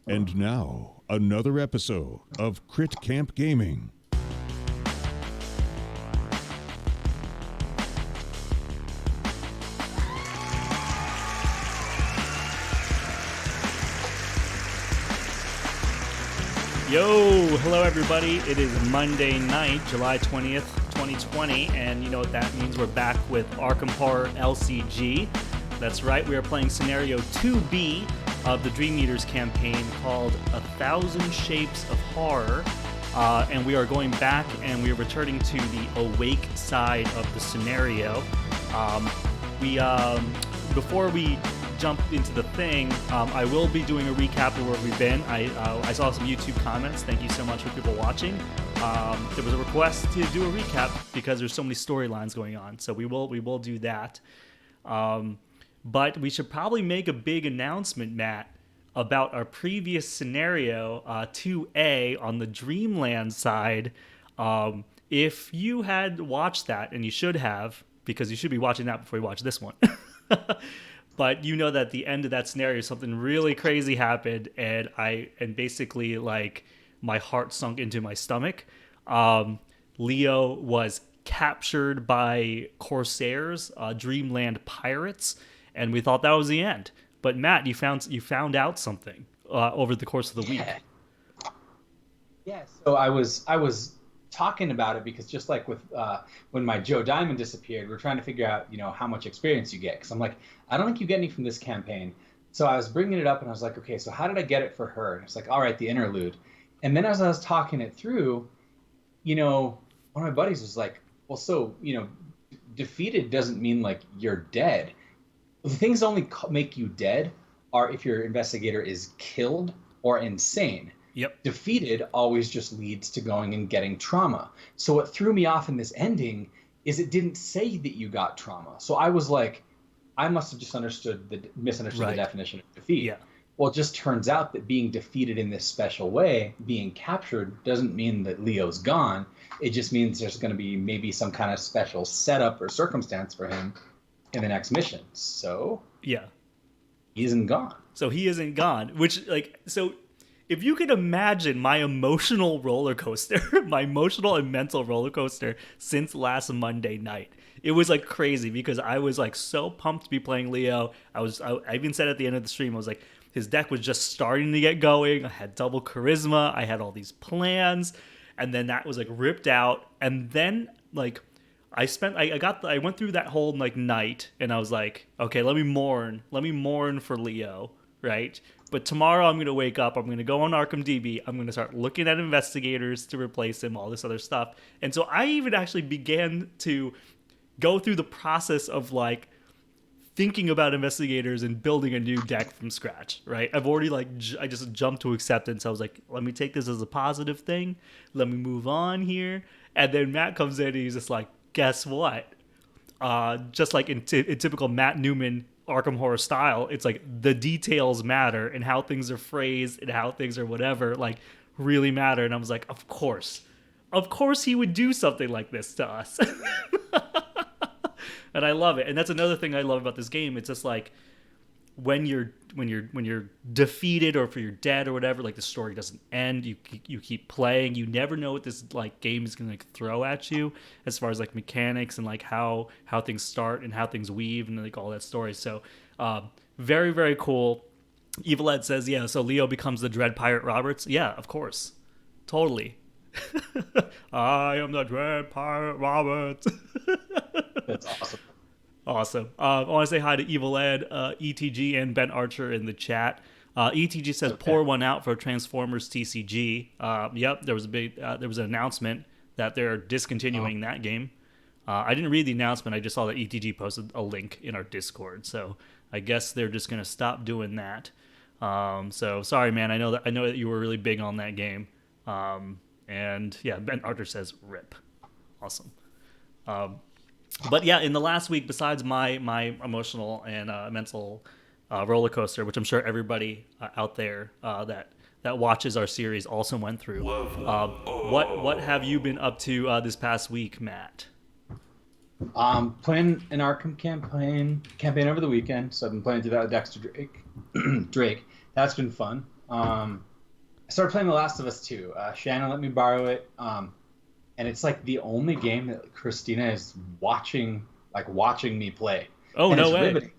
And now, another episode of Crit Camp Gaming. Yo, hello everybody. It is Monday night, July 20th, 2020, and you know what that means. We're back with Arkham Horror LCG. That's right, we are playing Scenario 2-B of the Dream Eaters campaign called 1,000 Shapes of Horror. And we are going back and we are returning to the awake side of the scenario. Before we jump into the thing, I will be doing a recap of where we've been. I saw some YouTube comments. Thank you so much for people watching. There was a request to do a recap because there's so many storylines going on, so we will do that. But we should probably make a big announcement, Matt, about our previous scenario, 2A on the Dreamlands side. If you had watched that, and you should have, because you should be watching that before you watch this one. But you know that at the end of that scenario, something really crazy happened, and basically like my heart sunk into my stomach. Leo was captured by Corsairs, Dreamland pirates, and we thought that was the end. But Matt, you found out something over the course of the week. Yeah. So I was talking about it because just like with when my Joe Diamond disappeared, we're trying to figure out how much experience you get, because I'm like, I don't think you get any from this campaign. So I was bringing it up and I was like, okay, so how did I get it for her? And it's like, all right, the interlude. And then as I was talking it through, one of my buddies was like, well, so defeated doesn't mean like you're dead. The things only make you dead are if your investigator is killed or insane. Yep. Defeated always just leads to going and getting trauma. So what threw me off in this ending is it didn't say that you got trauma. So I was like, I must have just misunderstood Right. the definition of defeat. Yeah. Well, it just turns out that being defeated in this special way, being captured, doesn't mean that Leo's gone. It just means there's going to be maybe some kind of special setup or circumstance for him in the next mission. So Yeah. he isn't gone. So he isn't gone, if you could imagine my emotional roller coaster, my emotional and mental roller coaster since last Monday night, it was like crazy because I was like so pumped to be playing Leo. I even said at the end of the stream, I was like, his deck was just starting to get going. I had double charisma. I had all these plans, and then that was like ripped out. And then like I went through that whole like night, and I was like, okay, let me mourn for Leo, right? But tomorrow I'm going to wake up, I'm going to go on ArkhamDB, I'm going to start looking at investigators to replace him, all this other stuff. And so I even actually began to go through the process of like thinking about investigators and building a new deck from scratch, right? I've already I just jumped to acceptance. I was like, let me take this as a positive thing. Let me move on here. And then Matt comes in and he's just like, guess what? Just like in typical Matt Newman Arkham Horror style, it's like the details matter and how things are phrased and how things are whatever like really matter. And I was like, of course he would do something like this to us. And I love it. And that's another thing I love about this game. It's just like when you're defeated or if you're dead or whatever, like the story doesn't end. You keep playing. You never know what this like game is gonna like throw at you as far as like mechanics and like how things start and how things weave and like all that story. So very, very cool. Evil Ed says, yeah, so Leo becomes the Dread Pirate Roberts. Yeah, of course. Totally. I am the Dread Pirate Roberts. That's awesome. Awesome. I want to say hi to Evil Ed, ETG, and Ben Archer in the chat. ETG says, pour one out for Transformers TCG. Yep, there was an announcement that they're discontinuing that game. I didn't read the announcement. I just saw that ETG posted a link in our Discord. So I guess they're just going to stop doing that. So sorry, man. I know that you were really big on that game. And yeah, Ben Archer says, rip. Awesome. But yeah, in the last week, besides my emotional and mental roller coaster, which I'm sure everybody out there that watches our series also went through, what have you been up to this past week, Matt? Playing an Arkham campaign over the weekend, so I've been playing through that with Dexter Drake. That's been fun. I started playing The Last of Us 2. Shannon let me borrow it, and it's like the only game that Christina is watching me play. Oh, And no it's way. riveting.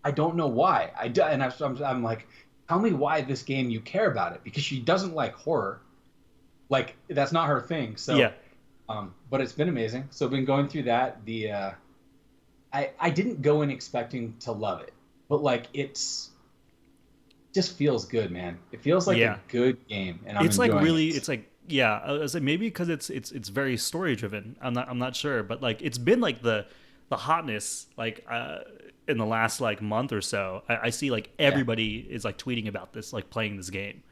I don't know why. I'm like, tell me why this game you care about it, because she doesn't like horror. Like, that's not her thing. So, Yeah. but it's been amazing. So I've been going through that. I didn't go in expecting to love it, but like just feels good, man. It feels like Yeah. a good game, and I'm It's like enjoying really, it. it's like, yeah, I was like, maybe because it's very story driven. I'm not sure, but like it's been like the hotness like in the last like month or so. I see like Yeah. everybody is like tweeting about this, like playing this game.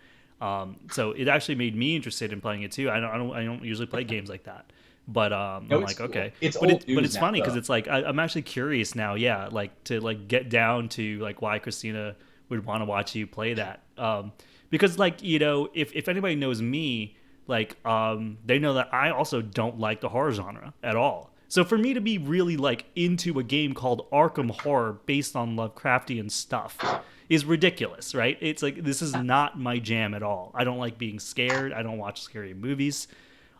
So it actually made me interested in playing it too. I don't usually play games like that, but No, I'm it's like, cool. okay, It's but old but news it's now, funny because though. it's like I'm actually curious now, yeah, like to like get down to like why Christina would want to watch you play that, because like if anybody knows me, like they know that I also don't like the horror genre at all. So for me to be really like into a game called Arkham Horror based on Lovecraftian stuff is ridiculous, right? It's like this is not my jam at all. I don't like being scared. I don't watch scary movies.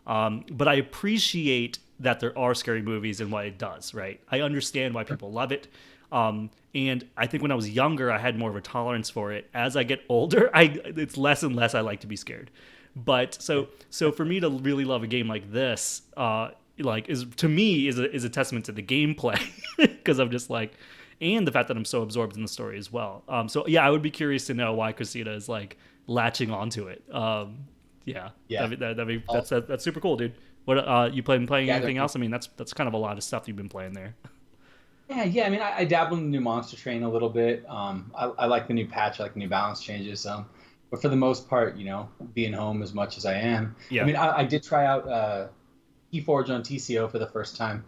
But I appreciate that there are scary movies and what it does, right? I understand why people love it. And I think when I was younger, I had more of a tolerance for it. As I get older, it's less and less I like to be scared. But so for me to really love a game like this, like is to me is a testament to the gameplay because I'm just like, and the fact that I'm so absorbed in the story as well. So yeah, I would be curious to know why Christina is like latching onto it. Yeah, Yeah. that's super cool, dude. What you playing Yeah, anything else? I mean, that's kind of a lot of stuff you've been playing there. yeah. I mean, I dabble in the new Monster Train a little bit. I like the new patch. I like the new balance changes. But for the most part, being home as much as I am. I Yeah. mean, I did try out Keyforge on TCO for the first time.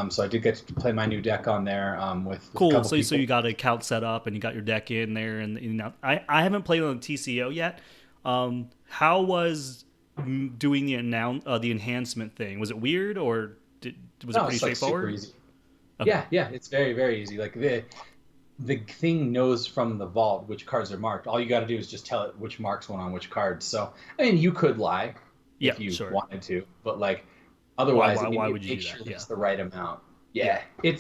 So I did get to play my new deck on there with a Cool. couple So people. you got an account set up and you got your deck in there, and I haven't played on the TCO yet. How was doing the enhancement thing? Was it weird or was it No, pretty it's like super straightforward? easy. Okay. Yeah, it's very, very easy. Like the thing knows from the vault which cards are marked. All you got to do is just tell it which marks went on which cards. So, I mean, you could lie Yeah. if you Sure. wanted to, but like Why otherwise, why I mean, why it would you do makes that? sure that Yeah. it's the right amount. Yeah. Yeah,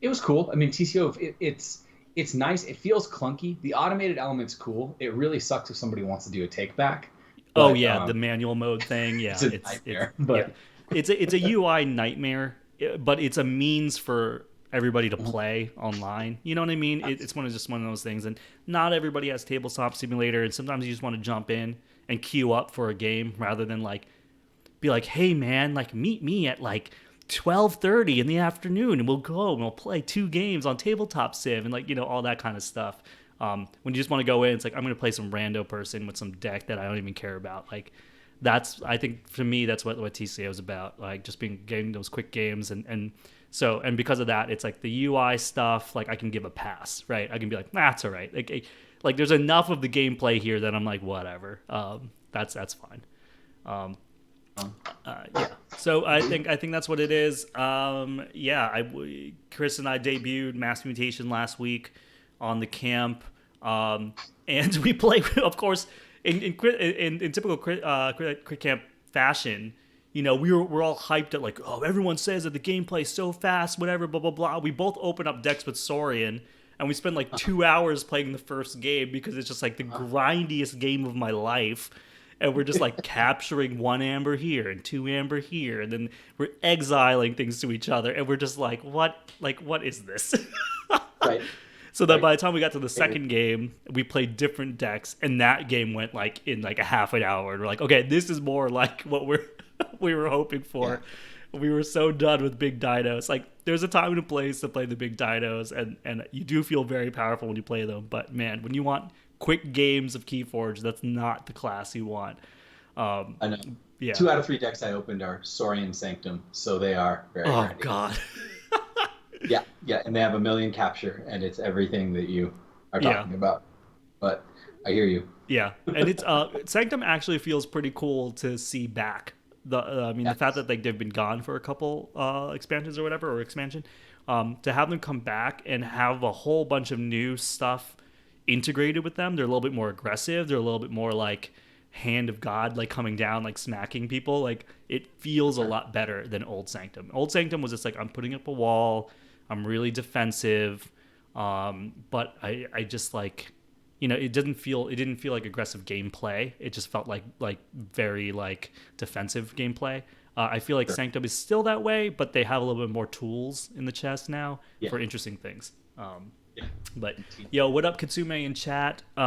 it was cool. I mean, TCO, it's nice. It feels clunky. The automated element's cool. It really sucks if somebody wants to do a take back, Oh but yeah, the manual mode thing. it's Yeah, a it's nightmare. yeah, But it's a UI nightmare, but it's a means for everybody to Mhm. play online. You know what I mean? It's just one of those things, and not everybody has Tabletop Simulator, and sometimes you just want to jump in and queue up for a game rather than like be like, hey man, like meet me at like 12:30 in the afternoon and we'll go and we'll play two games on Tabletop Sim and like all that kind of stuff. When you just want to go in, it's like I'm gonna play some rando person with some deck that I don't even care about. Like that's I think for me that's what TCA is about. Like just getting those quick games and because of that, it's like the UI stuff. Like I can give a pass, right? I can be like, that's all right. Like there's enough of the gameplay here that I'm like, whatever. That's fine. Yeah. So I think that's what it is. Yeah. Chris and I debuted Mass Mutation last week on the camp, and we play, of course, in typical crit camp fashion. We're all hyped at like, oh, everyone says that the gameplay is so fast, whatever, blah blah blah. We both open up decks with Saurian, and we spend like 2 hours playing the first game because it's just like the grindiest game of my life. And we're just like capturing one amber here and two amber here, and then we're exiling things to each other, and we're just like, what? Like, what is this? right, So that right. by the time we got to the second game, we played different decks, and that game went like in like a half an hour. And we're like, okay, this is more like what we were hoping for. Yeah. We were so done with big dinos. Like, there's a time and a place to play the big dinos, and you do feel very powerful when you play them. But man, when you want quick games of Keyforge, that's not the class you want. I know. Yeah. 2 out of 3 decks I opened are Saurian Sanctum, so they are very Oh ready. God. Yeah, and they have a million capture, and it's everything that you are talking about. But I hear you. Yeah, and it's Sanctum actually feels pretty cool to see back. The fact that they've been gone for a couple expansions or whatever, or expansion, to have them come back and have a whole bunch of new stuff integrated with them. They're a little bit more aggressive. They're a little bit more like hand of God, like coming down, like smacking people. Like it feels a lot better than Old Sanctum. Old Sanctum was just like, I'm putting up a wall. I'm really defensive. But I just like, you know, it didn't feel like aggressive gameplay. It just felt like very like defensive gameplay. I feel like Sanctum is still that way, but they have a little bit more tools in the chest now for interesting things. But yo, what up, Katsume in chat? What's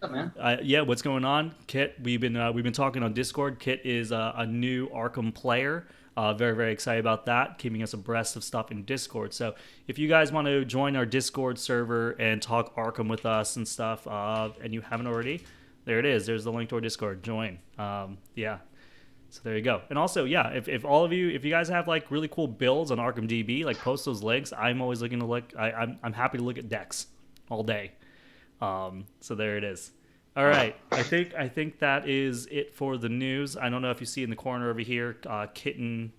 up, man? Yeah, what's going on, Kit? We've been talking on Discord. Kit is a new Arkham player. Very, very excited about that, keeping us abreast of stuff in Discord. So if you guys want to join our Discord server and talk Arkham with us and stuff, and you haven't already, there it is. There's the link to our Discord. Join. Yeah. So there you go. And also, yeah, if all of you, if you guys have like really cool builds on ArkhamDB, like post those links. I'm always looking to look. I'm happy to look at decks all day. So there it is. All right, I think that is it for the news. I don't know if you see in the corner over here, kitten's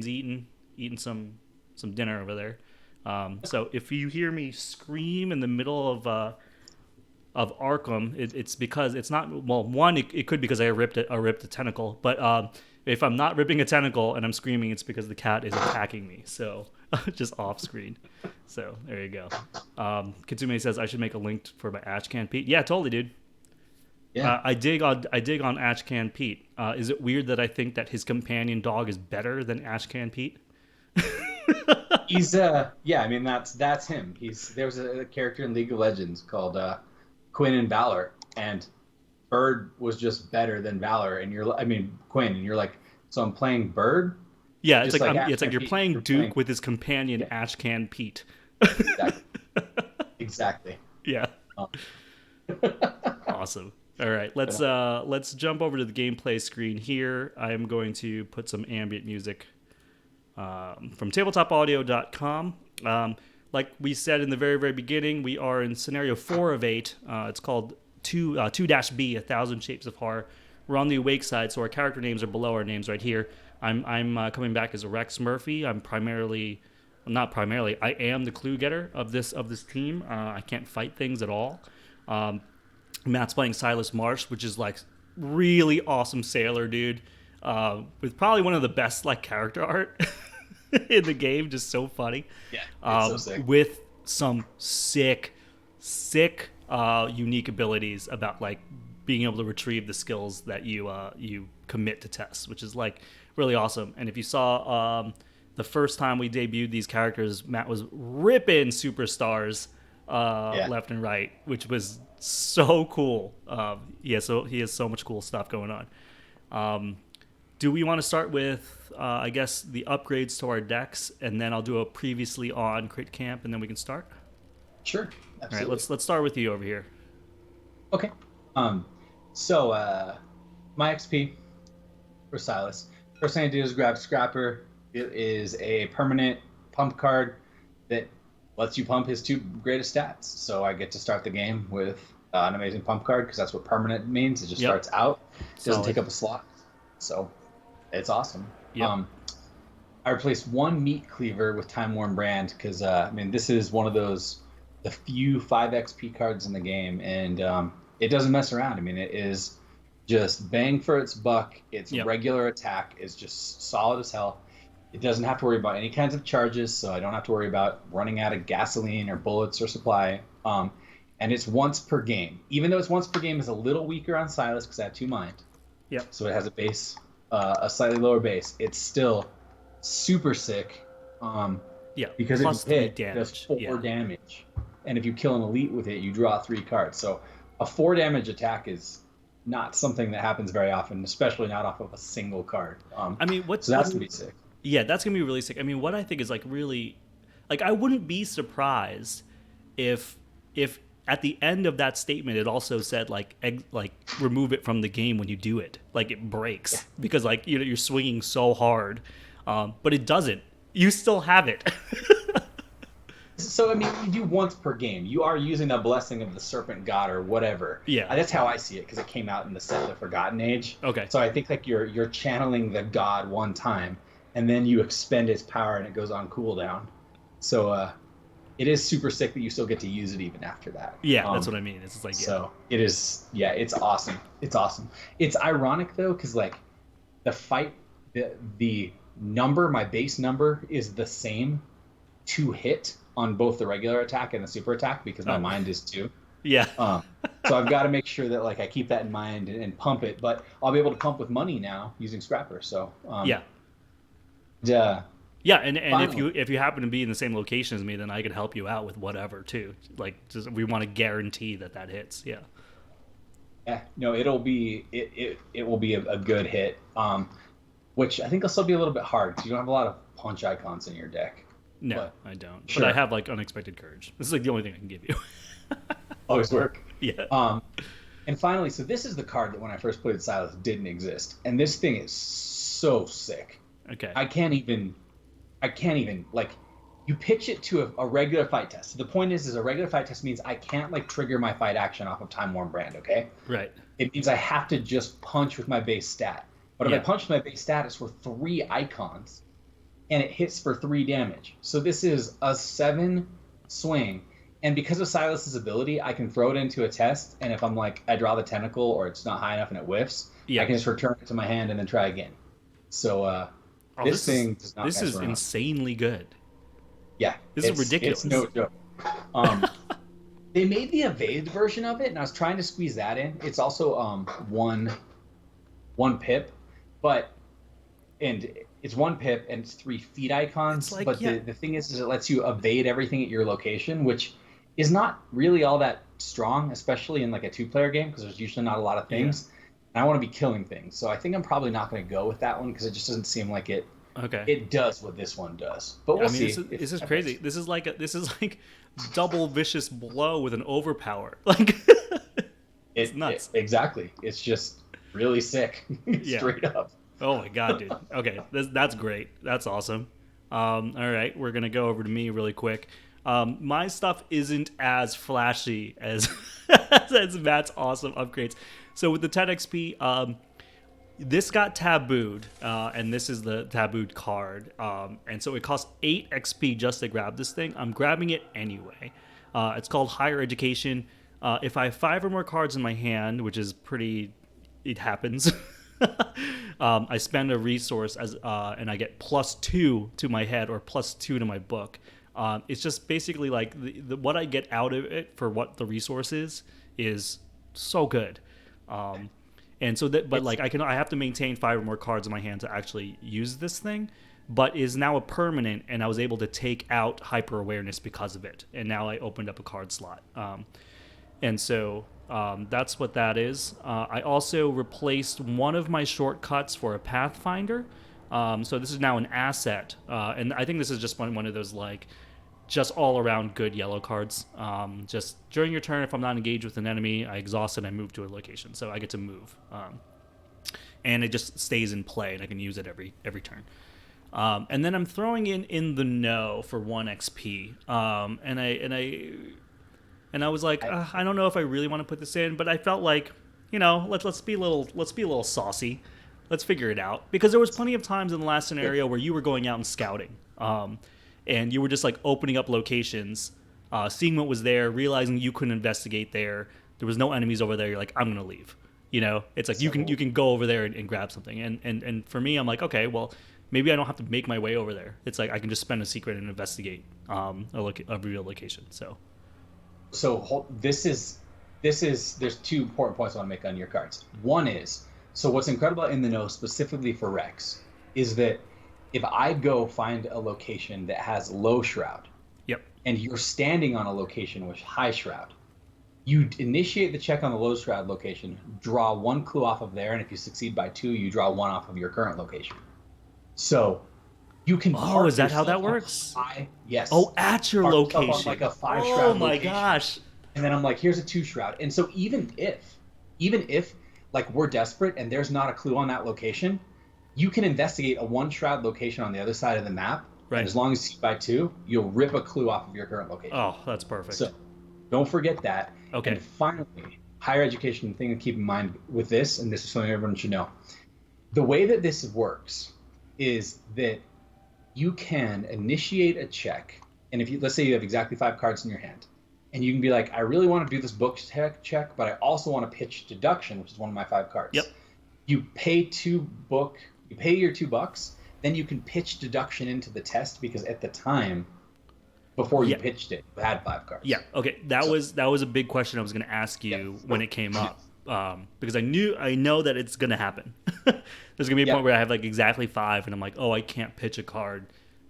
eating some dinner over there. So if you hear me scream in the middle of Arkham, it's because it's not, well, one, it could be because I ripped a tentacle, but if I'm not ripping a tentacle and I'm screaming, it's because the cat is attacking me. So just off screen. So there you go. Katsume says I should make a link for my Ashcan Pete. Yeah, totally, dude. Yeah. I dig on Ashcan Pete. Is it weird that I think that his companion dog is better than Ashcan Pete? He's yeah, I mean that's him. There's a character in League of Legends called Quinn and Valor, and Bird was just better than Valor, and Quinn, and you're like, so I'm playing Bird? Yeah, it's Just like, like it's like you're Ashcan playing Pete, Duke with his companion Ashcan Pete. Exactly. Yeah. Awesome. All right, let's jump over to the gameplay screen here. I'm going to put some ambient music from tabletopaudio.com. Like we said in the very, very beginning, we are in scenario 4 of 8. It's called 2-B, 1,000 Shapes of Horror. We're on the awake side, so our character names are below our names right here. I'm coming back as Rex Murphy. I am the clue getter of this team. I can't fight things at all. Matt's playing Silas Marsh, which is like really awesome sailor dude, with probably one of the best like character art in the game. Just so funny. Yeah, it's so sick. With some sick, unique abilities about like being able to retrieve the skills that you commit to tests, which is like really awesome. And if you saw the first time we debuted these characters, Matt was ripping superstars left and right, which was so cool. He has so much cool stuff going on. Do we want to start with I guess the upgrades to our decks, and then I'll do a previously on Crit Camp, and then we can start? Sure. Absolutely. All right, let's start with you over here. Okay. So my XP for Silas. First thing I do is grab Scrapper. It is a permanent pump card that lets you pump his 2 greatest stats. So I get to start the game with an amazing pump card, because that's what permanent means. It just starts out. It doesn't take up a slot. So it's awesome. Yep. I replaced 1 Meat Cleaver with Time Worn Brand, because this is one of the few 5 XP cards in the game, and it doesn't mess around. It is just bang for its buck. Its regular attack is just solid as hell. It doesn't have to worry about any kinds of charges, so I don't have to worry about running out of gasoline or bullets or supply. And it's once per game. Even though it's once per game, is a little weaker on Silas because I have 2 mind. Yep. So it has a base, a slightly lower base. It's still super sick. Because Plus if you hit, 3 it does damage. 4 damage. And if you kill an elite with it, you draw 3 cards. So a 4 damage attack is not something that happens very often, especially not off of a single card. So that's going to be sick. Yeah, that's going to be really sick. What I think is like really, like, I wouldn't be surprised if at the end of that statement it also said like remove it from the game when you do it, like it breaks because like you're swinging so hard, but it doesn't. You still have it. So you do once per game. You are using the blessing of the Serpent God or whatever. Yeah, that's how I see it, because it came out in the set The Forgotten Age. Okay. So I think like you're channeling the God one time, and then you expend its power and it goes on cooldown. So it is super sick that you still get to use it even after that. Yeah, that's what I mean. It's just like, yeah. So it is, yeah, it's awesome. It's awesome. It's ironic though, because like the number, my base number is the same to hit on both the regular attack and the super attack because my mind is 2. Yeah. So I've got to make sure that like I keep that in mind and pump it, but I'll be able to pump with money now using Scrapper. So yeah. Yeah, and if you happen to be in the same location as me, then I could help you out with whatever too. Like, just we want to guarantee that hits. Yeah. Yeah. No, it will be a good hit. Which I think will still be a little bit hard because you don't have a lot of punch icons in your deck. No, but, I don't. Sure. But I have like Unexpected Courage. This is like the only thing I can give you. Always work. Yeah. And finally, so this is the card that when I first played Silas didn't exist, and this thing is so sick. Okay. I can't even like. You pitch it to a regular fight test. So the point is a regular fight test means I can't like trigger my fight action off of Time Worn Brand. Okay. Right. It means I have to just punch with my base stat. But if I punch my base stat, it's for 3 icons, and it hits for 3 damage. So this is a 7 swing. And because of Silas's ability, I can throw it into a test, and if I'm like, I draw the tentacle or it's not high enough and it whiffs, I can just return it to my hand and then try again. So this thing does not This is around. Insanely good. Yeah. This is ridiculous. It's no joke. They made the evade version of it, and I was trying to squeeze that in. It's also one pip, and it's 1 pip and it's 3 feet icons. Like, but the thing is it lets you evade everything at your location, which is not really all that strong, especially in like a 2-player game because there's usually not a lot of things. Yeah. And I want to be killing things, so I think I'm probably not going to go with that one because it just doesn't seem like it. Okay. It does what this one does, but we'll see. This is crazy. This is like double vicious blow with an overpower. Like it's nuts. Exactly. It's just really sick. Straight up. Oh my god, dude. Okay, that's great. That's awesome. All right, we're gonna go over to me really quick. My stuff isn't as flashy as as Matt's awesome upgrades. So with the 10 XP, this got tabooed, and this is the tabooed card. And so it costs 8 XP just to grab this thing. I'm grabbing it anyway. It's called Higher Education. If I have 5 or more cards in my hand, which is pretty, it happens. I spend a resource and I get +2 to my head or +2 to my book. It's just basically like what I get out of it for what the resource is so good. And so that, but like I have to maintain 5 or more cards in my hand to actually use this thing, but is now a permanent, and I was able to take out hyper awareness because of it. And now I opened up a card slot. And so that's what that is. I also replaced one of my shortcuts for a Pathfinder. So this is now an asset. And I think this is just one of those like just all around good yellow cards. Just during your turn, if I'm not engaged with an enemy, I exhaust and I move to a location. So I get to move. And it just stays in play, and I can use it every turn. And then I'm throwing in the no for 1 XP. And I was like, I don't know if I really want to put this in, but I felt like, let's be a little saucy. Let's figure it out, because there was plenty of times in the last scenario where you were going out and scouting, and you were just like opening up locations, seeing what was there, realizing you couldn't investigate there. There was no enemies over there. You're like, I'm gonna leave. It's like you can go over there and grab something. And for me, I'm like, okay, well, maybe I don't have to make my way over there. It's like I can just spend a secret and investigate a real location. So there's 2 important points I want to make on your cards. One is, so what's incredible in the know specifically for Rex is that if I go find a location that has low shroud, and you're standing on a location with high shroud, you initiate the check on the low shroud location, draw 1 clue off of there, and if you succeed by 2, you draw 1 off of your current location. So you can. Oh, is that how that works? Yes. Oh, at your location. On like a 5 shroud. Oh my gosh. And then I'm like, here's a 2 shroud. And so even if like we're desperate and there's not a clue on that location, you can investigate a 1 shroud location on the other side of the map. Right. And as long as you by 2, you'll rip a clue off of your current location. Oh, that's perfect. So don't forget that. Okay. And finally, higher education thing to keep in mind with this, and this is something everyone should know. The way that this works is that you can initiate a check and if you let's say you have exactly 5 cards in your hand, and you can be like, I really want to do this book check, but I also want to pitch deduction, which is one of my 5 cards. Yep. You pay you pay your $2, then you can pitch deduction into the test because at the time before you pitched it, you had 5 cards. Yeah. Okay. That was a big question I was going to ask you when it came up, because I know that it's going to happen. There's going to be a point where I have like exactly 5, and I'm like, oh, I can't pitch a card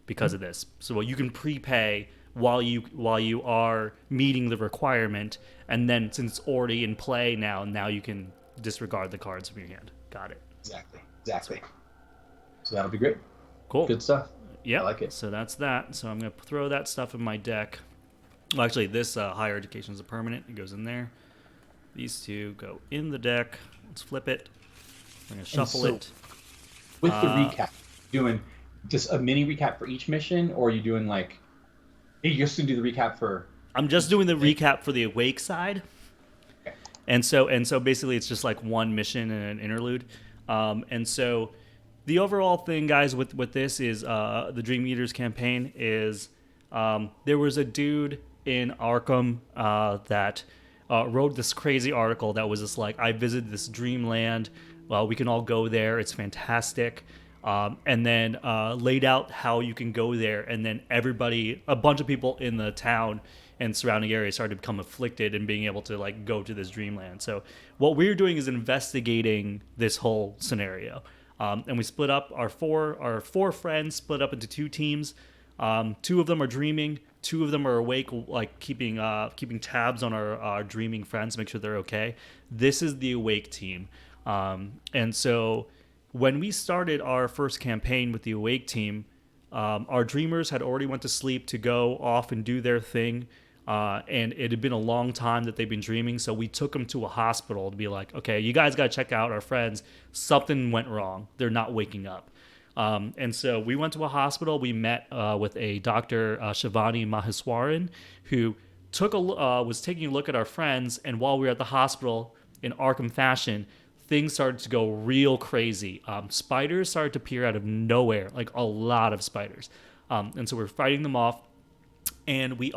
because of this. So you can prepay while you are meeting the requirement, and then since it's already in play now you can disregard the cards from your hand. Got it. Exactly. So that'll be great. Cool. Good stuff. Yeah. I like it. So that's that. So I'm going to throw that stuff in my deck. Well, actually, this higher education is a permanent. It goes in there. These 2 go in the deck. Let's flip it. I'm going to shuffle it. With the recap, doing just a mini recap for each mission, or are you doing like, you're just going to do the recap for... I'm just doing the recap for the Awake side. Okay. And so basically it's just like one mission and an interlude. And so the overall thing, guys, with this is the Dream Eaters campaign is there was a dude in Arkham that wrote this crazy article that was just like, I visited this dreamland. Well, we can all go there. It's fantastic. And then laid out how you can go there. And then a bunch of people in the town and surrounding areas started to become afflicted and being able to like go to this dreamland. So what we're doing is investigating this whole scenario. And we split up our four friends split up into 2 teams. 2 of them are dreaming. 2 of them are awake, like keeping tabs on our dreaming friends, make sure they're okay. This is the awake team. And so when we started our first campaign with the awake team, our dreamers had already went to sleep to go off and do their thing. And it had been a long time that they've been dreaming, so we took them to a hospital to be like, okay, you guys got to check out our friends. Something went wrong. They're not waking up. And so we went to a hospital. We met with a Dr. Shivani Maheswaran, who was taking a look at our friends, and while we were at the hospital, in Arkham fashion, things started to go real crazy. Spiders started to appear out of nowhere, like a lot of spiders. And so we're fighting them off, and we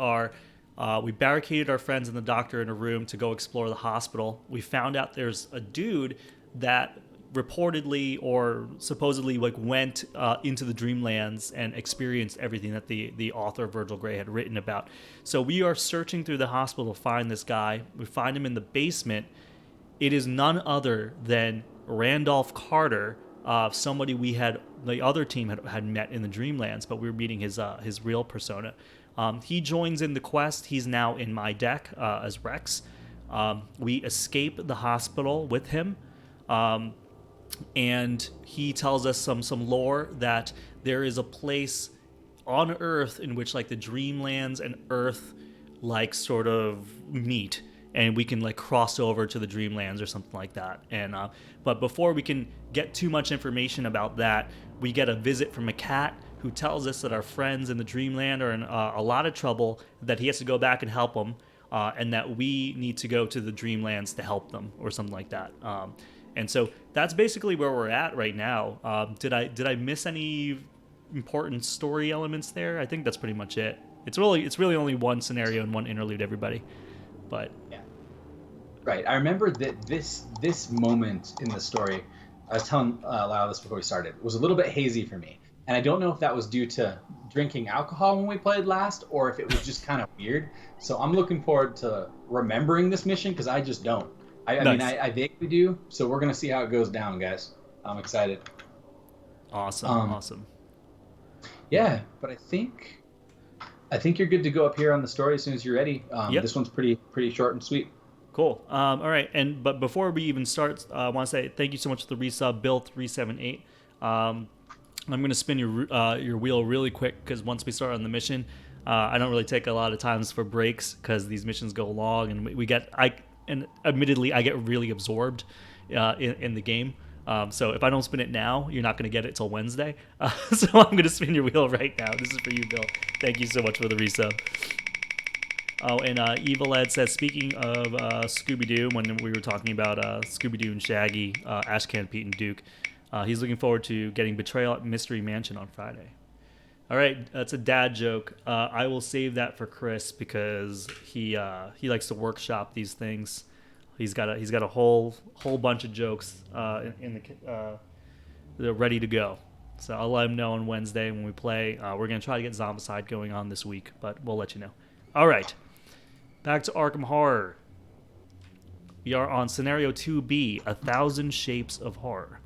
barricaded our friends and the doctor in a room to go explore the hospital. We found out there's a dude that reportedly or supposedly like went into the Dreamlands and experienced everything that the author Virgil Gray had written about. So we are searching through the hospital to find this guy. We find him in the basement. It is none other than Randolph Carter, somebody the other team had met in the Dreamlands, but we were meeting his real persona. He joins in the quest. He's now in my deck as Rex. We escape the hospital with him, and he tells us some lore that there is a place on Earth in which like the Dreamlands and Earth like sort of meet, and we can like cross over to the Dreamlands or something like that. And but before we can get too much information about that, we get a visit from a cat who tells us that our friends in the Dreamland are in a lot of trouble, that he has to go back and help them, and that we need to go to the Dreamlands to help them or something like that. And so that's basically where we're at right now. Did I miss any important story elements there? I think that's pretty much it. It's really only one scenario and one interlude, everybody. But yeah, right. I remember that this moment in the story, I was telling Lyle this before we started, was a little bit hazy for me, and I don't know if that was due to drinking alcohol when we played last, or if it was just kind of weird. So I'm looking forward to remembering this mission because I just don't. I Nice. mean, I vaguely do. So we're gonna see how it goes down, guys. I'm excited. Awesome, awesome. Yeah, but I think you're good to go up here on the story as soon as you're ready. Yep. This one's pretty short and sweet. Cool. All right, but before we even start, I want to say thank you so much for the resub, Bill378. I'm going to spin your wheel really quick because once we start on the mission, I don't really take a lot of times for breaks because these missions go long, and admittedly I get really absorbed in the game. So if I don't spin it now, you're not going to get it till Wednesday. So I'm going to spin your wheel right now. This is for you, Bill. Thank you so much for the resub. Oh, and Evil Ed says, speaking of Scooby-Doo, when we were talking about Scooby-Doo and Shaggy, Ashcan, Pete, and Duke, he's looking forward to getting Betrayal at Mystery Mansion on Friday. All right, that's a dad joke. I will save that for Chris because he likes to workshop these things. He's got a whole bunch of jokes in the they're ready to go. So I'll let him know on Wednesday when we play. We're gonna try to get Zombicide going on this week, but we'll let you know. All right, back to Arkham Horror. We are on scenario 2B, 1,000 Shapes of Horror.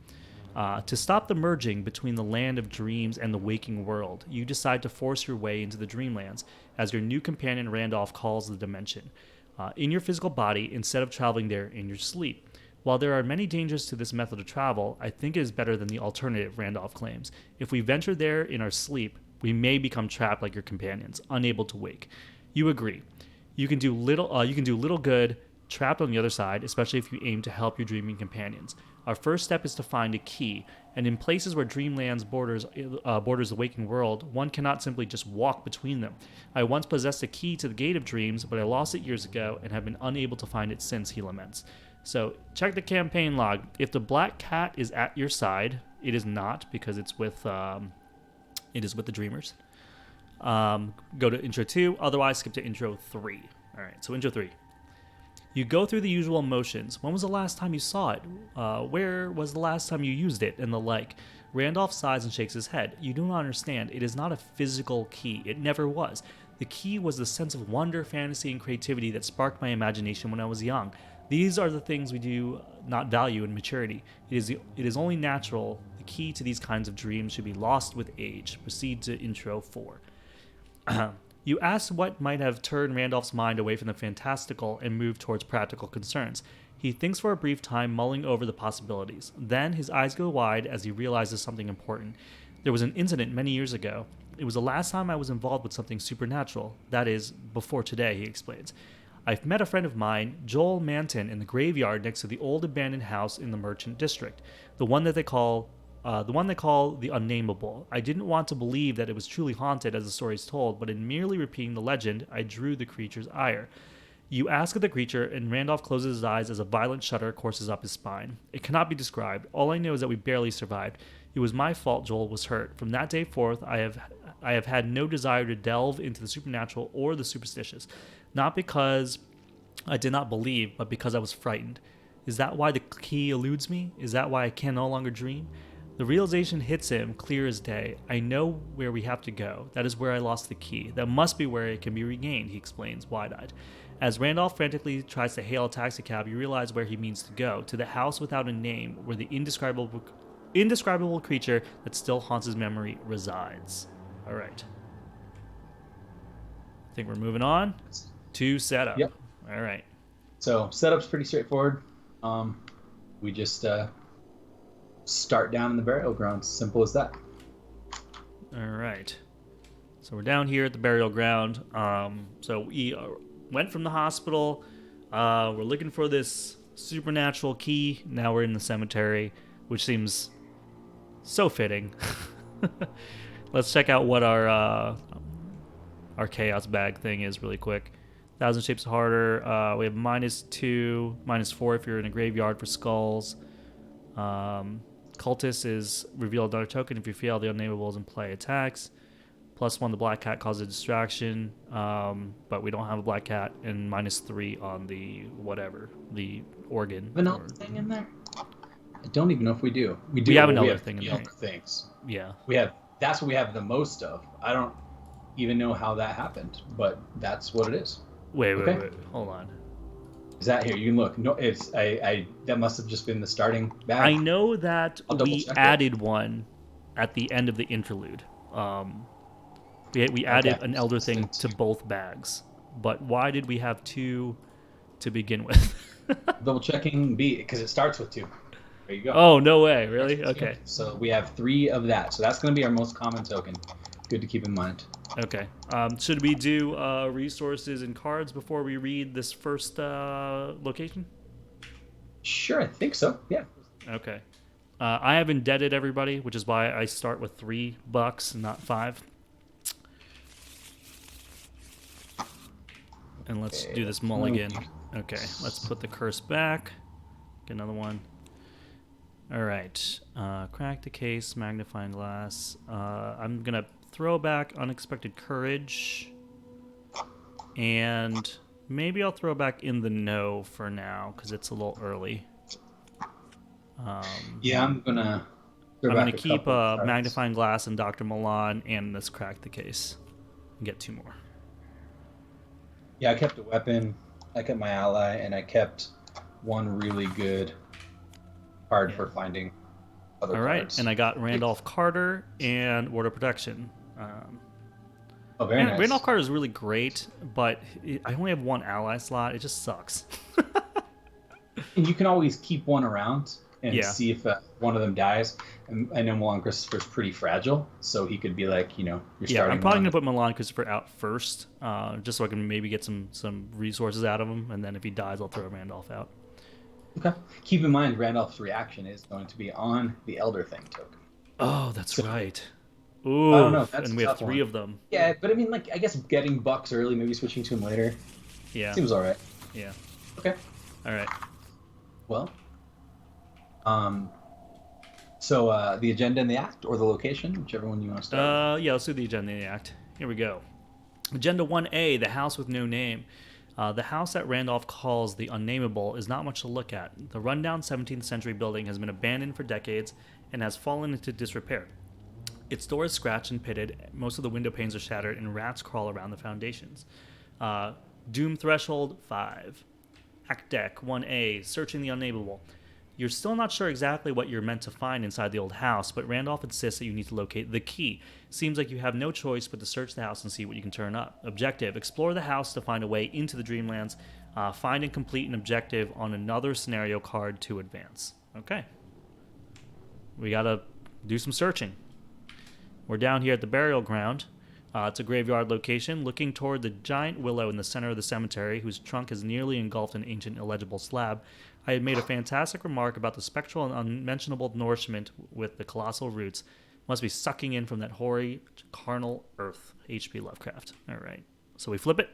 To stop the merging between the land of dreams and the waking world, you decide to force your way into the Dreamlands as your new companion Randolph calls the dimension. In your physical body, instead of traveling there in your sleep. While there are many dangers to this method of travel, I think it is better than the alternative, Randolph claims. If we venture there in our sleep, we may become trapped like your companions, unable to wake. You agree. You can do little good, trapped on the other side, especially if you aim to help your dreaming companions. Our first step is to find a key, and in places where Dreamlands borders the waking world, one cannot simply just walk between them. I once possessed a key to the Gate of Dreams, but I lost it years ago and have been unable to find it since, he laments. So, check the campaign log. If the black cat is at your side, it is not, because it's with the Dreamers. Go to intro 2, otherwise skip to intro 3. Alright, so intro 3. You go through the usual motions. When was the last time you saw it? Where was the last time you used it? And the like. Randolph sighs and shakes his head. You do not understand. It is not a physical key. It never was. The key was the sense of wonder, fantasy, and creativity that sparked my imagination when I was young. These are the things we do not value in maturity. It is only natural. The key to these kinds of dreams should be lost with age. Proceed to intro 4. You ask what might have turned Randolph's mind away from the fantastical and moved towards practical concerns. He thinks for a brief time, mulling over the possibilities. Then his eyes go wide as he realizes something important. There was an incident many years ago. It was the last time I was involved with something supernatural. That is, before today, he explains. I've met a friend of mine, Joel Manton, in the graveyard next to the old abandoned house in the Merchant District, the one they call the Unnameable. I didn't want to believe that it was truly haunted as the story is told, but in merely repeating the legend, I drew the creature's ire. You ask of the creature, and Randolph closes his eyes as a violent shudder courses up his spine. It cannot be described. All I know is that we barely survived. It was my fault Joel was hurt. From that day forth, I have had no desire to delve into the supernatural or the superstitious. Not because I did not believe, but because I was frightened. Is that why the key eludes me? Is that why I can no longer dream? The realization hits him clear as day. I know where we have to go. That is where I lost the key. That must be where it can be regained, he explains, wide-eyed. As Randolph frantically tries to hail a taxicab, you realize where he means to go, to the house without a name, where the indescribable creature that still haunts his memory resides. All right. I think we're moving on to setup. Yep. All right. So setup's pretty straightforward. We just start down in the burial ground. Simple as that. All right. So we're down here at the burial ground. So we went from the hospital. We're looking for this supernatural key. Now we're in the cemetery, which seems so fitting. Let's check out what our chaos bag thing is really quick. 1,000 Shapes Harder. We have -2, -4 if you're in a graveyard for skulls. Cultist is reveal another token. If you fail, the Unnameable is in play. Attacks. +1, the Black Cat causes a distraction. But we don't have a Black Cat. And -3 on the whatever. The organ. Vanilla thing in there? I don't even know if we do. We do. We have another thing in there. Things. Yeah. That's what we have the most of. I don't even know how that happened, but that's what it is. Wait. Hold on. Is that here? You can look. No, it's that must have just been the starting bag. I know that we check added one at the end of the interlude. We added an elder thing to both bags, but why did we have 2 to begin with? Double checking B because it starts with 2. There you go. Oh, no way! Really? Okay. So we have 3 of that. So that's going to be our most common token. Good to keep in mind. Okay. Should we do resources and cards before we read this first location? Sure, I think so. Yeah. Okay. I have indebted everybody, which is why I start with $3 and not 5. And let's do this mulligan. Okay, let's put the curse back. Get another one. All right. Crack the case, magnifying glass. I'm going to throw back Unexpected Courage, and maybe I'll throw back In the Know for now because it's a little early. Yeah, I'm gonna Keep Magnifying Glass and Dr. Milan and this Crack the Case and get 2 more. Yeah, I kept a weapon, I kept my ally, and I kept one really good card for finding other cards. All right, and I got Randolph Carter and Ward of Protection. Very nice. Randolph Carter is really great, but I only have 1 ally slot. It just sucks. And you can always keep one around and see if one of them dies. And I know Milan Christopher's pretty fragile, so he could be like, you're starting. I'm probably going to put Milan Christopher out first, just so I can maybe get some resources out of him, and then if he dies, I'll throw Randolph out. Okay. Keep in mind, Randolph's reaction is going to be on the Elder Thing token. Oh, that's right. Ooh, I don't know. That's and we have 3 of them. Yeah, but I mean, I guess getting Bucks early, maybe switching to him later. Yeah. Seems all right. Yeah. Okay. All right. Well, so the agenda and the act, or the location, whichever one you want to start. Yeah, let's do the agenda and the act. Here we go. Agenda 1A, the house with no name. The house that Randolph calls the Unnameable is not much to look at. The rundown 17th century building has been abandoned for decades and has fallen into disrepair. Its door is scratched and pitted, most of the window panes are shattered, and rats crawl around the foundations. Doom Threshold 5. Act Deck 1A, Searching the Unnameable. You're still not sure exactly what you're meant to find inside the old house, but Randolph insists that you need to locate the key. Seems like you have no choice but to search the house and see what you can turn up. Objective, explore the house to find a way into the Dreamlands. Find and complete an objective on another scenario card to advance. Okay. We gotta do some searching. We're down here at the burial ground. It's a graveyard location, looking toward the giant willow in the center of the cemetery, whose trunk is nearly engulfed in ancient illegible slab. I had made a fantastic remark about the spectral and unmentionable nourishment with the colossal roots. Must be sucking in from that hoary, carnal earth. H.P. Lovecraft. All right. So we flip it?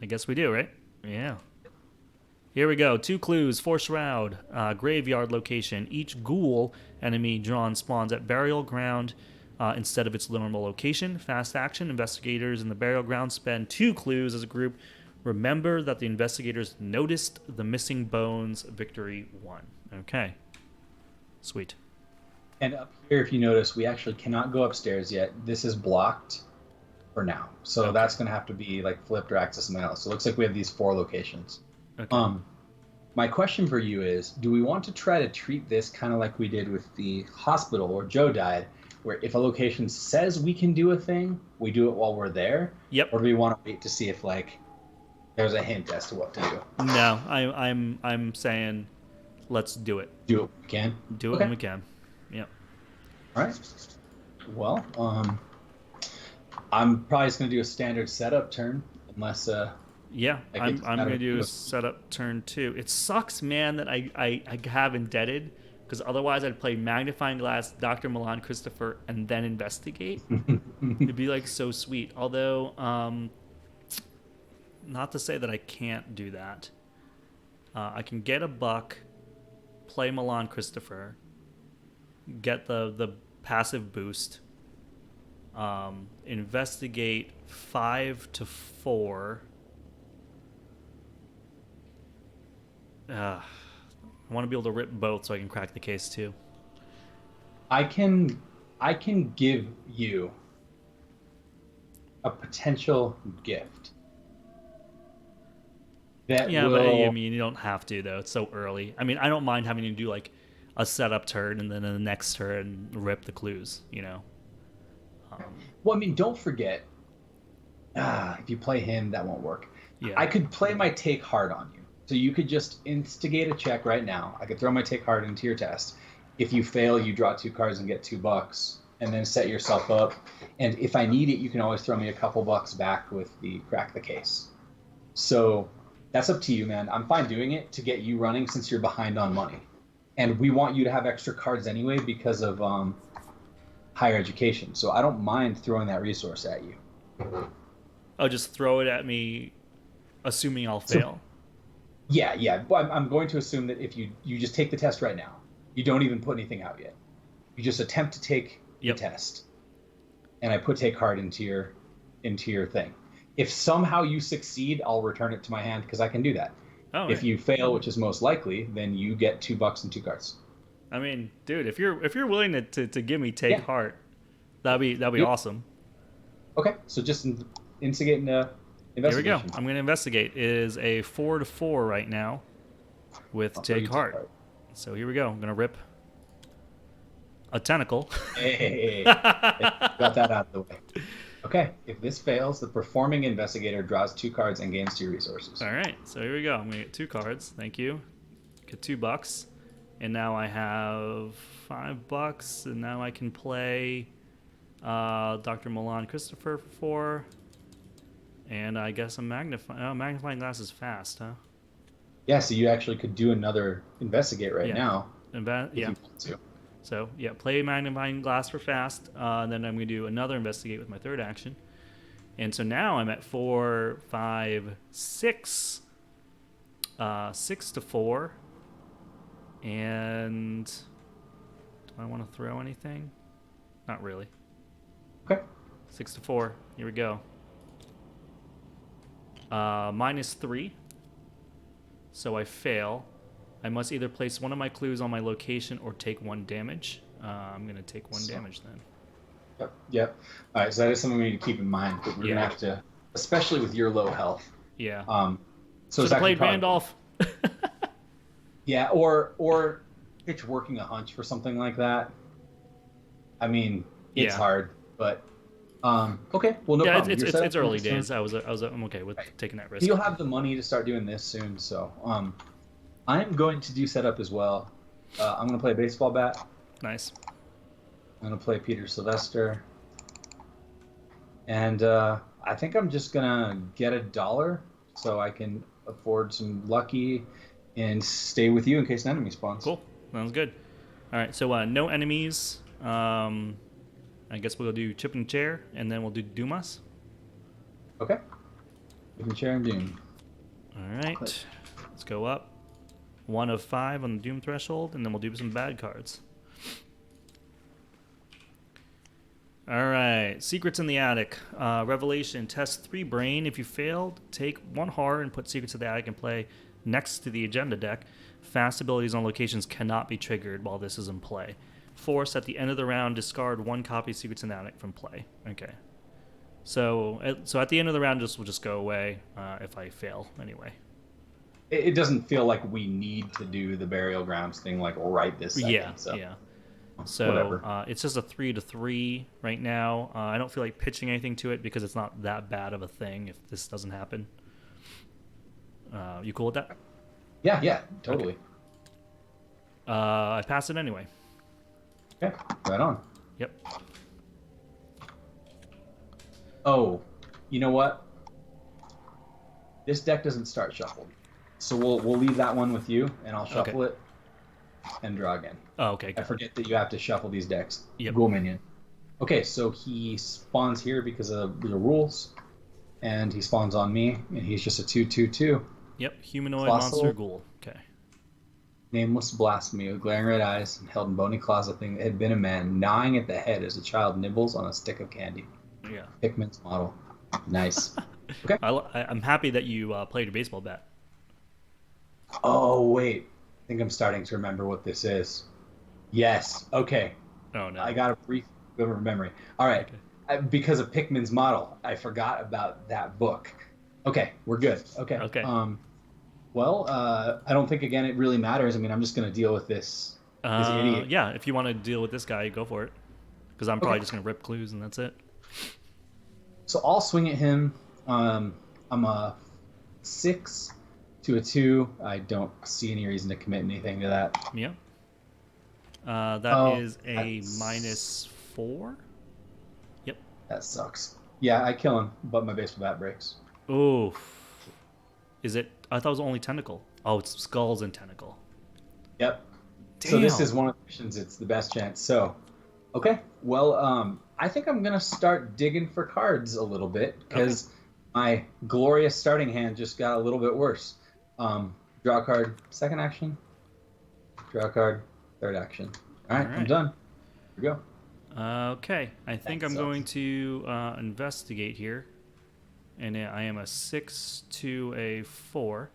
I guess we do, right? Yeah. Here we go. 2 clues. Force Shroud. Graveyard location. Each ghoul enemy drawn spawns at burial ground instead of its normal location. Fast action. Investigators in the burial ground spend 2 clues as a group. Remember that the investigators noticed the missing bones. Victory 1. Okay. Sweet. And up here, if you notice, we actually cannot go upstairs yet. This is blocked for now. So that's going to have to be flipped or access something else. So it looks like we have these 4 locations. Okay. My question for you is, do we want to try to treat this kind of like we did with the hospital where Joe died, where if a location says we can do a thing, we do it while we're there? Yep. Or do we want to wait to see if there's a hint as to what to do? No, I'm saying let's do it. Do it when we can? Do it when we can. Yep. All right. Well, I'm probably just going to do a standard setup turn, unless... Yeah, I'm going to do a setup turn too. It sucks, man, that I have indebted, because otherwise I'd play Magnifying Glass, Dr. Milan Christopher, and then investigate. It'd be so sweet. Although, not to say that I can't do that. I can get a buck, play Milan Christopher, get the passive boost, investigate 5 to 4. I want to be able to rip both so I can crack the case too. I can give you a potential gift. But I mean, you don't have to though. It's so early. I mean, I don't mind having to do a setup turn and then in the next turn rip the clues. Well, I mean, don't forget. If you play him, that won't work. Yeah. I could play my take hard on you. So you could just instigate a check right now. I could throw my take hard into your test. If you fail, you draw 2 cards and get $2, and then set yourself up. And if I need it, you can always throw me a couple bucks back with the crack the case. So that's up to you, man. I'm fine doing it to get you running since you're behind on money. And we want you to have extra cards anyway because of higher education. So I don't mind throwing that resource at you. Oh, just throw it at me, assuming I'll fail. Yeah. But I'm going to assume that if you just take the test right now, you don't even put anything out yet. You just attempt to take Yep. the test, and I put take card into your thing. If somehow you succeed, I'll return it to my hand because I can do that. Oh, If yeah. you fail, which is most likely, then you get $2 and 2 cards. I mean, dude, if you're willing to give me take Yeah. heart, that'd be Yep. awesome. Okay, so just instigate an Here we go. investigation. I'm gonna investigate. It is a 4-4 right now with I'll throw you take take heart. card. So here we go. I'm gonna rip a tentacle. Hey, got that out of the way. Okay, if this fails, the performing investigator draws 2 cards and gains 2 resources. All right, so here we go. I'm gonna get 2 cards. Thank you. Get $2, and now I have $5, and now I can play Dr. Milan Christopher for 4, and I guess a magnifying glass is fast, huh? Yeah, so you actually could do another investigate right Yeah. now. Yeah. If you want to. So yeah, play magnifying glass for fast, and then I'm gonna do another investigate with my third action, and so now I'm at 4, 5, 6, 6-4, and do I want to throw anything? Not really. Okay. 6-4. Here we go. -3. So I fail. I must either place one of my clues on my location or take 1 damage. I'm going to take 1 damage then. Yep. All right, so that is something we need to keep in mind. But we're Yeah. going to have to, especially with your low health. Yeah. So Should it's have actually played probably- Randolph. Yeah, or pitch working a hunch for something like that. I mean, it's Yeah. hard, but okay. Well, no Yeah, problem. it's You're set up for early this soon. days. I'm okay with taking that risk. You'll have the money to start doing this soon, so I'm going to do setup as well. I'm going to play a baseball bat. Nice. I'm going to play Peter Sylvester. And I think I'm just going to get $1 so I can afford some lucky and stay with you in case an enemy spawns. Cool. Sounds good. All right, so no enemies. I guess we'll do Chip and Chair, and then we'll do Dumas. Okay. You can share and doom. All right. Let's go up. 1 of 5 on the Doom threshold, and then we'll do some bad cards. All right. Secrets in the Attic. Revelation. Test 3 brain. If you failed, take 1 horror and put Secrets in the Attic and play next to the agenda deck. Fast abilities on locations cannot be triggered while this is in play. Force at the end of the round, discard 1 copy of Secrets in the Attic from play. Okay. So at the end of the round, will just go away if I fail anyway. It doesn't feel like we need to do the burial grounds thing like right this second. Yeah, so. yeah. So Whatever. it's just a 3-3 right now. I don't feel like pitching anything to it because it's not that bad of a thing if this doesn't happen. You cool with that? Yeah, totally. Okay. I pass it anyway. Okay, right on. Yep. Oh, you know what? This deck doesn't start shuffled, so we'll leave that one with you, and I'll shuffle it and draw again. Oh, okay. I Good. forget that you have to shuffle these decks. Yep. Ghoul minion. Okay, so he spawns here because of the rules, and he spawns on me, and he's just a 2/2/2. Yep. Humanoid Colossal. monster ghoul. Okay. Nameless blasphemy with glaring red eyes and held in bony claws a thing that had been a man, gnawing at the head as a child nibbles on a stick of candy. Yeah. Hickman's model. Nice. Okay. I'm happy that you played your baseball bat. Oh, wait. I think I'm starting to remember what this is. Yes. Okay. Oh no. I got a brief bit of memory. All right. Okay. Because of Pickman's model, I forgot about that book. Okay, we're good. Okay. Okay. Well, I don't think again it really matters. I mean, I'm just gonna deal with this idiot. Yeah. If you want to deal with this guy, go for it. Because I'm probably just gonna rip clues and that's it. So I'll swing at him. I'm a 6 to a 2. I don't see any reason to commit anything to that. Yeah. That is a that's- -4. Yep. That sucks. Yeah, I kill him, but my baseball bat breaks. Oof. Is it? I thought it was only tentacle. Oh, it's skulls and tentacle. Yep. So this Damn. is one of the missions. It's the best chance. So, okay. Well, I think I'm gonna start digging for cards a little bit because my glorious starting hand just got a little bit worse. Draw a card, second action. Draw a card, third action. All right, I'm Alright. done. Here we go. Okay, I think I'm going to investigate here, and I am a 6 to a 4.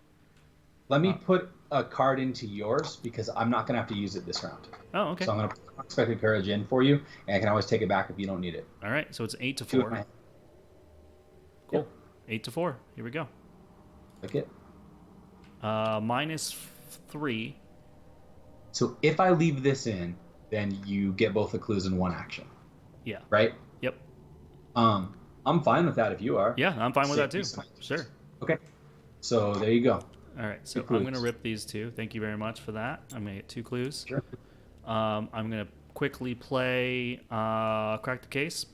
Let me put a card into yours because I'm not going to have to use it this round. Oh, okay. So I'm going to put Unexpected Courage in for you, and I can always take it back if you don't need it. All right, so it's 8 to 4. Cool. Yep. 8 to 4. Here we go. Click it. -3. So if I leave this in, then you get both the clues in one action. Yeah. Right? Yep. I'm fine with that if you are. Yeah, I'm fine with that too. Sure. Okay. So there you go. All right, so I'm going to rip these two. Thank you very much for that. I'm going to get 2 clues. Sure. I'm going to quickly play Crack the Case.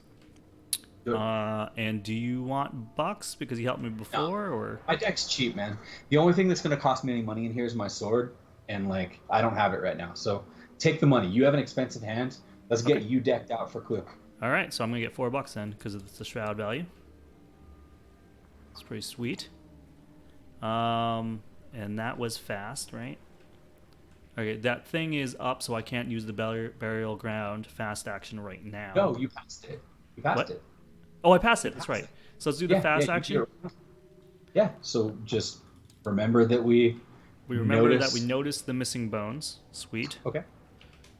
And do you want bucks because he helped me before, or my deck's cheap, man? The only thing that's going to cost me any money in here is my sword, and like I don't have it right now. So take the money. You have an expensive hand. Let's get you decked out for clue. All right, so I'm gonna get $4 then because it's the shroud value. It's pretty sweet. And that was fast, right? Okay, that thing is up, so I can't use the burial ground fast action right now. No, you passed it. You passed it. Oh, I passed it. That's right. So let's do the fast action. Yeah. So just remember that we noticed the missing bones. Sweet. Okay.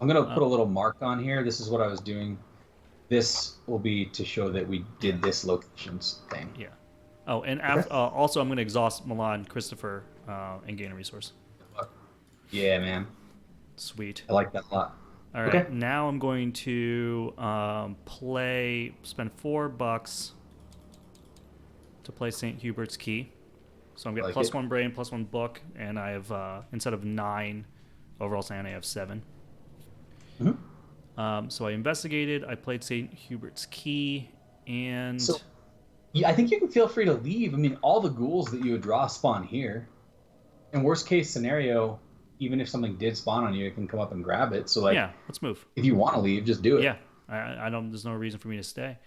I'm gonna put a little mark on here. This is what I was doing. This will be to show that we did this locations thing. Yeah. Oh, and also I'm gonna exhaust Milan, Christopher, and gain a resource. Yeah, man. Sweet. I like that a lot. All right, now I'm going to spend $4 to play St. Hubert's Key. So I'm getting +1 brain, +1 book, and I have, instead of 9 overall sand, I have 7. Mm-hmm. So I investigated, I played St. Hubert's Key, and... So, I think you can feel free to leave. I mean, all the ghouls that you would draw spawn here. In worst case scenario, even if something did spawn on you, it can come up and grab it. So, like, yeah, let's move. If you want to leave, just do it. Yeah, I don't. There's no reason for me to stay.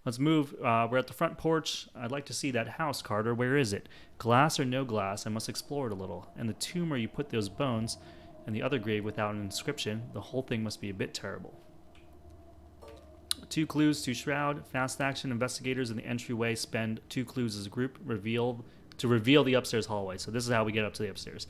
Let's move. We're at the front porch. I'd like to see that house, Carter. Where is it? Glass or no glass? I must explore it a little. And the tomb where you put those bones, and the other grave without an inscription. The whole thing must be a bit terrible. 2 clues to shroud. Fast action. Investigators in the entryway spend 2 clues as a group. Reveal the upstairs hallway. So this is how we get up to the upstairs.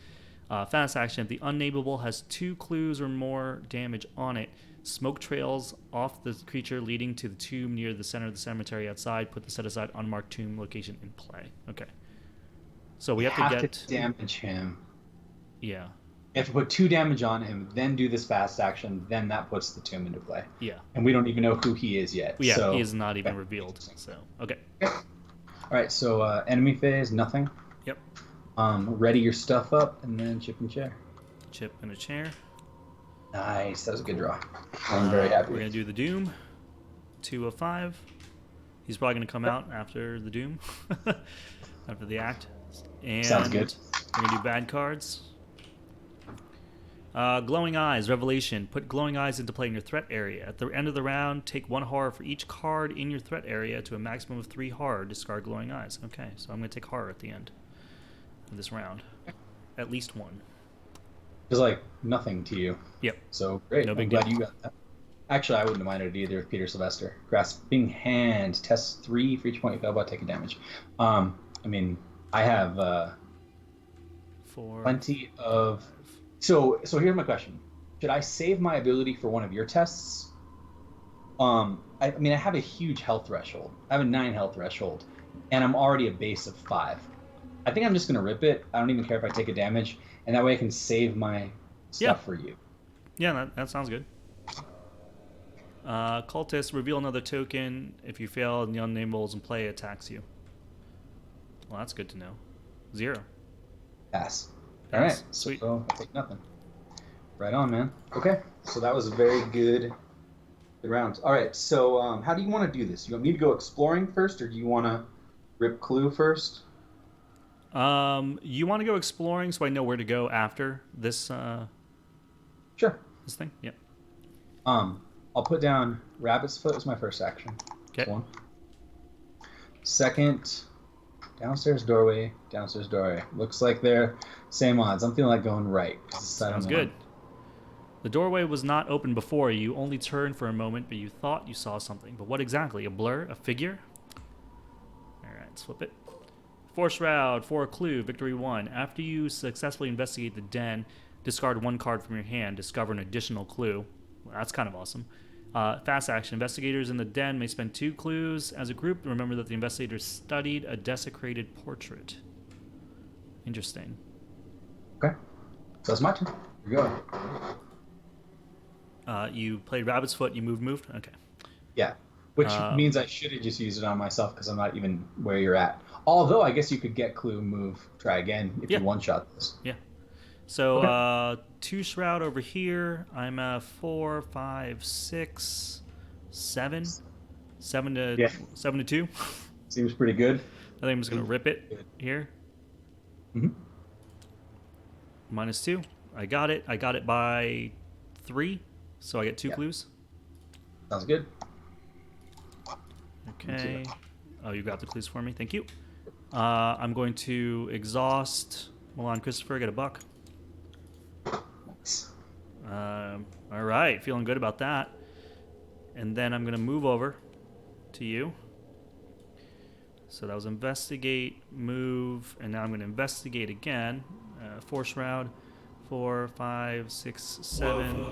Fast action. If the unnameable has 2 clues or more damage on it, smoke trails off the creature leading to the tomb near the center of the cemetery outside. Put the set-aside unmarked tomb location in play. Okay. So we have to damage him. Yeah. You have to put 2 damage on him, then do this fast action, then that puts the tomb into play. Yeah. And we don't even know who he is yet. Yeah, so, he is not even revealed. So, okay. All right, so enemy phase, nothing. Yep. Ready your stuff up, and then chip and chair. Chip and a chair. Nice, that was a good draw. I'm very happy. We're going to do the Doom. 2 of 5. He's probably going to come out after the Doom. After the act. And sounds good. We're going to do bad cards. Glowing Eyes, Revelation. Put Glowing Eyes into play in your threat area. At the end of the round, take 1 horror for each card in your threat area to a maximum of 3 horror. Discard Glowing Eyes. Okay, so I'm going to take horror at the end of this round. At least 1. It's like nothing to you. Yep. So great. No big I'm glad deal. you got that. Actually, I wouldn't have minded it either with Peter Sylvester. Grasping Hand. Test 3 for each point you fail by taking damage. I mean, I have plenty of... So here's my question. Should I save my ability for one of your tests? I mean, I have a huge health threshold. I have a 9 health threshold, and I'm already a base of 5. I think I'm just going to rip it. I don't even care if I take a damage, and that way I can save my stuff for you. Yeah, that sounds good. Cultist, reveal another token. If you fail and the unnameable is in play, it attacks you. Well, that's good to know. 0. Pass. All right, sweet. So I take nothing. Right on, man. Okay, so that was a very good round. All right, so how do you want to do this? You want me to go exploring first, or do you want to rip clue first? You want to go exploring so I know where to go after this? Sure. This thing, yeah. I'll put down Rabbit's Foot as my first action. Okay. 1. Second, downstairs doorway. Looks like they're same odds. I'm feeling like going right. Sounds good. The doorway was not open before you. You only turned for a moment, but you thought you saw something. But what exactly? A blur? A figure? Alright, let's flip it. Force Shroud for a clue. Victory 1. After you successfully investigate the den, discard 1 card from your hand. Discover an additional clue. Well, that's kind of awesome. Fast action. Investigators in the den may spend 2 clues. As a group, remember that the investigators studied a desecrated portrait. Interesting. Okay. So it's my turn. Here we go. You played Rabbit's Foot, you moved? Okay. Yeah. Which means I should have just used it on myself because I'm not even where you're at. Although I guess you could get clue, move, try again if you one-shot this. Yeah. So 2 Shroud over here. I'm at 4, 5, 6, 7. 7 to 2. Seems pretty good. I think I'm just going to rip it here. Mm-hmm. -2. I got it. I got it by 3. So I get 2 clues. Sounds good. Okay. Oh, you got the clues for me. Thank you. I'm going to exhaust Milan Christopher, get a buck. Nice. All right. Feeling good about that. And then I'm going to move over to you. So that was investigate, move, and now I'm going to investigate again. Force Shroud. 4, 5, 6, 7.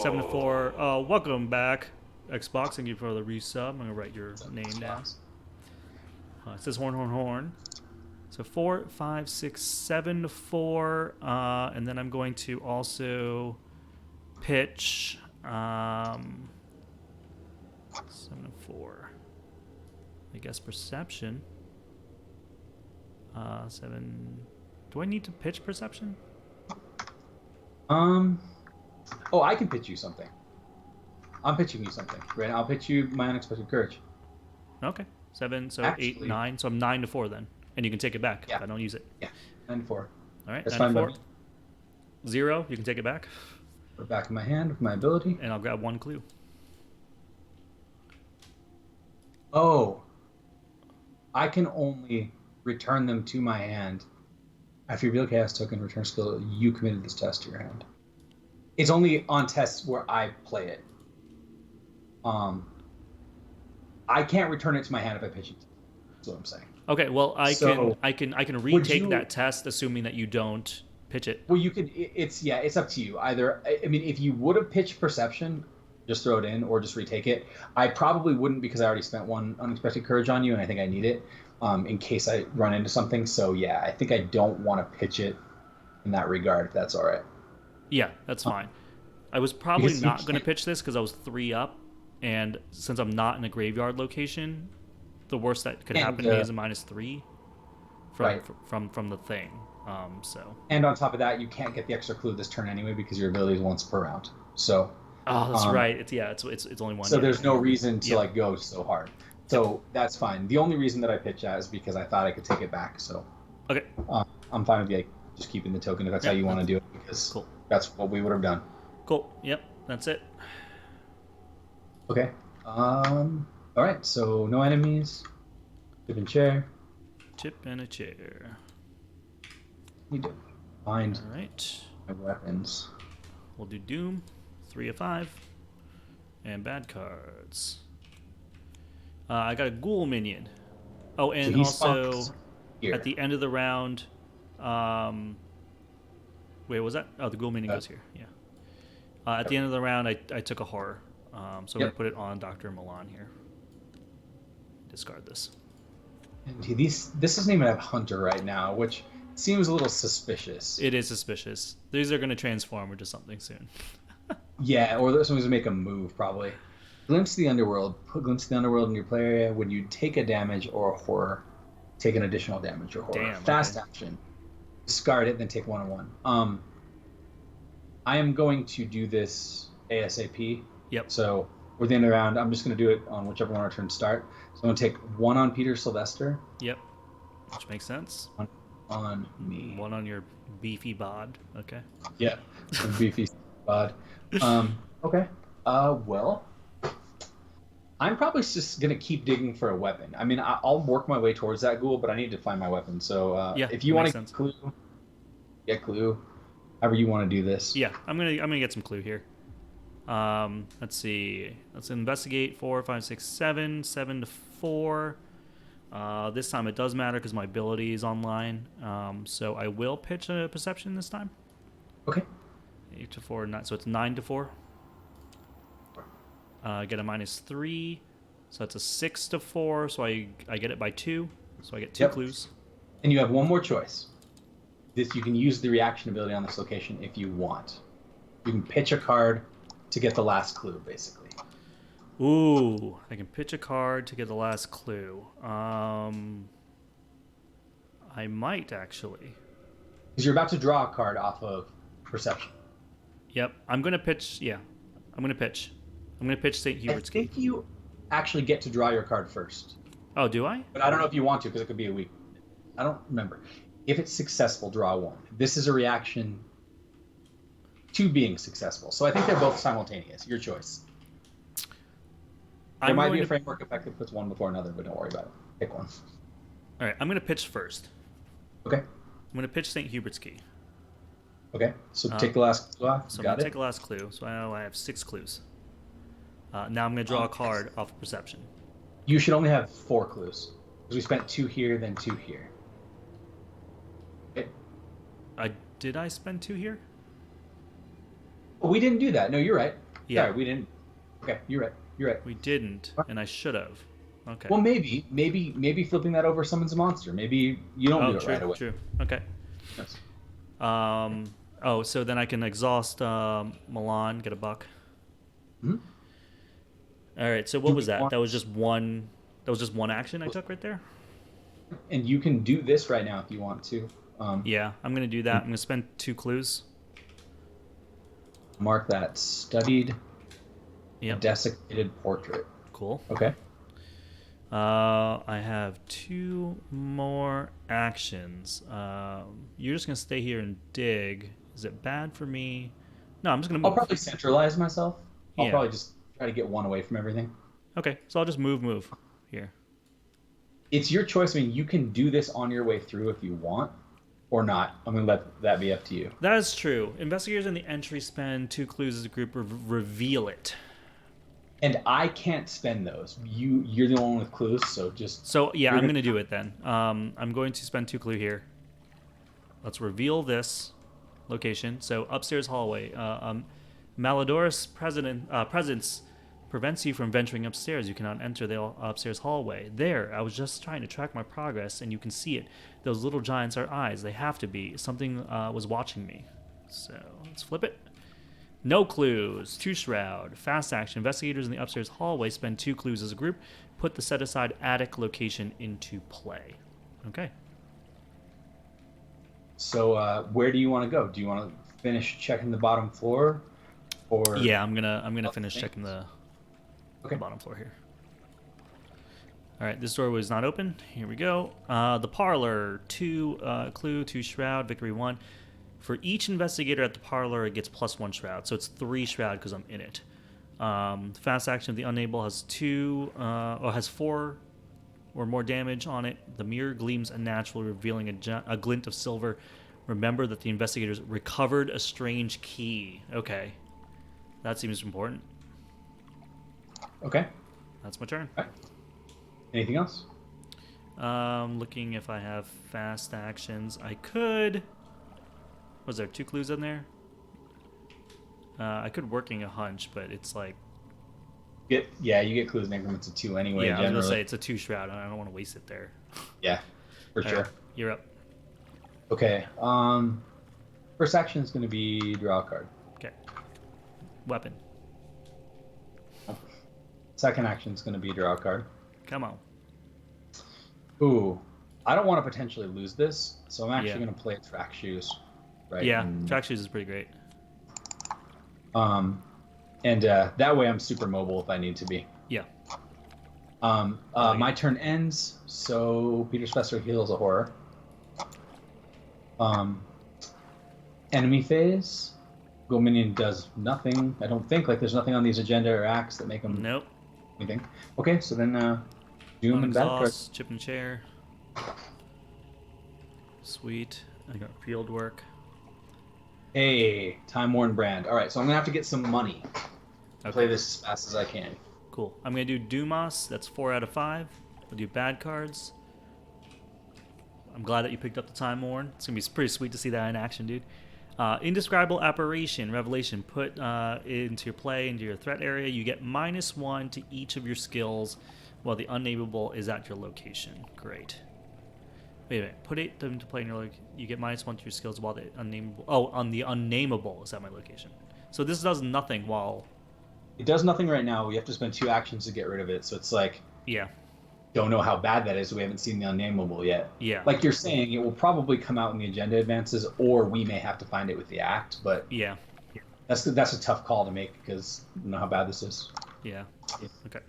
7 to 4. Oh, welcome back, Xbox. Thank you for the resub. I'm going to write your name down. It says horn. So 4, 5, 6, 7 to 4. And then I'm going to also pitch 7 to 4. I guess perception. 7. Do I need to pitch perception? Oh, I can pitch you something. I'm pitching you something. Right now, I'll pitch you my unexpected courage. Okay. 7, so Actually, 8, 9. So I'm 9 to 4 then. And you can take it back if I don't use it. Yeah, 9 to 4. All right, That's 9 to fine 4. 0, you can take it back. Put it back in my hand with my ability. And I'll grab 1 clue. Oh. I can only return them to my hand. After you reveal chaos token, return skill, you committed this test to your hand. It's only on tests where I play it. I can't return it to my hand if I pitch it. That's what I'm saying. Okay, well I can retake that test, assuming that you don't pitch it. Well, you could. It's up to you. Either, I mean, if you would have pitched perception, just throw it in or just retake it. I probably wouldn't because I already spent 1 unexpected courage on you, and I think I need it in case I run into something. So yeah, I think I don't want to pitch it in that regard. If that's all right. Yeah, that's fine. I was probably not going to pitch this because I was 3 up, and since I'm not in a graveyard location, the worst that could happen to me is a -3 from the thing. So. And on top of that, you can't get the extra clue this turn anyway because your ability is once per round. So. Oh, that's right. It's only 1. So there's no reason to go so hard. So that's fine. The only reason that I pitch that is because I thought I could take it back. So. Okay. I'm fine with just keeping the token if that's how you want to do it because that's what we would have done. Cool. Yep. That's it. Okay. All right. So no enemies. Chip and chair. Chip and a chair. Need to find my weapons. We'll do Doom. 3 of 5. And bad cards. I got a ghoul minion. Oh, and also at the end of the round. Wait, what was that? Oh, the ghoul minion goes here. Yeah. At the end of the round, I took a horror. So I'm going to put it on Dr. Milan here. Discard this. And this doesn't even have Hunter right now, which seems a little suspicious. It is suspicious. These are going to transform into something soon. Yeah, or someone's going to make a move, probably. Glimpse of the Underworld. Put Glimpse of the Underworld in your play area. When you take a damage or a horror, take an additional damage or horror. Damn, Fast action. Discard it, then take 1 on 1. I am going to do this ASAP. Yep. So, with the end of the round, I'm just going to do it on whichever one our turns start. So, I'm going to take 1 on Peter Sylvester. Yep. Which makes sense. 1 on me. 1 on your beefy bod. Okay. Yeah. Beefy bod. Okay. Well, I'm probably just going to keep digging for a weapon. I mean, I'll work my way towards that ghoul, but I need to find my weapon. So, if you want to get clue, however you want to do this. Yeah, I'm gonna get some clue here. Let's see. Let's investigate 4, 5, 6, 7. 7 to 4. This time it does matter because my ability is online. So I will pitch a perception this time. Okay. 8 to 4, 9, so it's 9 to 4. Get a -3, so that's a 6 to 4. So I get it by 2. So I get 2 clues. And you have one more choice. You can use the reaction ability on this location if you want. You can pitch a card to get the last clue, basically. Ooh, I can pitch a card to get the last clue. I might actually. Because you're about to draw a card off of perception. Yep, I'm gonna pitch. Yeah, I'm gonna pitch. I'm gonna pitch St. Hubert's Key. I think you actually get to draw your card first. Oh, do I? But I don't know if you want to because it could be a week. I don't remember. If it's successful, draw one. This is a reaction to being successful. So I think they're both simultaneous. Your choice. There might be a framework effect that puts one before another, but don't worry about it. Pick one. All right, I'm gonna pitch first. Okay. I'm gonna pitch St. Hubert's Key. Okay. So take the last clue off. So I'm Got gonna it. take the last clue. So I have 6 clues. Now I'm gonna draw a card off of perception. You should only have 4 clues because we spent 2 here, then 2 here. Okay. Did I spend 2 here? Oh, we didn't do that. No, you're right. Yeah. Sorry, we didn't. Okay, you're right. You're right. We didn't, and I should have. Okay. Well, maybe flipping that over summons a monster. Maybe you don't do it right away. True. Okay. Yes. Oh, so then I can exhaust Milan, get a buck. Hmm? All right. So what was that? That was just one. That was just one action I took right there. And you can do this right now if you want to. Yeah, I'm gonna do that. I'm gonna spend 2 clues. Mark that studied, Yep. desiccated portrait. Cool. Okay. I have 2 more actions. You're just gonna stay here and dig. Is it bad for me? No, I'm just gonna move. I'll probably centralize myself. I'll Yeah. probably just try to get one away from everything. Okay, so I'll just move here. It's your choice. I mean, you can do this on your way through if you want, or not. I'm gonna let that be up to you. That is true. Investigators in the entry spend 2 clues as a group. Reveal it. And I can't spend those. You're the only one with clues, so just. So yeah, You're I'm gonna- gonna do it then. I'm going to spend 2 clue here. Let's reveal this location. So upstairs hallway. Malodorous presence prevents you from venturing upstairs. You cannot enter the upstairs hallway. There, I was just trying to track my progress, and you can see it. Those little giants are eyes. They have to be. Something was watching me. So let's flip it. No clues. 2 shroud. Fast action. Investigators in the upstairs hallway spend 2 clues as a group. Put the set-aside attic location into play. Okay. So where do you want to go? Do you want to finish checking the bottom floor, or? Yeah, I'm gonna finish checking the Okay. bottom floor here. All right, this door was not open. Here we go. The parlor. 2 clue, 2 shroud. Victory 1. For each investigator at the parlor, it gets +1 shroud. So it's 3 shroud because I'm in it. Fast action of the unable has 4 or more damage on it. The mirror gleams unnaturally, revealing a glint of silver. Remember that the investigators recovered a strange key. Okay. That seems important. Okay. That's my turn. All right. Anything else? Looking if I have fast actions. I could. Was there 2 clues in there? I could working a hunch, but it's like. You get clues in increments of 2 anyway. Yeah, I was generally. gonna say it's a 2 shroud, and I don't want to waste it there. Yeah, for All sure. right, you're up. Okay. First action is going to be draw a card. Okay. Weapon. Second action is going to be draw a card. Come on. Ooh, I don't want to potentially lose this, so I'm actually Yeah. going to play track shoes. Right. Yeah, And, track shoes is pretty great. that way I'm super mobile if I need to be. Yeah. My turn ends, so Peter Spessor heals a horror. Enemy phase. Go minion does nothing. I don't think. Like, there's nothing on these agenda or acts that make them Nope. anything. Okay, so then Doom and Bad cards. Exhaust, chip and chair. Sweet. I got field work. Hey, Time Worn Brand. All right, so I'm gonna have to get some money. Okay. Play this as fast as I can. Cool. I'm gonna do Dumas. That's 4 out of 5. We'll do bad cards. I'm glad that you picked up the Time Worn. It's gonna be pretty sweet to see that in action, dude. Indescribable Apparition, Revelation. Put into your play, into your threat area. You get -1 to each of your skills while the unnameable is at your location. Great. Wait a minute. Put it into play in your location. You get -1 to your skills while the unnameable... Oh, on the unnameable is at my location. So this does nothing while... It does nothing right now. We have to spend 2 actions to get rid of it. So it's like, Yeah. don't know how bad that is. We haven't seen the unnameable yet. Yeah. Like you're saying, it will probably come out in the agenda advances, or we may have to find it with the act. But Yeah. that's a tough call to make because I don't know how bad this is. Yeah. Okay.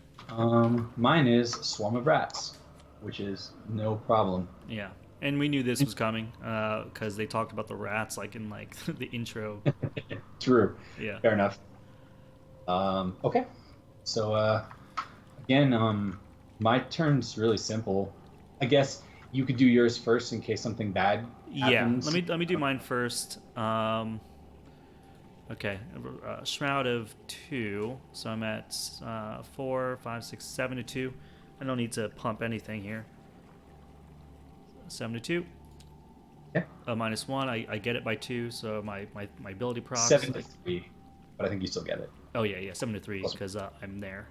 Mine is Swarm of Rats, which is no problem. Yeah. And we knew this was coming because they talked about the rats like in like the intro. True. Yeah. Fair enough. Okay. So again, my turn's really simple. I guess you could do yours first in case something bad happens. Yeah. Let me do mine first. Okay. Shroud of 2. So I'm at 4, 5, 6, 7 to 2. I don't need to pump anything here. 7 to 2. Yeah. -1. I get it by 2, so my ability procs. 7 to 3, but I think you still get it. Oh yeah, 7 to 3 because I'm there.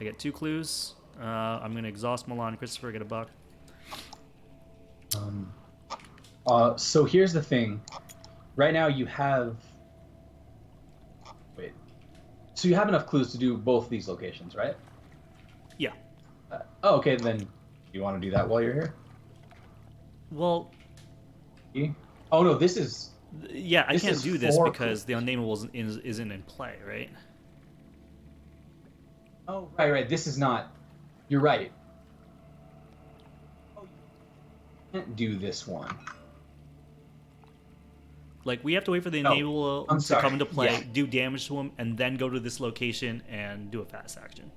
I get 2 clues. I'm gonna exhaust Milan Christopher, get a buck. So here's the thing. Right now you have. Wait. So you have enough clues to do both these locations, right? Yeah. Okay, then you want to do that while you're here? Well. Oh no, this is. Yeah, I can't do this 4 because the unnameable isn't in play, right? Oh, right. This is not. You're right. Oh, you can't do this one. Like, we have to wait for the unnameable to come into play, do damage to him, and then go to this location and do a fast action.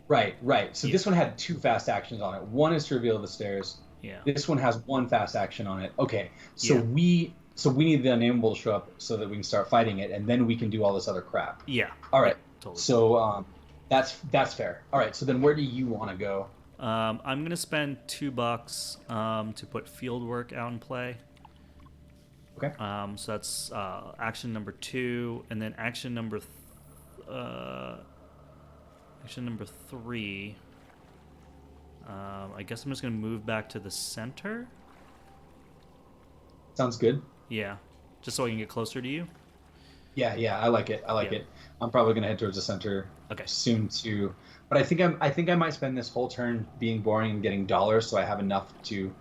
Right. So this one had 2 fast actions on it. One is to reveal the stairs. Yeah. This one has 1 fast action on it. Okay. So we need the unnameable to show up so that we can start fighting it, and then we can do all this other crap. Yeah. All right. Yeah, totally. So that's fair. All right. So then where do you want to go? I'm gonna spend $2 to put Fieldwork out in play. Okay. So that's action number 2, and then action number 3. I guess I'm just gonna move back to the center. Sounds good. Yeah, just so I can get closer to you. Yeah. I like it. it. I'm probably gonna head towards the center. Okay. Soon too. But I think I might spend this whole turn being boring and getting dollars, so I have enough to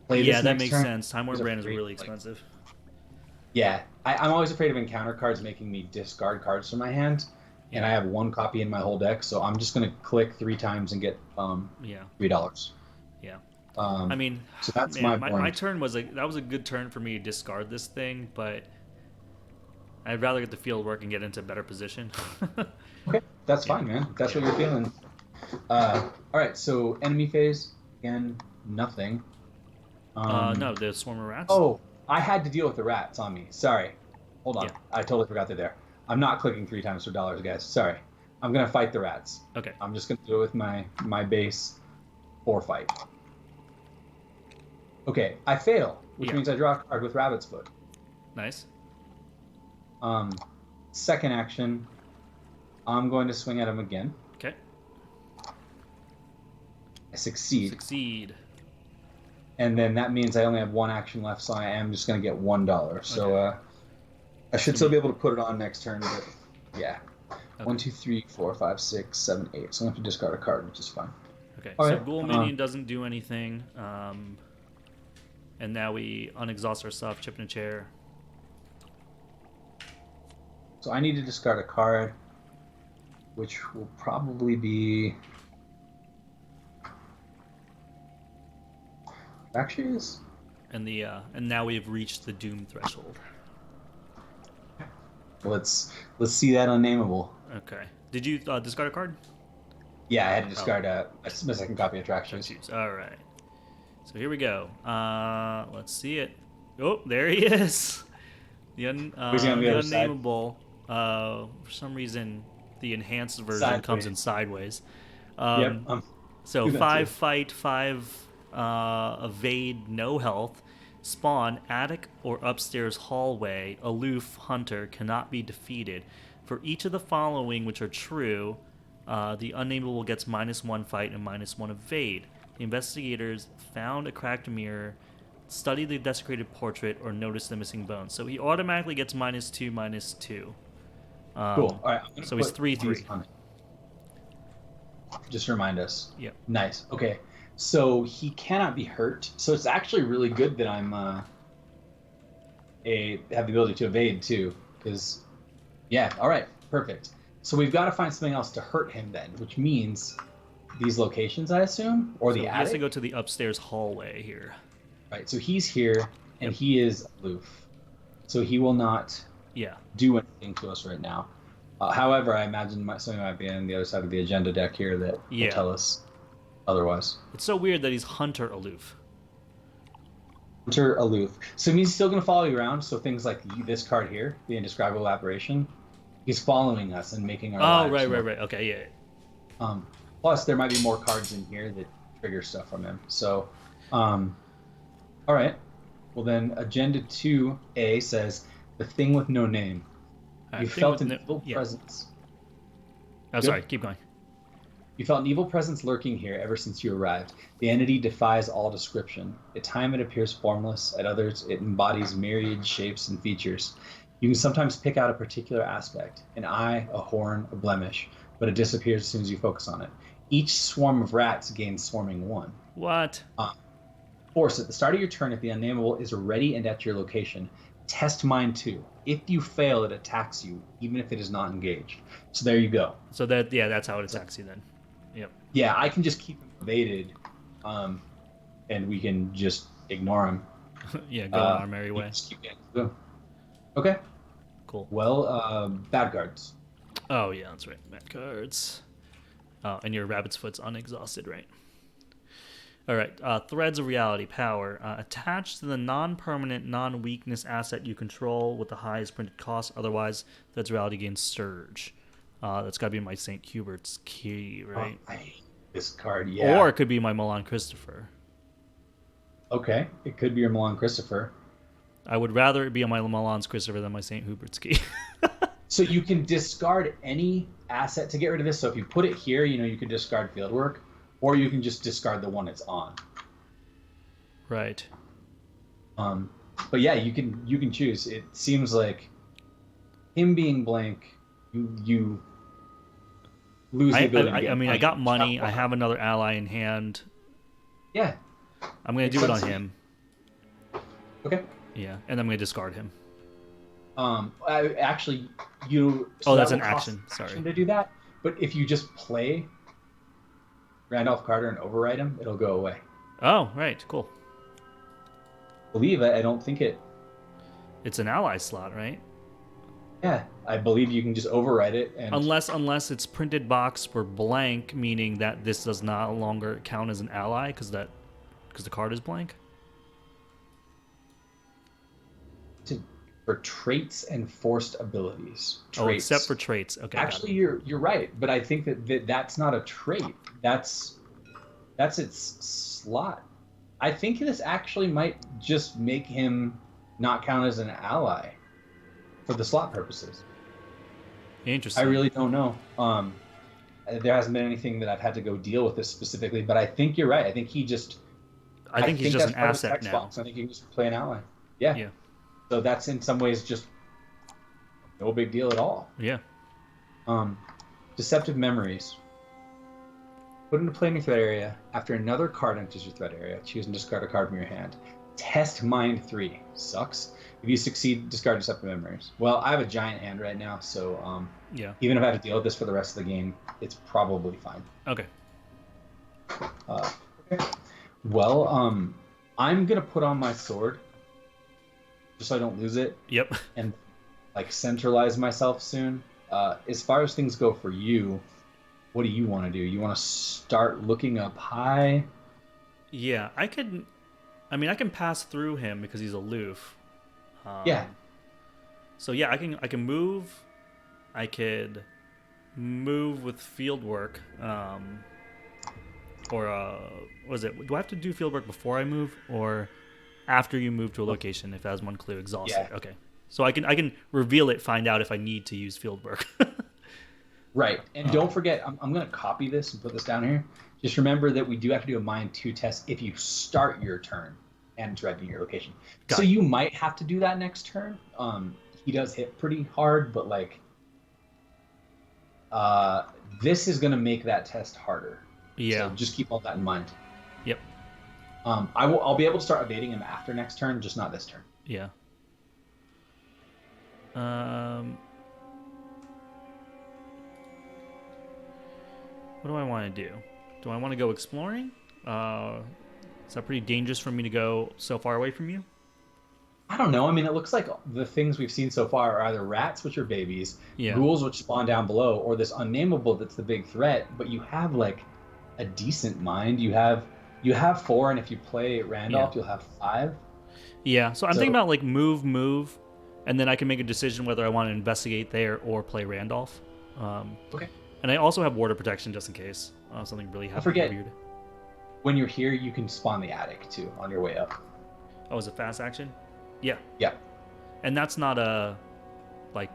play this. Yeah, that next makes turn. sense. Time Warner Brand is really expensive. Yeah, I'm always afraid of encounter cards making me discard cards from my hand, and I have 1 copy in my whole deck, so I'm just gonna click 3 times and get $3. Yeah. I mean, so that's man, my my turn was that was a good turn for me to discard this thing, but I'd rather get the field work and get into a better position. Okay, that's fine, man. That's what you're feeling. All right, so enemy phase again, nothing. No, the swarm of rats. Oh, I had to deal with the rats on me. Sorry. Hold on. Yeah. I totally forgot they're there. I'm not clicking 3 times for dollars, guys. Sorry. I'm gonna fight the rats. Okay. I'm just gonna do it with my base 4 fight. Okay, I fail, which means I draw a card with Rabbit's Foot. Nice. Second action, I'm going to swing at him again. Okay. I succeed. Succeed. And then that means I only have 1 action left, so I am just going to get $1. So I should still be able to put it on next turn, but yeah. Okay. 1, 2, 3, 4, 5, 6, 7, 8. So I'm going to have to discard a card, which is fine. Okay, all so right. Ghoul Minion doesn't do anything. And now we unexhaust our stuff, chip in a chair. So I need to discard a card, which will probably be... Actually is. And now we've reached the doom threshold. Let's see that unnameable. Okay. Did you discard a card? Yeah, I had to discard a second copy of Attractions. All right. So here we go. Let's see it. Oh, there he is. Was he on the the other side? unnameable. For some reason, the enhanced version comes in Sideways. sideways. Yep. So Do that 5 too. fight, 5 evade, no health. Spawn, attic or upstairs hallway, aloof, hunter, cannot be defeated. For each of the following which are true, the unnameable gets -1 fight and -1 evade. The investigators found a cracked mirror, studied the desecrated portrait, or noticed the missing bones. So he automatically gets -2, -2. Cool. All right. I'm gonna So he's put 3-3. these on it. Just remind us. Yep. Nice. Okay. So he cannot be hurt. So it's actually really good that I'm have the ability to evade too, because yeah. All right. Perfect. So we've got to find something else to hurt him then, which means these locations, I assume, or So the he has to attic. go to the upstairs hallway here. Right. So he's here, and Yep. he is aloof. So he will not Yeah. do anything to us right now. However, I imagine something might be on the other side of the agenda deck here that Yeah. will tell us otherwise. It's so weird that he's hunter aloof. Hunter aloof. So it means he's still going to follow you around. So things like this card here, the indescribable apparition, he's following us and making our Oh, lives right. more- Okay, yeah. Plus, there might be more cards in here that trigger stuff from him. So, all right. Well, then, Agenda 2A says, the thing with no name. Alright, You thing felt with an no- evil yeah. presence. Oh, sorry, keep going. You felt an evil presence lurking here ever since you arrived. The entity defies all description. At times it appears formless, at others it embodies myriad shapes and features. You can sometimes pick out a particular aspect, an eye, a horn, a blemish, but it disappears as soon as you focus on it. Each swarm of rats gains swarming 1. What? Force, at the start of your turn, if the unnameable is ready and at your location, test mine 2. If you fail, it attacks you, even if it is not engaged. So there you go. So that's how it attacks you then. Yep. Yeah, I can just keep him evaded, and we can just ignore him. Yeah, go on our merry way. Just keep getting through. Okay. Cool. Well, bad guards. Oh, yeah, that's right. Mad cards. Oh, and your rabbit's foot's unexhausted, right? All right. Threads of reality power. Attached to the non-permanent, non-weakness asset you control with the highest printed cost. Otherwise, threads of reality gains surge. That's got to be my St. Hubert's key, right? I hate this card, yeah. Or it could be my Milan Christopher. Okay, it could be your Milan Christopher. I would rather it be on my Milan's Christopher than my St. Hubert's key. So you can discard any asset to get rid of this. So if you put it here, you can discard fieldwork, or you can just discard the one it's on. Right. But yeah, you can choose. It seems like him being blank, you lose the ability to get I mean, I money. got money. I have another ally in hand. Yeah. I'm going to do it on him. Okay. Yeah, and I'm going to discard him. Actually, Oh, that's that an will cost action. Sorry. to do that. But if you just play Randolph Carter and override him, it'll go away. Oh, right. Cool. Believe it. I don't think it. It's an ally slot, right? Yeah, I believe you can just override it and. Unless it's printed box for blank, meaning that this does not longer count as an ally because the card is blank. For traits and forced abilities. Traits. Oh, except for traits. Okay. Actually, you're right, but I think that's not a trait. That's its slot. I think this actually might just make him not count as an ally for the slot purposes. Interesting. I really don't know. There hasn't been anything that I've had to go deal with this specifically, but I think you're right. I think he's just I think he's just an that's part of the asset text now. box. I think you can just play an ally. Yeah. Yeah. So that's in some ways just no big deal at all. Yeah. Deceptive Memories. Put into play in your threat area. After another card enters your threat area, choose and discard a card from your hand. Test Mind 3. Sucks. If you succeed, discard Deceptive Memories. Well, I have a giant hand right now, so Yeah. even if I have to deal with this for the rest of the game, it's probably fine. Okay. Okay. Well, I'm going to put on my sword just so I don't lose it. Yep. And centralize myself soon. As far as things go for you, what do you want to do? You want to start looking up high? Yeah, I can pass through him because he's aloof. Yeah. So yeah, I can move. I could move with field work. Or what is it? Do I have to do field work before I move, or after you move to a location? If it has one clue, exhaust it. Yeah. Okay. So I can reveal it, find out if I need to use field work. Right. And don't forget, I'm going to copy this and put this down here. Just remember that we do have to do a Mind 2 test if you start your turn and it's directing your location. So you might have to do that next turn. He does hit pretty hard, but like this is going to make that test harder. Yeah. So just keep all that in mind. Yep. I'll be able to start evading him after next turn, just not this turn. Yeah. What do I want to do? Do I want to go exploring? Is that pretty dangerous for me to go so far away from you? I don't know. I mean, it looks like the things we've seen so far are either rats, which are babies, ghouls, which spawn down below, or this unnameable that's the big threat. But you have like a decent mind. You have 4, and if you play Randolph, you'll have 5. Yeah. So I'm thinking about like move, and then I can make a decision whether I want to investigate there or play Randolph. Okay. And I also have water protection just in case something really happens. Weird. When you're here, you can spawn the attic too on your way up. Oh, is it fast action? Yeah. Yeah. And that's not a, like,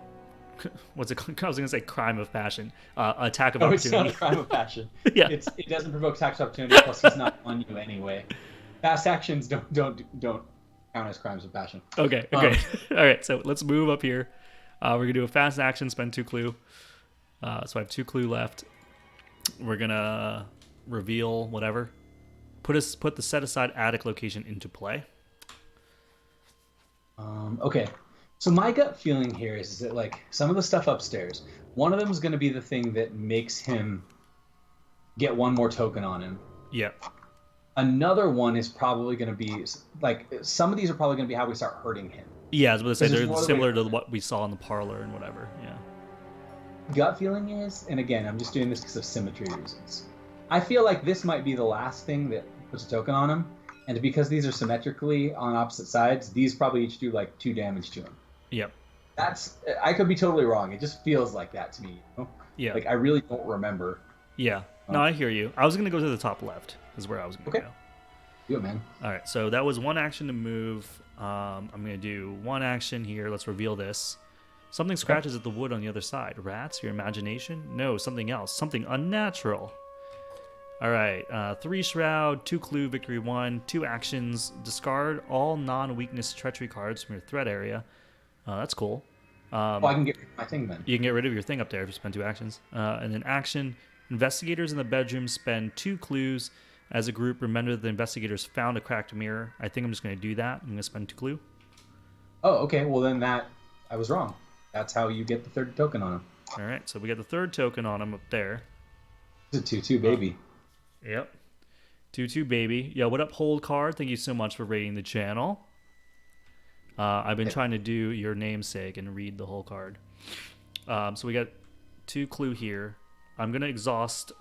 what's it called? I was going to say crime of passion. Attack of opportunity. It's not a crime of passion. Yeah. It doesn't provoke attack of opportunity, plus he's not on you anyway. Fast actions don't count as crimes of passion. Okay. All right, so let's move up here. We're going to do a fast action, spend 2 clue. So I have 2 clue left. We're going to reveal whatever. Put the set aside attic location into play. Okay. So my gut feeling here is that like some of the stuff upstairs, one of them is going to be the thing that makes him get one more token on him. Yeah. Another one is probably going to be like some of these are probably going to be how we start hurting him. Yeah, I was going to say they're similar to what we saw in the parlor and whatever. Yeah. Gut feeling is, and again, I'm just doing this because of symmetry reasons. I feel like this might be the last thing that puts a token on him, and because these are symmetrically on opposite sides, these probably each do like 2 damage to him. Yep. I could be totally wrong. It just feels like that to me. You know? Yeah. Like I really don't remember. Yeah. No, I hear you. I was gonna go to the top left. Is where I was gonna go. Do it, man. All right. So that was 1 action to move. I'm gonna do 1 action here. Let's reveal this. Something scratches at the wood on the other side. Rats? Your imagination? No, something else. Something unnatural. All right. 3 shroud, 2 clue, victory 1, 2 actions. Discard all non-weakness treachery cards from your threat area. That's cool. I can get rid of my thing then. You can get rid of your thing up there if you spend 2 actions. And then action. Investigators in the bedroom spend 2 clues. As a group, remember that the investigators found a cracked mirror. I think I'm just going to do that. I'm going to spend 2 clue. Oh, okay. Well, then I was wrong. That's how you get the 3rd token on him. All right. So we got the 3rd token on him up there. It's a 2/2 baby. Yep. 2/2 baby. Yo, what up, hold card? Thank you so much for rating the channel. I've been trying to do your namesake and read the whole card. So we got 2 clue here. I'm going to exhaust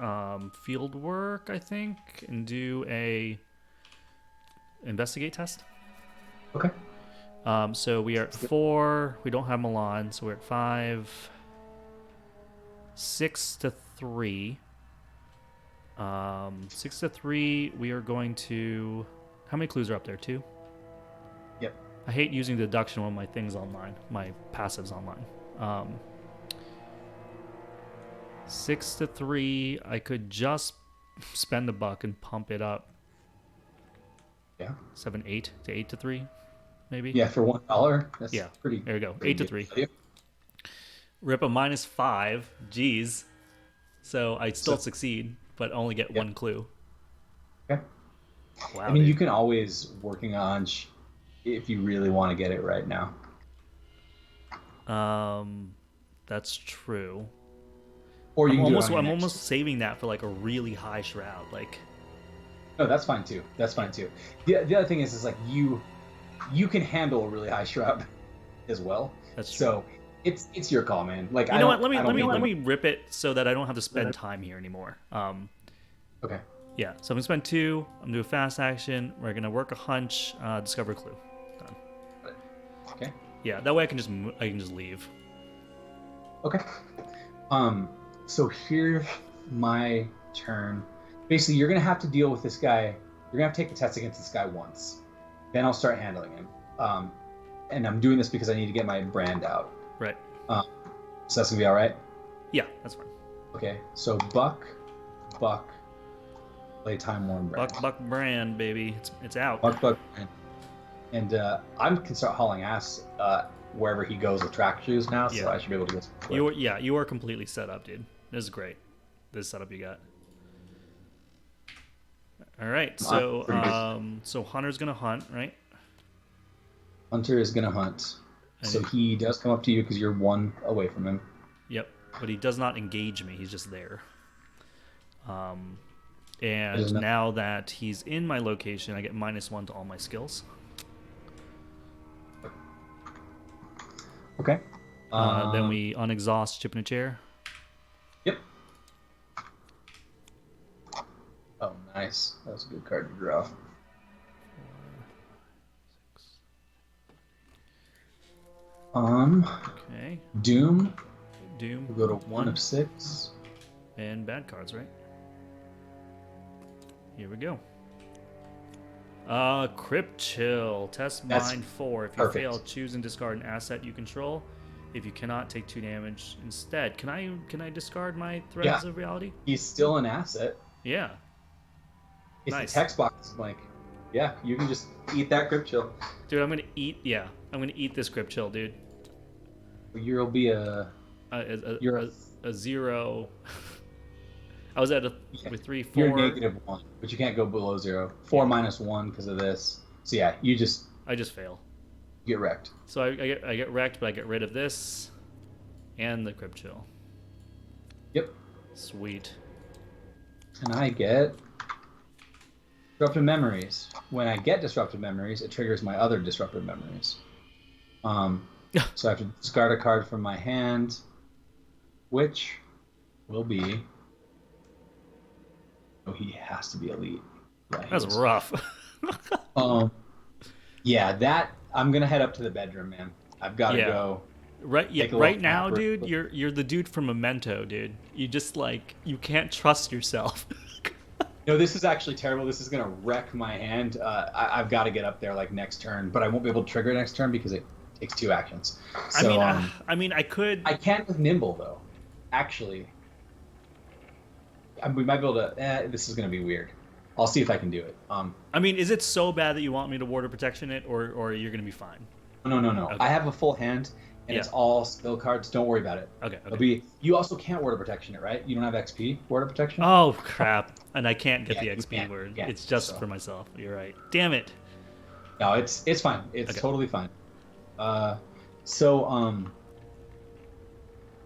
field work, I think, and do a investigate test. Okay. So we are at 4. We don't have Milan, so we're at 5. 6 to 3. 6 to 3, we are going to... How many clues are up there? 2? Yep. I hate using deduction when my thing's online, my passive's online. 6 to 3, I could just spend $1 and pump it up. Yeah. 7, 8 to 8 to 3, maybe? Yeah, for $1. That's pretty. There you go. Pretty 8 to 3. Rip a -5. Jeez. So I still succeed, but only get 1 clue. Okay. Wow. I mean, you can always working on if you really want to get it right now. That's true. Or you I'm almost saving that for like a really high shroud. Like, no, that's fine too. That's fine too. The other thing is like you can handle a really high shroud as well. That's true. So it's your call, man. Like, you know what? Let me rip it so that I don't have to spend time here anymore. Okay. Yeah. So I'm gonna spend 2. I'm gonna do a fast action. We're gonna work a hunch. Discover a clue. Done. Okay. Yeah, that way I can just leave. Okay. So here's my turn. Basically, you're gonna have to deal with this guy. You're gonna have to take the test against this guy once. Then I'll start handling him. And I'm doing this because I need to get my brand out. Right. So that's gonna be all right. Yeah, that's fine. Okay. So Buck, play Time Worn brand. Buck brand, baby. It's out. Buck brand. And I can start hauling ass wherever he goes with track shoes now, so I should be able to get. You are completely set up, dude. This is great. This setup you got. All right, so Hunter's gonna hunt, right? Hunter is gonna hunt, so he does come up to you because you're one away from him. Yep, but he does not engage me. He's just there. And now that he's in my location, I get -1 to all my skills. Okay. Then we unexhaust chip in a chair. Yep. Oh, nice. That was a good card to draw. 4, 6. Okay. Doom. We'll go to 1 of 6. And bad cards, right? Here we go. Crypt Chill. Test Mind 4. If you fail, choose and discard an asset you control. If you cannot, take 2 damage instead. Can I discard my Threads of Reality? He's still an asset. Yeah. It's nice. The text box is blank. Yeah, you can just eat that Crypt Chill. Dude, I'm gonna eat this Crypt Chill, dude. You'll be you're a 0. I was at with 3, 4. You're -1, but you can't go below 0. 4 -1 because of this. So yeah, I just fail. Get wrecked. So I get wrecked, but I get rid of this and the Crypt Chill. Yep. Sweet. And I get Disruptive Memories. When I get Disruptive Memories, it triggers my other Disruptive Memories. So I have to discard a card from my hand, which will be. Oh, he has to be elite. Yeah, that's rough. Yeah, that I'm gonna head up to the bedroom, man. I've got to go. Right, yeah. Right now, dude, you're the dude from Memento, dude. You just you can't trust yourself. No, this is actually terrible. This is gonna wreck my hand. I've got to get up there next turn, but I won't be able to trigger next turn because it takes 2 actions. So, I mean, I could. I can't with Nimble though. Actually, we might be able to. This is gonna be weird. I'll see if I can do it. I mean, is it so bad that you want me to Warder Protection it, or you're gonna be fine? No. Okay. I have a full hand, and it's all skill cards. Don't worry about it. Okay. You also can't Warder Protection it, right? You don't have XP Warder Protection? Oh, crap. And I can't get the XP word. Yeah, it's just for myself. You're right. Damn it. No, it's fine. It's totally fine.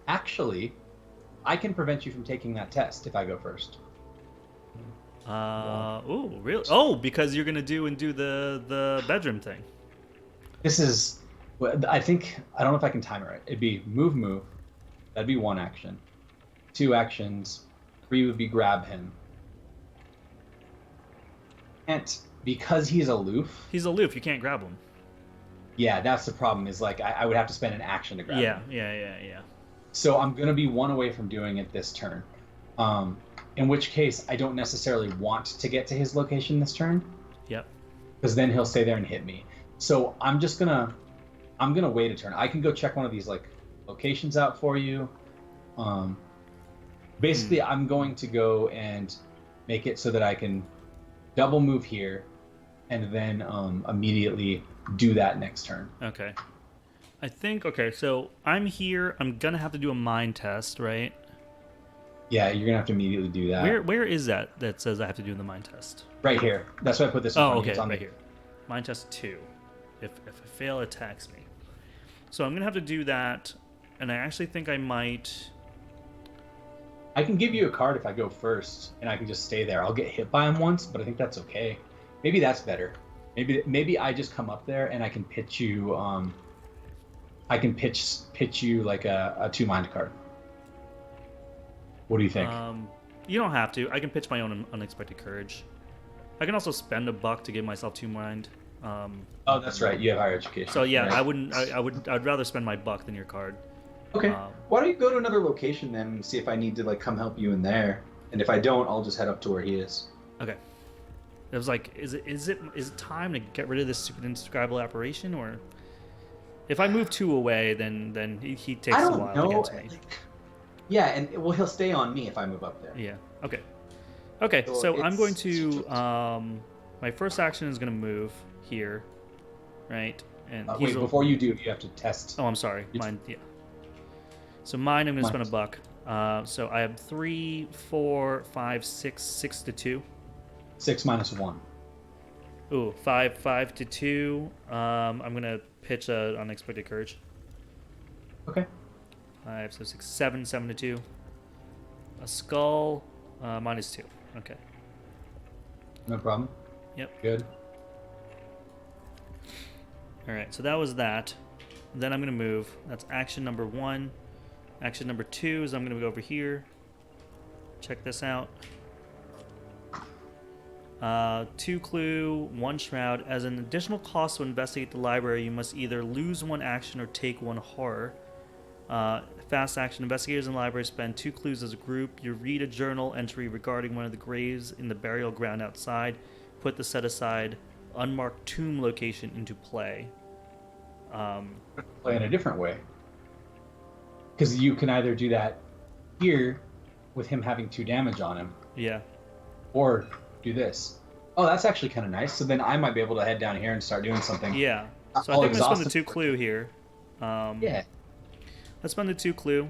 Actually, I can prevent you from taking that test if I go first. Ooh, really? Oh, because you're gonna do the bedroom thing. This is, I think, I don't know if I can time it right. It'd be move. That'd be 1 action. 2 actions. 3 would be grab him. And because he's aloof. He's aloof. You can't grab him. Yeah, that's the problem. Is I would have to spend an action to grab him. Yeah. So I'm gonna be 1 away from doing it this turn. In which case, I don't necessarily want to get to his location this turn. Yep. Because then he'll stay there and hit me. So I'm gonna wait a turn. I can go check one of these locations out for you. Basically, I'm going to go and make it so that I can double move here, and then immediately do that next turn. Okay. I think so I'm here. I'm gonna have to do a mind test, right? Yeah, you're gonna have to immediately do that. Where is that says I have to do the mind test? Right here. That's why I put this in front of you. It's on right here. Mind test 2. If I fail, it attacks me. So I'm gonna have to do that, and I actually think I might. I can give you a card if I go first, and I can just stay there. I'll get hit by him once, but I think that's okay. Maybe that's better. Maybe I just come up there and I can pitch you. I can pitch you like a 2 mind card. What do you think? You don't have to. I can pitch my own Unexpected Courage. I can also spend a buck to give myself 2 mind. Oh, that's right. You have higher education. So yeah, right? I wouldn't. I'd rather spend my buck than your card. Okay. Why don't you go to another location then and see if I need to like come help you in there? And if I don't, I'll just head up to where he is. Okay. It was like, is it time to get rid of this super indescribable apparition, or if I move 2 away, then he takes I a don't while know. to get to me. Yeah, and well, he'll stay on me if I move up there. Yeah. Okay. Okay. So I'm going to my first action is going to move here, right? And Wait, before you do, you have to test. Oh, I'm sorry. Mine. Yeah. So mine, I'm going to spend a buck. So I have 3, 4, 5, 6, 6 to 2. 6 minus 1. Ooh, 5 to 2. I'm gonna pitch a unexpected courage. Okay. 5, so 6, 7, 7 to 2. A skull, minus 2. Okay. No problem. Yep. Good. All right. So that was that. Then I'm gonna move. That's action number 1. Action number 2 is I'm gonna go over here. Check this out. 2 clue, 1 shroud. As an additional cost to investigate the library, you must either lose 1 action or take 1 horror. Fast action. Investigators in the library spend 2 clues as a group. You read a journal entry regarding one of the graves in the burial ground outside. Put the set aside unmarked tomb location into play. Play in a different way. Because you can either do that here with him having 2 damage on him. Yeah. Or do this. Oh, that's actually kind of nice. So then I might be able to head down here and start doing something. Yeah. So I think I'm gonna spend the 2 clue here. Yeah. Let's spend the 2 clue.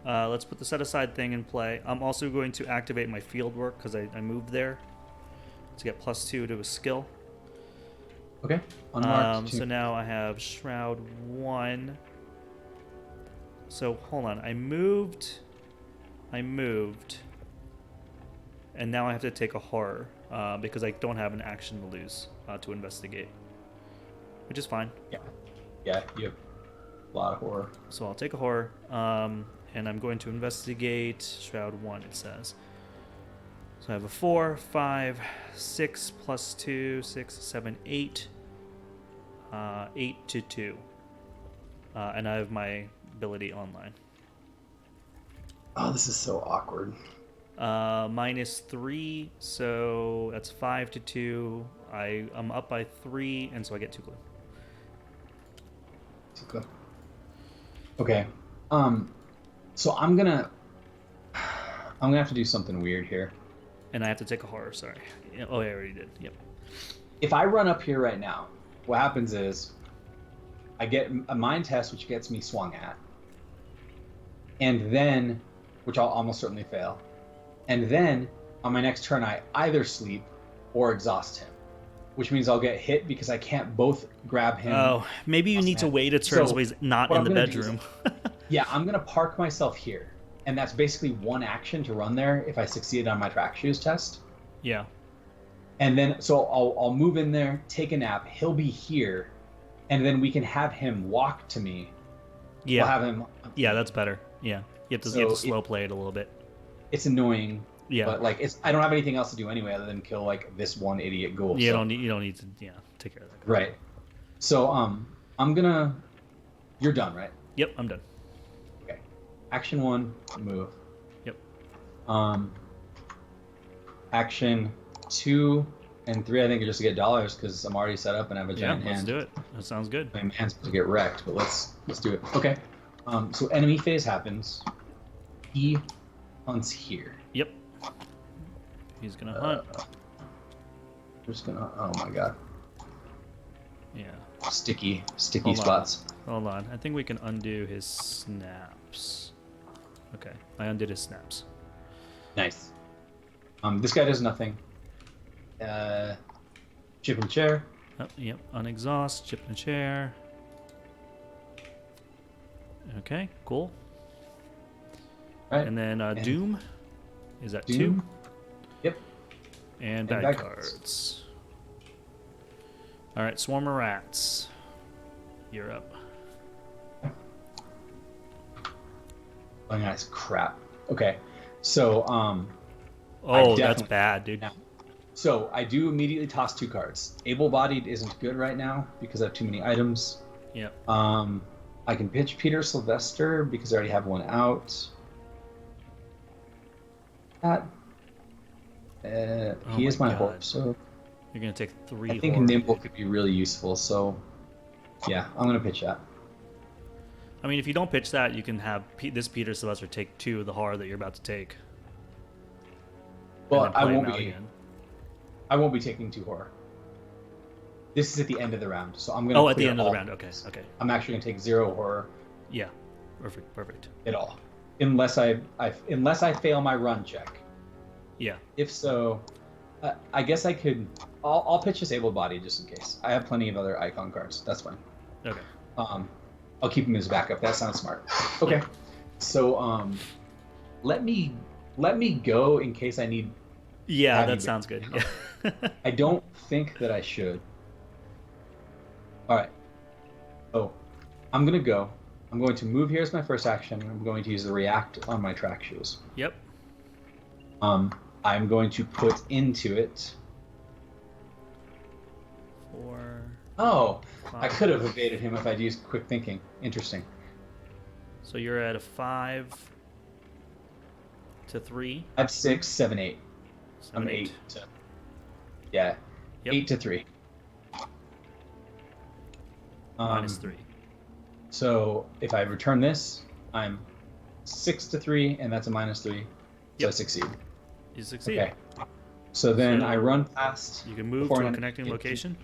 Let's put the set aside thing in play. I'm also going to activate my field work because I moved there to get +2 to a skill. Okay. Unmarked. So now I have Shroud 1. So hold on. I moved. And now I have to take a horror because I don't have an action to lose to investigate, which is fine. Yeah. Yeah, you have a lot of horror. So I'll take a horror, and I'm going to investigate Shroud 1, it says. So I have a 4, 5, 6 plus 2, 6, 7, 8. 8 to 2. And I have my ability online. Oh, this is so awkward. -3, so that's 5 to 2. I'm up by 3, and so I get 2 clue. Okay. So I'm gonna have to do something weird here. And I have to take a horror, sorry. Oh, I already did. Yep. If I run up here right now, what happens is I get a mind test, which gets me swung at. And then, which I'll almost certainly fail. And then on my next turn, I either sleep or exhaust him, which means I'll get hit because I can't both grab him. Oh, maybe you need to wait a turn so he's not in the bedroom. Yeah, I'm going to park myself here. And that's basically 1 action to run there if I succeeded on my track shoes test. Yeah. And then, so I'll move in there, take a nap. He'll be here. And then we can have him walk to me. Yeah. We'll have him. Yeah, that's better. Yeah. You have to slow play it a little bit. It's annoying. Yeah. But like I don't have anything else to do anyway other than kill like this 1 idiot ghoul. You don't need to take care of that. Right. So I'm gonna. You're done, right? Yep, I'm done. Okay. Action 1, move. Yep. Action 2 and 3, I think, are just to get dollars because I'm already set up and have a giant hand. Let's do it. That sounds good. My hand's supposed to get wrecked, but let's do it. Okay. So enemy phase happens. He hunts here. Yep. He's gonna hunt. We're just gonna. Oh my god. Yeah. Sticky spots. Hold on. I think we can undo his snaps. Okay. I undid his snaps. Nice. This guy does nothing. Chip and chair. Oh, yep. Unexhaust. Chip and chair. Okay. Cool. Right. And then Doom. Is that Doom? 2? Yep. And bad cards. All right, Swarm of Rats. You're up. Oh, nice crap. Okay, so Oh, that's bad, dude. So I do immediately toss 2 cards. Able-bodied isn't good right now because I have too many items. Yep. I can pitch Peter Sylvester because I already have one out. That he is my horse, so you're gonna take 3. I think Nimble could be really useful. So yeah, I'm gonna pitch that. I mean, if you don't pitch that, you can have this Peter Sylvester take 2 of the horror that you're about to take. Well, I won't be taking 2 horror. This is at the end of the round, so I'm gonna. Oh, at the end of the round. Okay. I'm actually gonna take 0 horror. Yeah, perfect. At all, unless I fail my run check. Yeah. If so, I guess I could. I'll pitch this able-bodied just in case. I have plenty of other icon cards. That's fine. Okay. I'll keep him as backup. That sounds smart. Okay. So let me go in case I need. Yeah, that sounds good. Yeah. I don't think that I should. All right. So I'm gonna go. I'm going to move here as my first action. I'm going to use the react on my track shoes. Yep. I'm going to put into it. 4. Oh, 5. I could have evaded him if I'd used quick thinking. Interesting. So you're at a 5 to 3. 5, 6, 7, 8. 7, I'm 8. 8 to. Yeah. Yep. 8 to 3. -3. So if I return this, I'm 6 to 3, and that's a -3. So Yep. I succeed. You succeed. Okay. So then So I run past. You can move to a connecting location.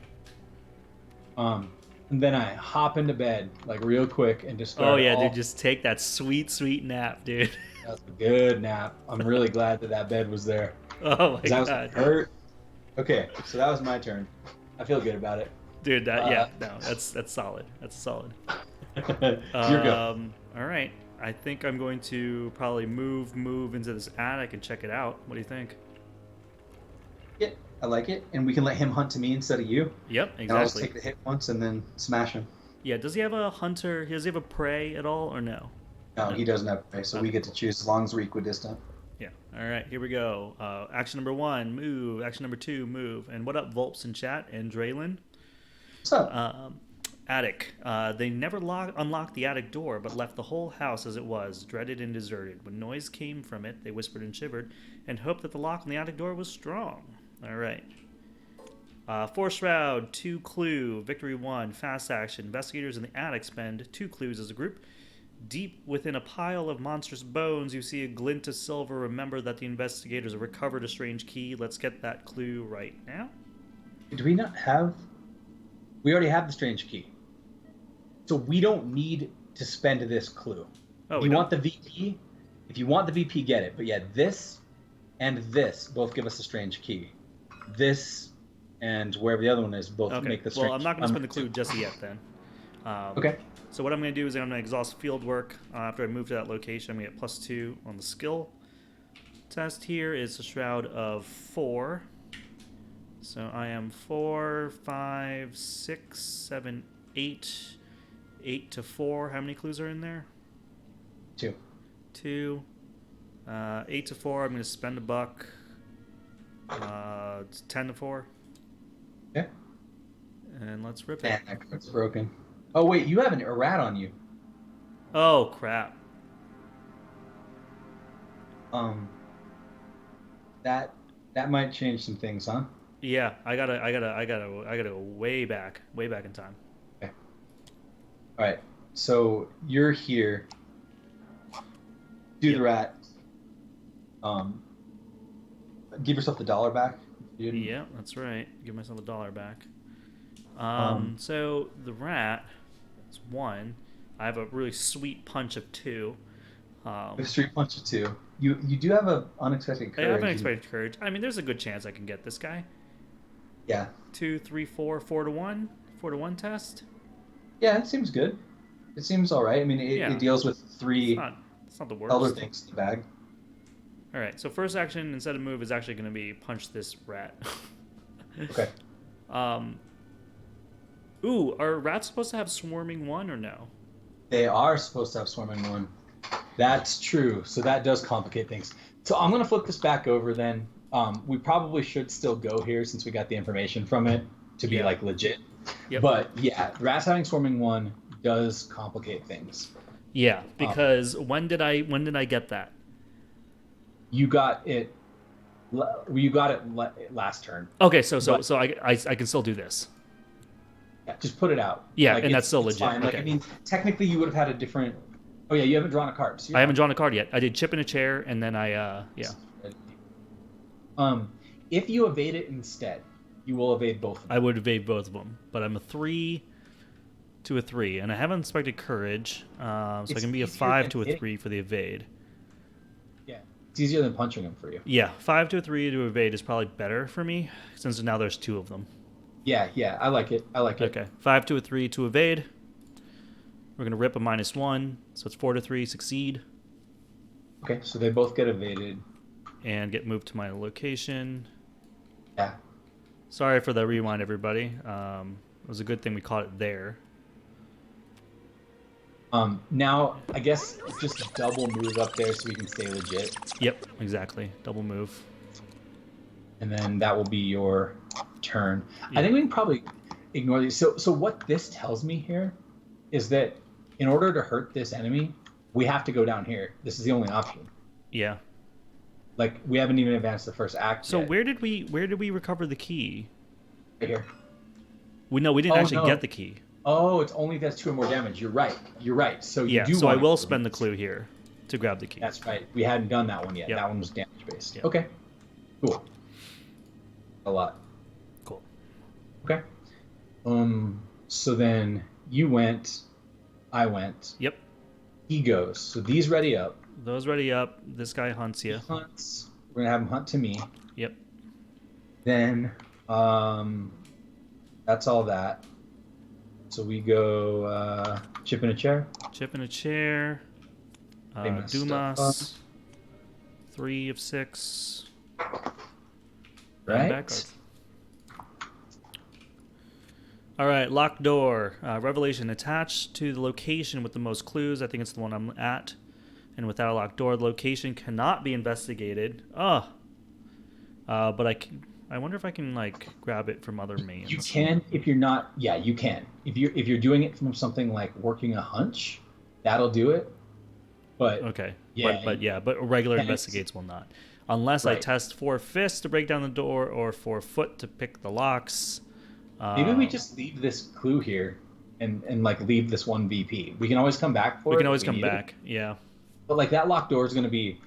And then I hop into bed like real quick and just start. Oh yeah, dude, just take that sweet nap, dude. That was a good nap. I'm really glad that bed was there. Oh my 'Cause I was god. hurt. Okay, so that was my turn. I feel good about it. Dude, that's solid. That's solid. Your go. All right. I think I'm going to probably move into this attic and check it out. What do you think? Yeah, I like it, and we can let him hunt to me instead of you. Yep, And I'll just exactly. take the hit once and then smash him. Yeah, does he have a hunter? Does he have a prey at all, or no? No, he doesn't have prey, so we get to choose as long as we're equidistant. Yeah. All right, here we go. Action number 1, move. Action number 2, move. And what up, Volps in chat and Draylin? What's up? Attic. They never unlocked the attic door, but left the whole house as it was, dreaded and deserted. When noise came from it, they whispered and shivered, and hoped that the lock on the attic door was strong. All right. Force Shroud, 2 clue, victory 1, fast action. Investigators in the attic spend 2 clues as a group. Deep within a pile of monstrous bones, you see a glint of silver. Remember that the investigators have recovered a strange key. Let's get that clue right now. Do we not have... We already have the strange key. So we don't need to spend this clue. Oh, if you want the VP, get it. But yeah, this and this both give us a strange key. This and wherever the other one is both make the strange key. Well, I'm not going to spend the clue just yet then. Okay. So what I'm going to do is I'm going to exhaust field work. After I move to that location, I'm going to get +2 on the skill test. Here is a shroud of 4. So I am 4, 5, 6, 7, 8. 8 to 4. How many clues are in there? 2. 2. 8 to 4. I'm going to spend a buck. It's 10 to 4. Okay. And let's rip it. Man, that card's broken. Oh wait, you have a rat on you. Oh crap. That might change some things, huh? Yeah, I gotta go way back in time. Okay. All right. So you're here. Do the rat. Give yourself the $1 back. Yeah, that's right. Give myself $1 back. So the rat is 1. I have a really sweet punch of 2. A street punch of 2. You do have an unexpected courage. I have unexpected courage. I mean, there's a good chance I can get this guy. Yeah. 2, 3, 4, 4 to 1. 4 to 1 test. Yeah, it seems good. It seems all right. I mean, it deals with 3 it's not the worst. other things in the bag. All right. So first action instead of move is actually going to be punch this rat. Okay. Ooh, are rats supposed to have swarming 1 or no? They are supposed to have swarming 1. That's true. So that does complicate things. So I'm going to flip this back over then. We probably should still go here since we got the information from it to be like legit. Yep. But yeah, rats having swarming 1 does complicate things. Yeah, because when did I get that? You got it. You got it last turn. Okay, so I can still do this. Yeah, just put it out. Yeah, and that's still legit. Fine. Like, okay. I mean, technically, you would have had a different. Oh yeah, you haven't drawn a card. So I haven't drawn a card yet. I did chip in a chair, and then I If you evade it instead, you will evade both of them. I would evade both of them, but I'm a 3 to a 3, and I haven't inspected courage, so I can be a 5 to a 3 for the evade. Yeah, it's easier than punching them for you. Yeah, 5 to a 3 to evade is probably better for me since now there's 2 of them. Yeah, I like it. Okay, 5 to a 3 to evade. We're gonna rip a -1, so it's 4 to 3 succeed. Okay, so they both get evaded and get moved to my location. Yeah. Sorry for the rewind, everybody. It was a good thing we caught it there. Now, I guess just double move up there so we can stay legit. Yep, exactly. Double move. And then that will be your turn. Yeah. I think we can probably ignore these. So what this tells me here is that in order to hurt this enemy, we have to go down here. This is the only option. Yeah. Like, we haven't even advanced the first act So yet. where did we recover the key? Right here. We didn't actually get the key. Oh, it's only if that's 2 or more damage. You're right. So you do. So I want will to spend the clue here to grab the key. That's right. We hadn't done that one yet. Yep. That one was damage based. Yep. Okay. Cool. A lot. Cool. Okay. So then you went. I went. Yep. He goes. So these ready up. Those ready up. This guy hunts you. He hunts. We're gonna have him hunt to me. Yep. Then, that's all that. So we go chip in a chair. Chip in a chair. Famous Dumas. 3 of 6. Right. All right, locked door. Revelation attached to the location with the most clues. I think it's the one I'm at. And without a locked door, the location cannot be investigated. But I wonder if I can like grab it from other mains. You can if you're not. Yeah, you can. If you're doing it from something like working a hunch, that'll do it. But okay. Yeah. But regular investigates will not, unless I Right. test 4 fists to break down the door or 4 foot to pick the locks. Maybe we just leave this clue here, and like leave this one VP. We can always come back for it. We can always if come need it. back. Yeah. But like that locked door is going to be.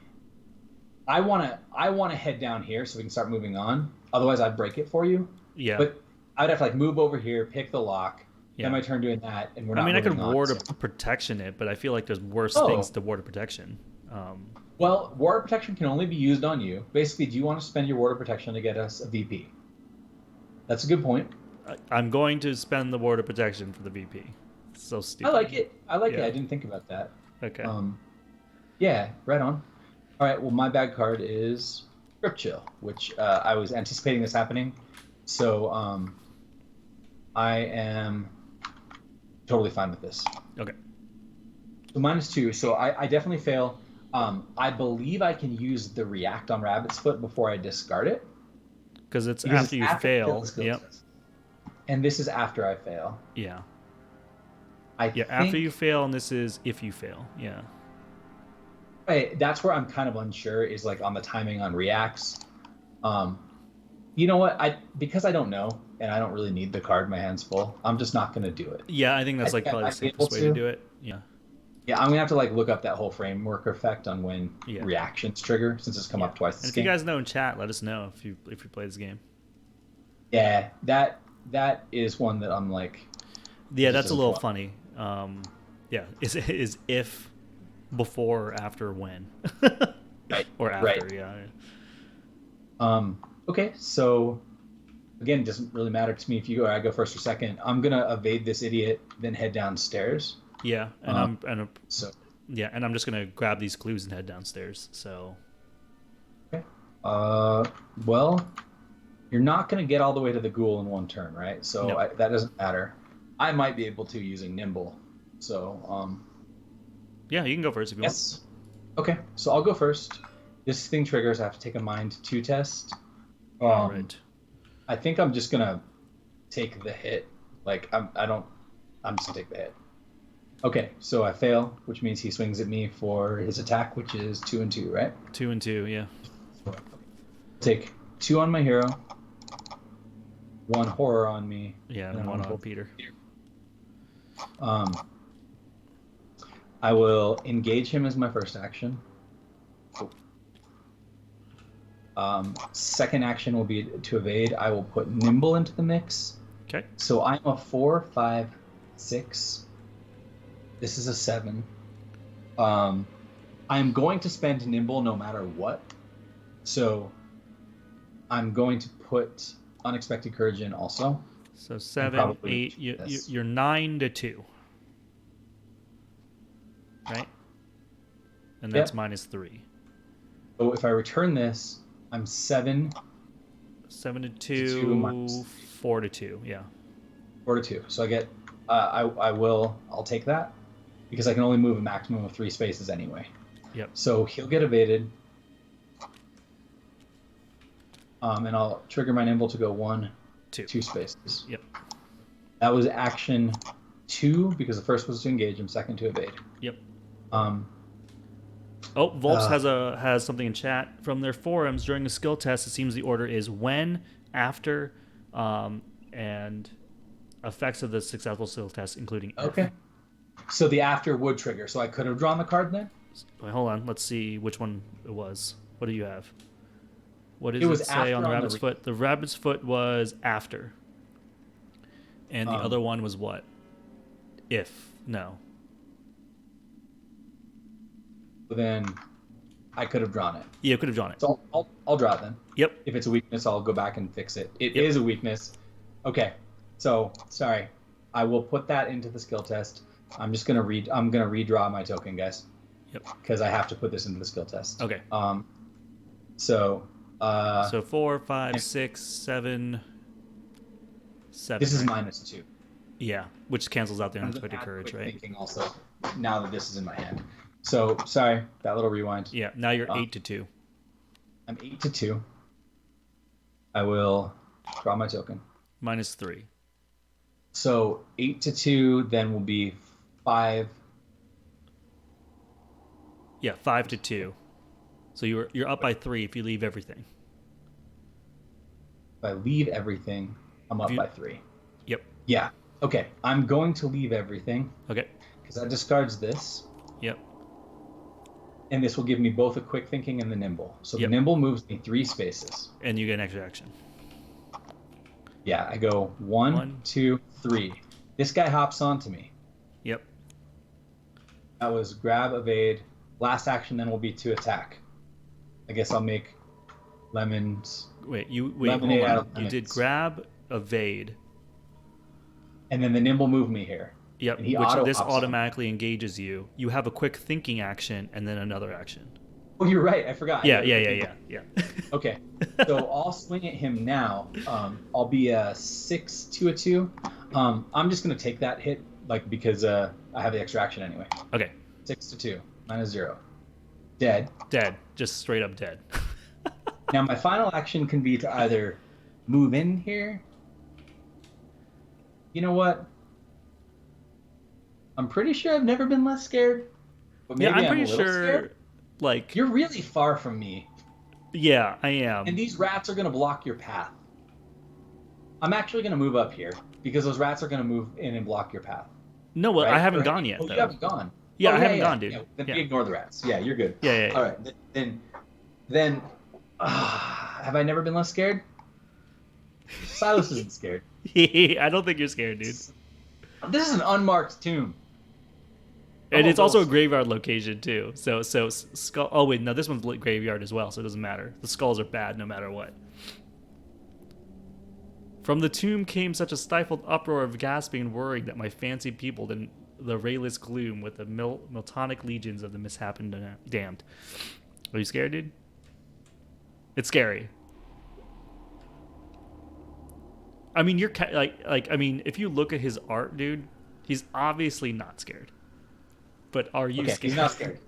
I wanna head down here so we can start moving on. Otherwise, I'd break it for you. Yeah. But I'd have to like move over here, pick the lock. Yeah. Then my turn doing that, and we're not. I mean, I could moving on, ward so- a protection it, but I feel like there's worse Oh. things to ward a protection. Well, water protection can only be used on you. Basically, do you want to spend your water protection to get us a VP? That's a good point. I'm going to spend the ward of protection for the VP. So stupid. I like it. I like it. Yeah. I didn't think about that. Okay. Yeah, right on. All right. Well, my bad card is Grip Chill, which I was anticipating this happening, so I am totally fine with this. Okay. So -2. So I definitely fail. I believe I can use the react on Rabbit's Foot before I discard it. Because it's Because after you it's fail. the skill Yep. test. And this is after I fail. Yeah. Yeah, After you fail, and this is if you fail. Yeah. That's where I'm kind of unsure, is like on the timing on reacts. You know what? Because I don't know, and I don't really need the card. My hand's full. I'm just not gonna do it. Yeah, I think that's like I probably the might be safest way able to do it. Yeah. Yeah, I'm gonna have to like look up that whole framework effect on when Yeah. reactions trigger, since it's come up twice this And if game. you guys know in chat, let us know if you play this game. Yeah, that is one that I'm like. Yeah, This that's a is little fun. funny. Yeah, is if before or after when? Right. Or after, Right. yeah. Okay, so again, it doesn't really matter to me if you go or I go first or second. I'm gonna evade this idiot, then head downstairs. Yeah, and I'm So just gonna grab these clues and head downstairs. So okay. Well, you're not gonna get all the way to the ghoul in one turn, right? So No. that doesn't matter. I might be able to using nimble. So yeah, you can go first if you want. yes. Okay, so I'll go first. This thing triggers. I have to take a mind 2 test. All right. I think I'm just gonna take the hit. Like I'm just gonna take the hit. Okay, so I fail, which means he swings at me for his attack, which is 2 and 2, right? 2 and 2, yeah. Take 2 on my hero, 1 horror on me. Yeah, and 1 on Peter. I will engage him as my first action. Second action will be to evade. I will put Nimble into the mix. Okay. So I'm a 4, 5, 6. This is a 7. I'm going to spend Nimble no matter what. So I'm going to put Unexpected Courage in also. So 7, 8. You're 9 to 2. Right? And that's -3. So if I return this, I'm 7. 7 to 2, 4 to 2, yeah. 4 to 2. So I get, I'll take that because I can only move a maximum of 3 spaces anyway. Yep. So he'll get evaded. And I'll trigger my Nimble to go 1, 2 spaces. Yep. That was action 2 because the first was to engage him, second to evade. Yep. Volps has something in chat from their forums. During a skill test, it seems the order is when, after, and effects of the successful skill test, including if. Okay. So the after would trigger. So I could have drawn the card then? Wait, hold on. Let's see which one it was. What do you have? What does it say on the rabbit's foot? The rabbit's foot was after. And the other one was what? If. No. Then I could have drawn it. Yeah, could have drawn it. So I'll draw it then. Yep. If it's a weakness, I'll go back and fix it. It is a weakness. Okay. So sorry, I will put that into the skill test. I'm gonna redraw my token, guys. Yep. Because I have to put this into the skill test. Okay. So 4, 5, 6, 7. 7. This is -2. Yeah, which cancels out the unexpected courage, right? Thinking also now that this is in my hand. So sorry, that little rewind. Yeah, now you're 8 to 2. I'm 8 to 2. I will draw my token. -3. So 8 to 2 then will be 5. Yeah, 5 to 2. So you're up by 3 if you leave everything. If I leave everything, I'm up by 3. Yep. Yeah. Okay. I'm going to leave everything. Okay. Because that discards this. Yep. And this will give me both a quick thinking and the nimble. So the nimble moves me 3 spaces. And you get an extra action. Yeah, I go 1, 2, 3. This guy hops onto me. Yep. That was grab, evade. Last action then will be to attack. I guess I'll make lemons. Wait, hold on. You did grab, evade. And then the nimble moved me here. Yep, which this automatically engages you. You have a quick thinking action and then another action. Oh, you're right. I forgot. Yeah. Okay, so I'll swing at him now. I'll be a 6 to a 2. I'm just going to take that hit because I have the extra action anyway. Okay. 6 to 2, -0. Dead. Dead. Just straight up dead. Now my final action can be to either move in here. You know what? I'm pretty sure I've never been less scared. But maybe I'm pretty a little sure. Scared. You're really far from me. Yeah, I am. And these rats are going to block your path. I'm actually going to move up here because those rats are going to move in and block your path. No, well, right? I haven't gone yet. Oh, you haven't gone. Yeah, I haven't gone, dude. Yeah, then we ignore the rats. Yeah, you're good. Yeah. All right, then, have I never been less scared? Silas isn't scared. I don't think you're scared, dude. This is an unmarked tomb. And it's also a graveyard location too. So skull. Oh wait, no, this one's graveyard as well, so it doesn't matter. The skulls are bad no matter what. From the tomb came such a stifled uproar of gasping and worrying that my fancy peopled in the rayless gloom with the Miltonic legions of the mishap and damned. Are you scared, dude? It's scary. I mean, you're I mean, if you look at his art, dude, he's obviously not scared. But are you scared? He's not scared.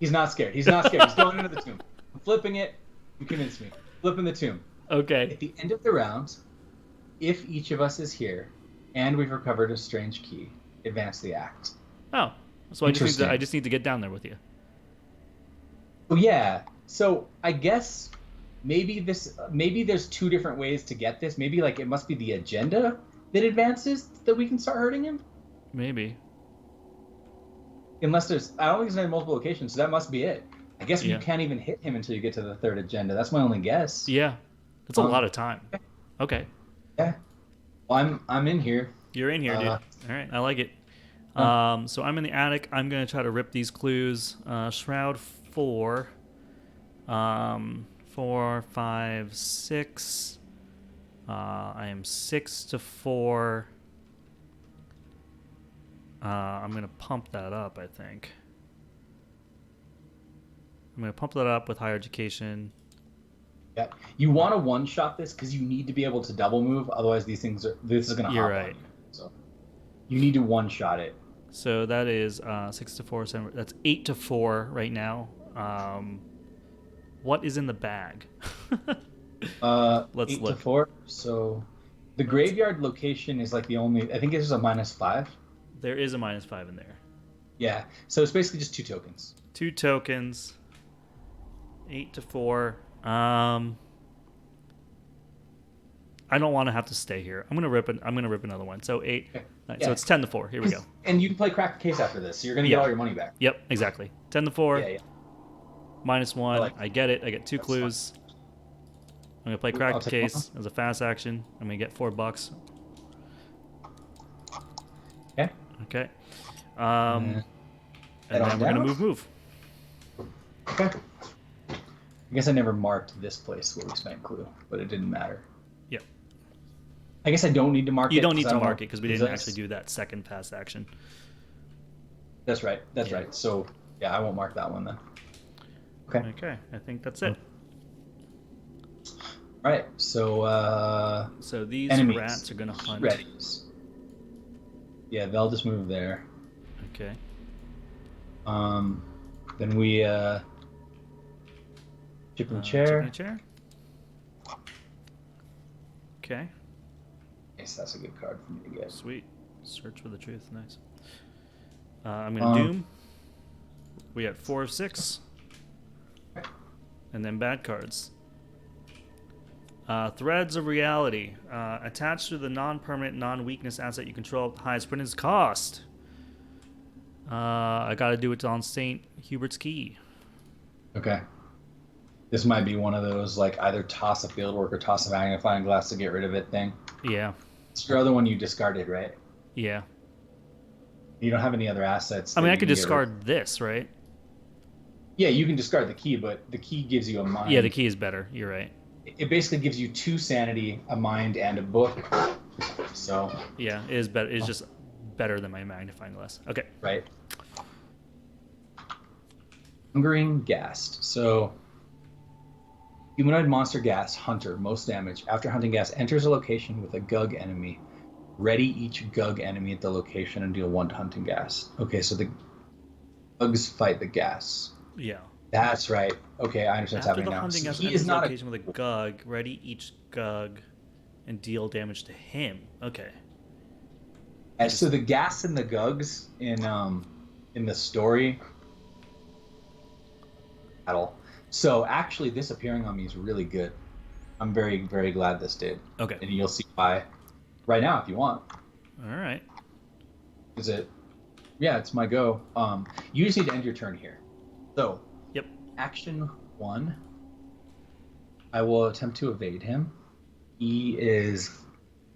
He's not scared. He's not scared. He's going into the tomb. I'm flipping it. You convinced me. Flipping the tomb. Okay. At the end of the round, if each of us is here and we've recovered a strange key, advance the act. Oh, so I just need to get down there with you. Oh yeah. So I guess maybe there's two different ways to get this. Maybe like it must be the agenda that advances that we can start hurting him. Maybe. Unless I don't think there's any multiple locations, so that must be it. I guess you can't even hit him until you get to the third agenda. That's my only guess. Yeah, that's a lot of time. Okay. Yeah. Well, I'm in here. You're in here, dude. All right, I like it. So I'm in the attic. I'm gonna try to rip these clues. Shroud 4, 4, 5, 6. I am 6 to 4. I'm gonna pump that up. I think I'm gonna pump that up with higher education. Yeah, you want to one-shot this because you need to be able to double move. Otherwise, this is gonna. You're hop right. on you. So you need to one-shot it. So that is 6 to 4, 7. That's 8 to 4 right now. What is in the bag? Let's 8 look. to 4. So the graveyard location is like the only. I think it's a -5. There is a -5 in there. Yeah. So it's basically just 2 tokens. 2 tokens. 8 to 4. I don't want to have to stay here. I'm gonna rip another one. So 8. Okay. Right, Yeah. So it's 10 to 4. Here we go. And you can play crack the case after this, so you're gonna get all your money back. Yep, exactly. 10 to 4. Yeah. -1. I get it. I get 2 That's clues. I'm gonna play crack the case as a fast action. I'm gonna get $4. Okay. Okay. And then we're gonna move. Okay. I guess I never marked this place where we spent clue, but it didn't matter. Yep. I guess I don't need to mark it. You don't need to mark it because we didn't actually do that second fast action. That's right. That's right. So yeah, I won't mark that one then. Okay. Okay. I think that's it. All right. So So these enemies. rats are gonna hunt. Readies. Yeah, they'll just move there. Okay. Then we chip in the chair. Chip in the chair. Okay. Yes, that's a good card for me to get. Sweet. Search for the truth. Nice. I'm gonna doom. We got 4 of 6. And then bad cards. Threads of reality. Attached to the non-permanent, non-weakness asset you control at the highest printed cost. I gotta do it on St. Hubert's Key. Okay. This might be one of those, like, either toss a fieldwork or toss a magnifying glass to get rid of it thing. Yeah. It's your other one you discarded, right? Yeah. You don't have any other assets. I mean, that I you could can get discard this, right? rid- Yeah, you can discard the key, but the key gives you a mind. Yeah, the key is better. You're right. It basically gives you 2 sanity, a mind, and a book. So. Yeah, it is better. It's just better than my magnifying glass. Okay. Right. Hungering Ghast. So, humanoid monster gas, hunter, most damage. After hunting gas, enters a location with a Gug enemy. Ready each Gug enemy at the location and deal 1 to hunting gas. Okay, so the Gugs fight the gas. Yeah. That's right. Okay, I understand what's After happening the now. hunting So gas he enters is a not location with a Gug, ready each Gug and deal damage to him. Okay. And so the gas and the Gugs in the story battle. So actually, this appearing on me is really good. I'm very, very glad this did. Okay. And you'll see why right now if you want. All right. Is it? Yeah, it's my go. You just need to end your turn here. So. Yep. Action 1. I will attempt to evade him. He is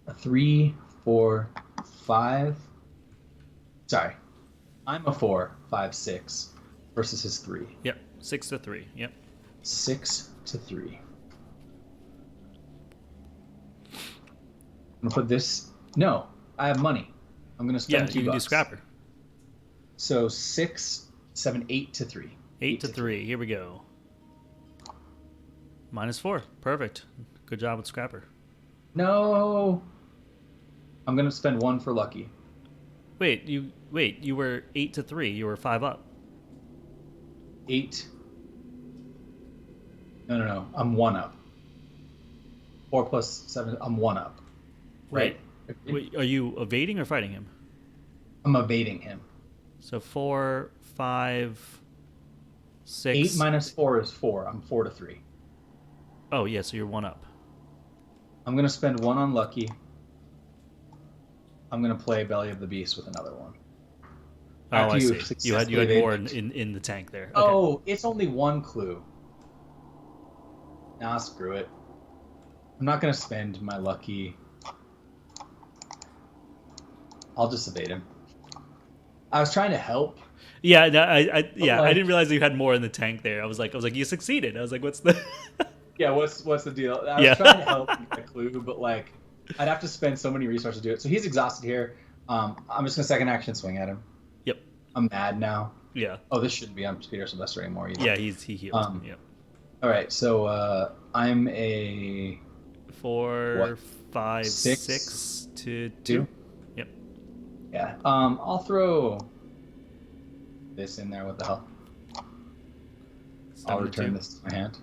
a 3, 4, 5. Sorry. I'm a 4, 5, 6 versus his 3. Yep. 6 to 3. Yep. 6 to 3. I'm gonna put this. No, I have money. I'm gonna spend $2. You can do scrapper. So 6, 7, 8 to 3. 8 to 3. Here we go. -4. Perfect. Good job with scrapper. No. I'm gonna spend 1 for lucky. Wait. You were 8 to 3. You were 5 up. 8. No. I'm 1 up. 4 plus 7. I'm 1 up. Right? Wait, are you evading or fighting him? I'm evading him. So 4, 5, 6. 8 minus 4 is 4. I'm 4 to 3. Oh yeah, so you're 1 up. I'm gonna spend 1 on lucky. I'm gonna play Belly of the Beast with another one. Oh, I see. You had more evaded. in the tank there. Okay. Oh, it's only 1 clue. Nah, screw it. I'm not gonna spend my lucky. I'll just evade him. I was trying to help. Yeah, no, I like- didn't realize you had more in the tank there. I was like, you succeeded. I was like, what's the? Yeah, what's the deal? I was trying to help with the clue, but like, I'd have to spend so many resources to do it. So he's exhausted here. I'm just gonna second action swing at him. Yep. I'm mad now. Yeah. Oh, this shouldn't be on Peter Sylvester anymore either. Yeah, he healed. Yep. All right, so I'm a 4, 5, 6 6 to 2. 2. Yep. Yeah. I'll throw this in there. What the hell? I'll return this to my hand.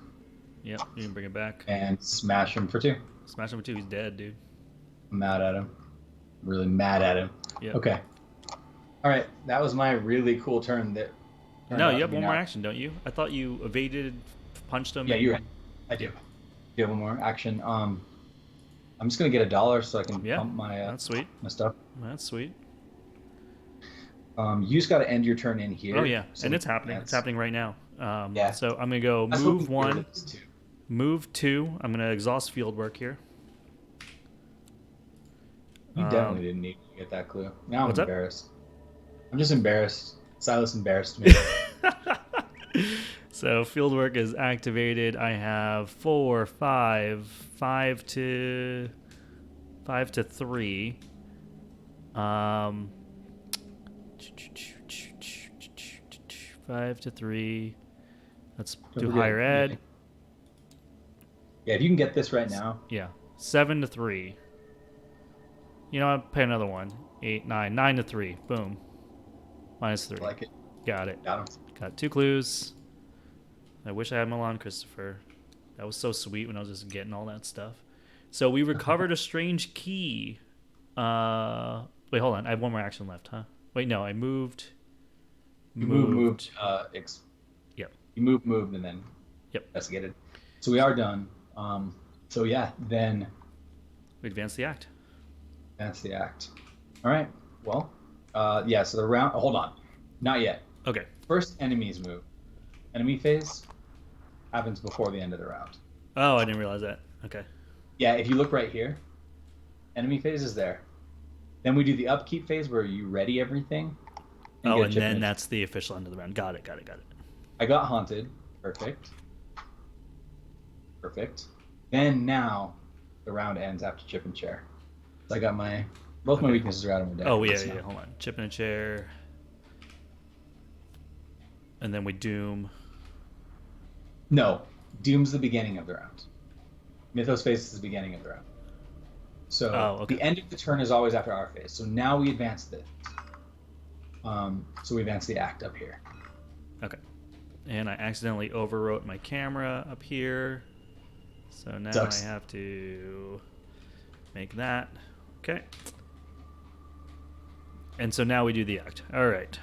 Yep. You can bring it back. And smash him for 2. Smash him for 2. He's dead, dude. I'm mad at him. I'm really mad at him. Yep. Okay. All right, that was my really cool turn. That. No, you have one more action, don't you? I thought you evaded, punched him. Yeah, you're right. I do. You have one more action. I'm just gonna get $1 so I can pump my that's sweet. my stuff. That's sweet. You just got to end your turn in here. Oh yeah, so and it's happening. It's happening right now. Yeah. So I'm gonna go move 1, move 2. I'm gonna exhaust field work here. You definitely didn't need to get that clue. Now I'm What's embarrassed. I'm just embarrassed. Silas embarrassed me. So field work is activated. I have 4, 5, 5 to 3. 5 to 3. Let's do higher ed. Yeah, if you can get this right now. Yeah. 7 to 3. You know, I'll pay another one. 8, 9, 9 to 3. Boom. Minus 3. I like it. Got it. Got him. Got 2 clues. I wish I had Milan Christopher. That was so sweet when I was just getting all that stuff. So we recovered a strange key. Wait, hold on. I have one more action left, huh? Wait, no. I moved. Moved. Yep. You moved, and then investigated. So we are done. So yeah, then we advance the act. That's the act. All right. Well, yeah. So the round. Hold on. Not yet. Okay. First, enemies move. Enemy phase happens before the end of the round. Oh, I didn't realize that. Okay. Yeah, if you look right here, enemy phase is there. Then we do the upkeep phase where you ready everything. And then that's the official end of the round. Got it. I got haunted. Perfect. Then now, the round ends after chip and chair. So I got both my weaknesses are out of my deck. Oh yeah. Hold on. Chip in a chair. And then we doom. No, doom's the beginning of the round. Mythos phase is the beginning of the round. So the end of the turn is always after our phase. So now we advance this. So we advance the act up here. Okay. And I accidentally overwrote my camera up here. So now I have to make that. Okay. And so now we do the act. All right.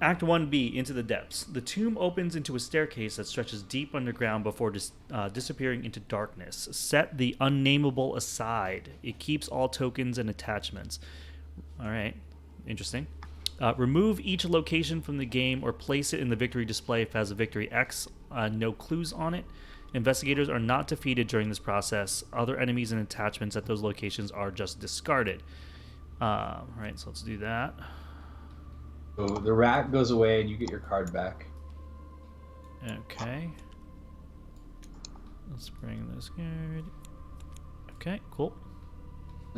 Act 1B, Into the Depths. The tomb opens into a staircase that stretches deep underground before disappearing into darkness. Set the unnameable aside. It keeps all tokens and attachments. All right. Interesting. Remove each location from the game or place it in the victory display if it has a victory X. No clues on it. Investigators are not defeated during this process. Other enemies and attachments at those locations are just discarded. All right, so let's do that. So the rat goes away and you get your card back. Okay. Let's bring this card. Okay, cool.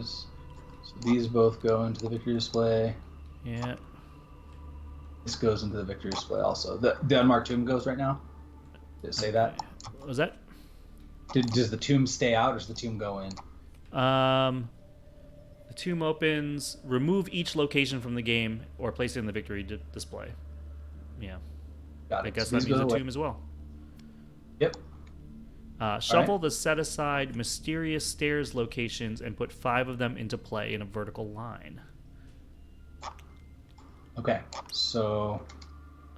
So these both go into the victory display. Yeah. This goes into the victory display also. The unmarked tomb goes right now? Did it say that? What was that? Does the tomb stay out or does the tomb go in? The tomb opens. Remove each location from the game or place it in the victory display. Yeah. Got it. I guess So that means the tomb as well. Shuffle the set-aside mysterious stairs locations and put 5 of them into play in a vertical line. Okay, so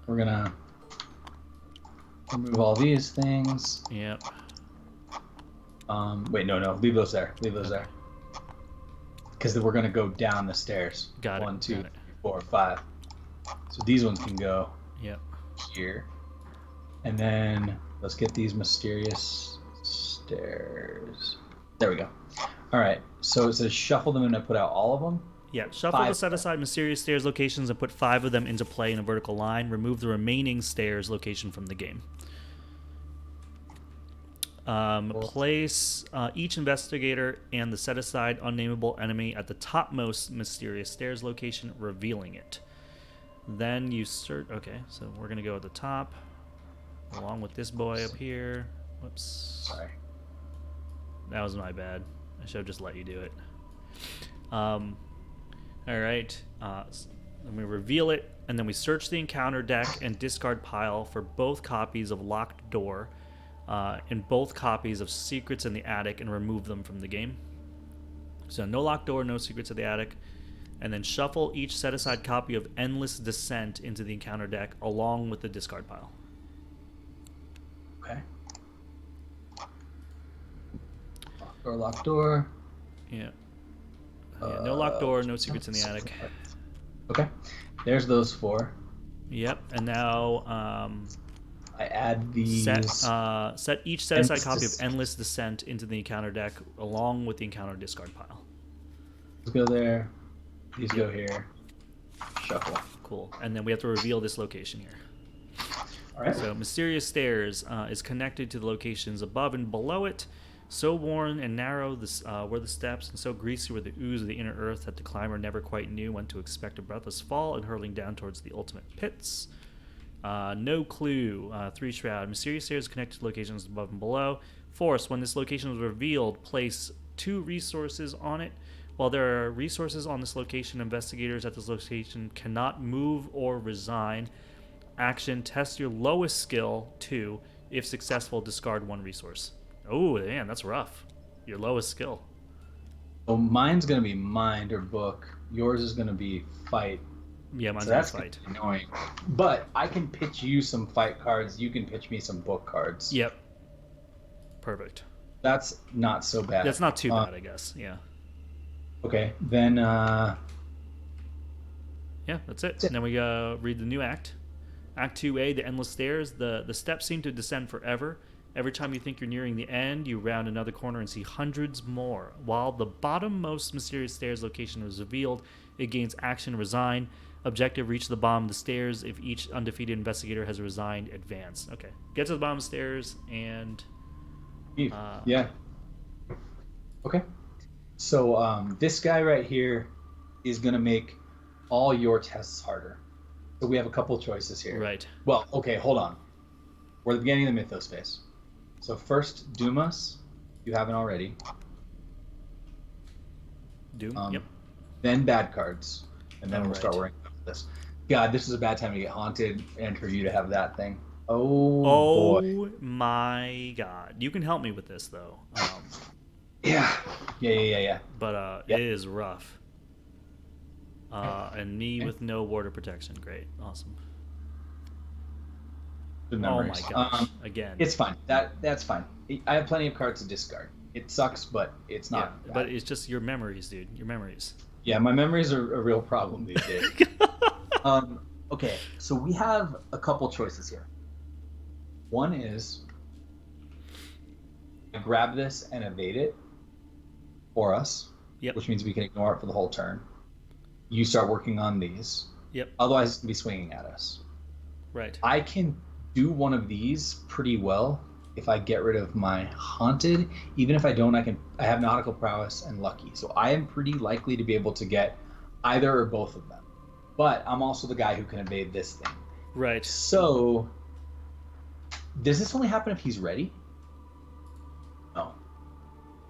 we're gonna remove all these things. Yep. Wait, no, leave those there. Leave those there. Because then we're gonna go down the stairs. Got it. 1, 2, 3, 4, 5. So these ones can go here. And then let's get these mysterious stairs. There we go. All right. So it says shuffle them and I put out all of them. Yeah. Shuffle the set-aside mysterious stairs locations and put 5 of them into play in a vertical line. Remove the remaining stairs location from the game. Place each investigator and the set-aside unnameable enemy at the topmost mysterious stairs location, revealing it. Then you search. Okay, so we're gonna go at the top, along with this boy up here. Whoops. Sorry. That was my bad. I should have just let you do it. All right. Then we reveal it, and then we search the encounter deck and discard pile for both copies of Locked Door. And both copies of Secrets in the Attic, and remove them from the game. So no Locked Door, no Secrets in the Attic. And then shuffle each set-aside copy of Endless Descent into the encounter deck along with the discard pile. Okay. Locked door. Yeah. No Locked Door, no Secrets in the Attic. Okay. There's those 4. Yep. And now I add these. Set each set-aside copy of Endless Descent into the encounter deck along with the encounter discard pile. Let's go there. These go here. Shuffle. Cool. And then we have to reveal this location here. All right. So Mysterious Stairs is connected to the locations above and below it. So worn and narrow were the steps, and so greasy were the ooze of the inner earth that the climber never quite knew when to expect a breathless fall and hurling down towards the ultimate pits. No clue. 3 shroud. Mysterious stairs connected to locations above and below. Force. When this location was revealed, place 2 resources on it. While there are resources on this location, investigators at this location cannot move or resign. Action. Test your lowest skill. 2. If successful, discard 1 resource. Oh, damn, that's rough. Your lowest skill. So mine's gonna be mind or book. Yours is gonna be fight. Yeah, mine's so that's fight. Annoying. But I can pitch you some fight cards. You can pitch me some book cards. Yep. Perfect. That's not so bad. That's not too bad, I guess. Yeah. Okay, then. Yeah, that's it. And then we read the new act. Act 2A, the Endless Stairs. The steps seem to descend forever. Every time you think you're nearing the end, you round another corner and see hundreds more. While the bottommost mysterious stairs location is revealed, it gains action resign. Objective, reach the bottom of the stairs. If each undefeated investigator has resigned, advance. Okay. Get to the bottom of the stairs and... yeah. Okay. So this guy right here is going to make all your tests harder. So we have a couple choices here. Right. Well, okay, hold on. We're at the beginning of the Mythos phase. So first, Doom Us. You haven't already. Doom, yep. Then bad cards. And then we'll start worrying about this. God, this is a bad time to get haunted and for you to have that thing. Oh boy. My God. You can help me with this, though. Yeah. But it is rough. And me with no water protection. Great. Awesome. Good memories. Oh my gosh. Again. It's fine. That's fine. I have plenty of cards to discard. It sucks, but it's not. Yeah, but it's just your memories, dude. Your memories. Yeah, my memories are a real problem these days. Okay, so we have a couple choices here. One is grab this and evade it for us, which means we can ignore it for the whole turn. You start working on these. Yep. Otherwise, it's going to be swinging at us. Right. I can do one of these pretty well if I get rid of my haunted. Even if I don't, I have nautical prowess and lucky. So I am pretty likely to be able to get either or both of them. But I'm also the guy who can evade this thing. Right. So does this only happen if he's ready? No.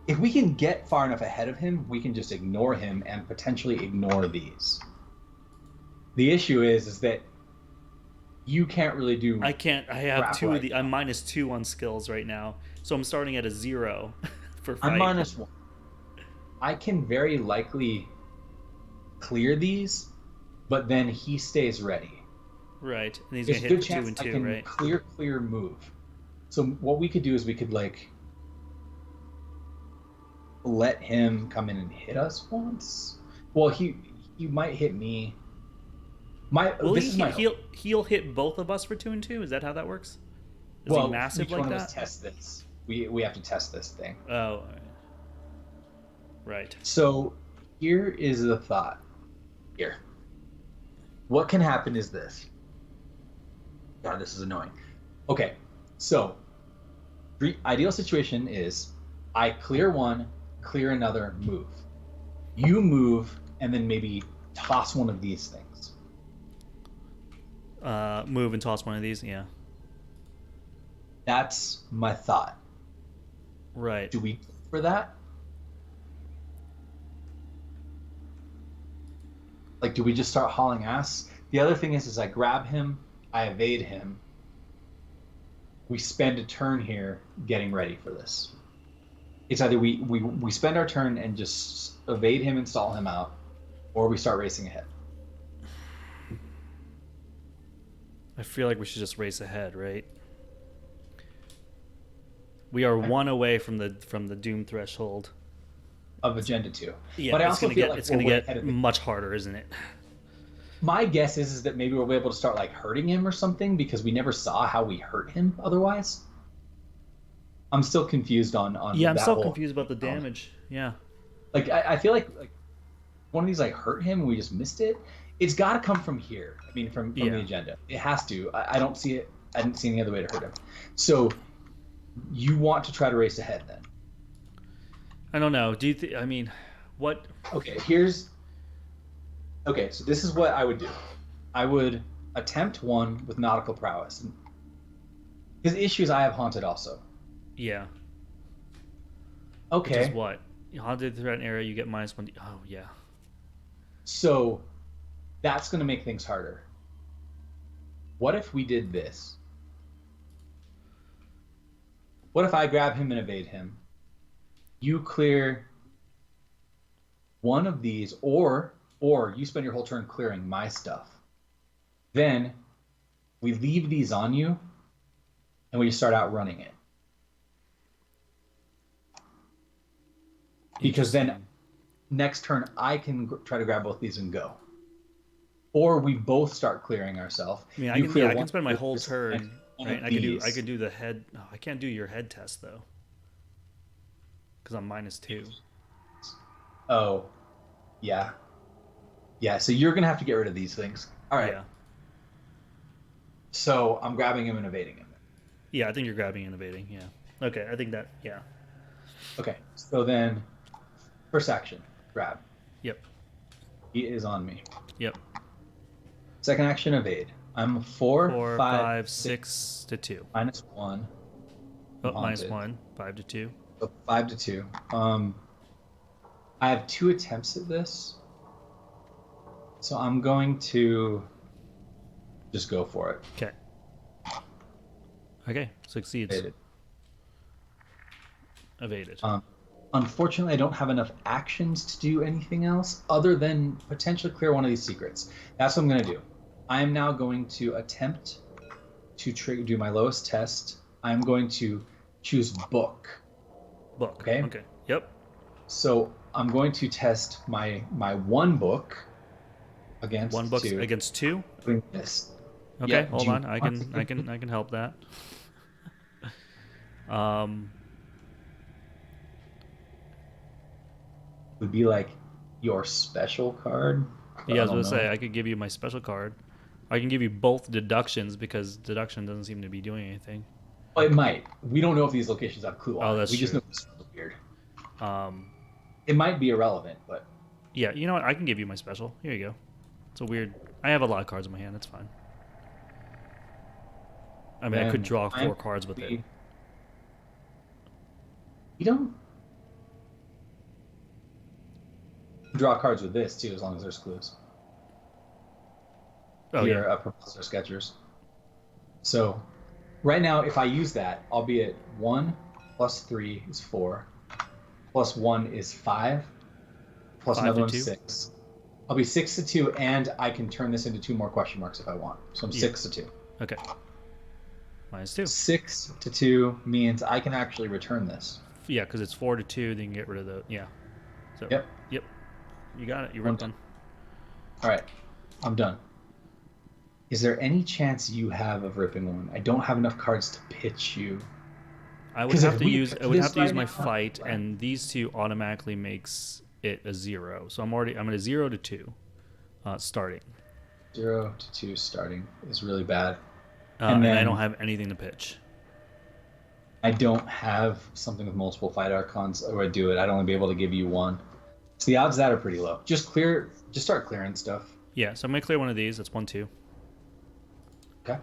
If we can get far enough ahead of him, we can just ignore him and potentially ignore these. The issue is that You can't really do. I can't. I have crap two right of the. now. I'm -2 on skills right now, so I'm starting at a 0 for I'm fight. -1. I can very likely clear these, but then he stays ready. Right, and he's There's gonna a hit good for 2 chance and I 2, can right? clear, move. So what we could do is we could like let him come in and hit us once. Well, he might hit me. Will This he? is my hope. He'll hit both of us for 2 and 2. Is that how that works? Is he Well, massive each like one of us that? test this. We have to test this thing. Oh, right. So here is the thought. Here, what can happen is this. God, this is annoying. Okay, so the ideal situation is I clear one, clear another, move. You move, and then maybe toss one of these things. Move and toss one of these. Yeah. That's my thought. Right. Do we go for that? Like, do we just start hauling ass? The other thing is I grab him, I evade him. We spend a turn here getting ready for this. It's either we spend our turn and just evade him and stall him out, or we start racing ahead. I feel like we should just race ahead, right? We are 1 away from the doom threshold. Of Agenda 2. Yeah, But I it's also gonna feel get like it's we're gonna way get ahead of the... much harder, isn't it? My guess is that maybe we'll be able to start like hurting him or something because we never saw how we hurt him otherwise. I'm still confused on Yeah, I'm that still whole... confused about the damage. Yeah. Like I feel like one of these like hurt him and we just missed it. It's got to come from here. I mean, from Yeah. the agenda. It has to. I don't see it. I didn't see any other way to hurt him. So you want to try to race ahead then? I don't know. Do you think? I mean, what? Okay. Okay. So this is what I would do. I would attempt one with nautical prowess. His issue is I have haunted also. Yeah. Okay. Which is what? Haunted threat area, you get -1. Oh yeah. So that's going to make things harder. What if we did this? What if I grab him and evade him? You clear one of these, or you spend your whole turn clearing my stuff. Then we leave these on you, and we just start outrunning it. Because then next turn I can try to grab both these and go. Or we both start clearing ourselves. I mean, I can spend my whole turn. Right? I could do the head. No, I can't do your head test though, because I'm -2. Oh, yeah. Yeah, so you're going to have to get rid of these things. All right. Yeah. So I'm grabbing him and evading him. Yeah, I think you're grabbing and evading. Yeah. Okay, I think that. Yeah. Okay, so then first action, grab. Yep. He is on me. Yep. Second action, evade. I'm 4, 5, 6 to 2. -1. Oh, Haunted. -1. 5 to 2. So 5 to 2. I have 2 attempts at this. So I'm going to just go for it. Okay. Okay, succeeds. Evaded. Evaded. Unfortunately, I don't have enough actions to do anything else other than potentially clear one of these secrets. That's what I'm going to do. I am now going to attempt to do my lowest test. I'm going to choose book. Book. Okay. Okay. Yep. So I'm going to test my one book against 1 book 2. against 2. Doing this. Okay, Yeah, hold do you on. I can help that. Would be like your special card. Yeah, I was gonna say I could give you my special card. I can give you both deductions because deduction doesn't seem to be doing anything. Well, it might. We don't know if these locations have clue on. Oh, that's we just know true. this one's weird. Um, It might be irrelevant, but yeah, you know what? I can give you my special. Here you go. It's a weird. I have a lot of cards in my hand. That's fine. I mean, I could draw 4 cards with it. You don't draw cards with this too, as long as there's clues. Oh Here, yeah. Professor Sketchers. So right now, if I use that, I'll be at 1 plus 3 is 4, plus 1 is 5, plus 5 another to one 2. is 6. I'll be 6 to 2, and I can turn this into 2 more question marks if I want. So I'm 6 to 2. Okay. -2. 6 to 2 means I can actually return this. Yeah, because it's 4 to 2. Then you get rid of the So Yep. Yep. You got it. You I'm ripped done. one. All right, I'm done. Is there any chance you have of ripping one? I don't have enough cards to pitch you. I would 'Cause have if to we use. pitch I would this have to use right my now- fight, right. and these 2 automatically makes it a 0. So I'm at a 0 to 2, starting. 0 to 2 starting is really bad. And then I don't have anything to pitch. I don't have something with multiple fight archons, or I do it. I'd only be able to give you 1. So the odds of that are pretty low. Just start clearing stuff. Yeah, so I'm gonna clear one of these. That's 1/2. Okay.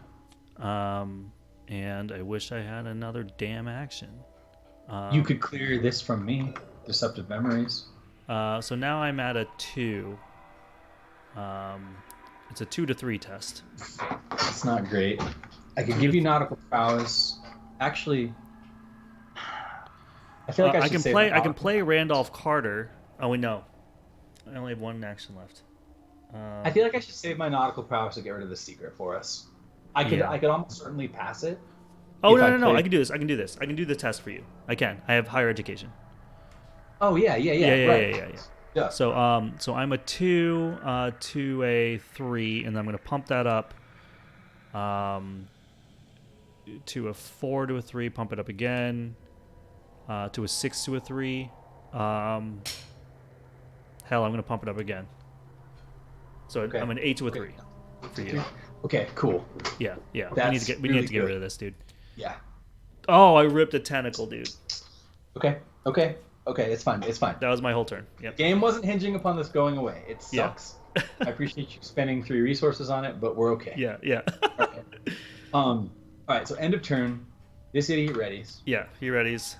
And I wish I had another damn action. You could clear this from me. Deceptive Memories. So now I'm at a 2. It's a 2 to 3 test. It's not great. I could give you Nautical Prowess. Actually, I feel like I should save my I can Nautical- play Randolph Carter. Oh wait, no. I only have 1 action left. I feel like I should save my Nautical Prowess to get rid of the secret for us. I could almost certainly pass it. Oh if no! play- I can do this. I can do the test for you. I can. I have higher education. Oh yeah, right. Yeah. So I'm a 2 to a 3, and then I'm gonna pump that up. To a 4 to a 3, pump it up again. To a 6 to a 3. Hell, I'm gonna pump it up again. So Okay. I'm an 8 to a 3 for you. Okay, cool. Yeah. We That's need to get really rid good. of this, dude. Yeah. Oh, I ripped a tentacle, dude. Okay. It's fine. That was my whole turn. Yep. Game wasn't hinging upon this going away. It Yeah. sucks. I appreciate you spending 3 resources on it, but we're okay. Yeah. All right. So end of turn. This idiot readies. Yeah, he readies.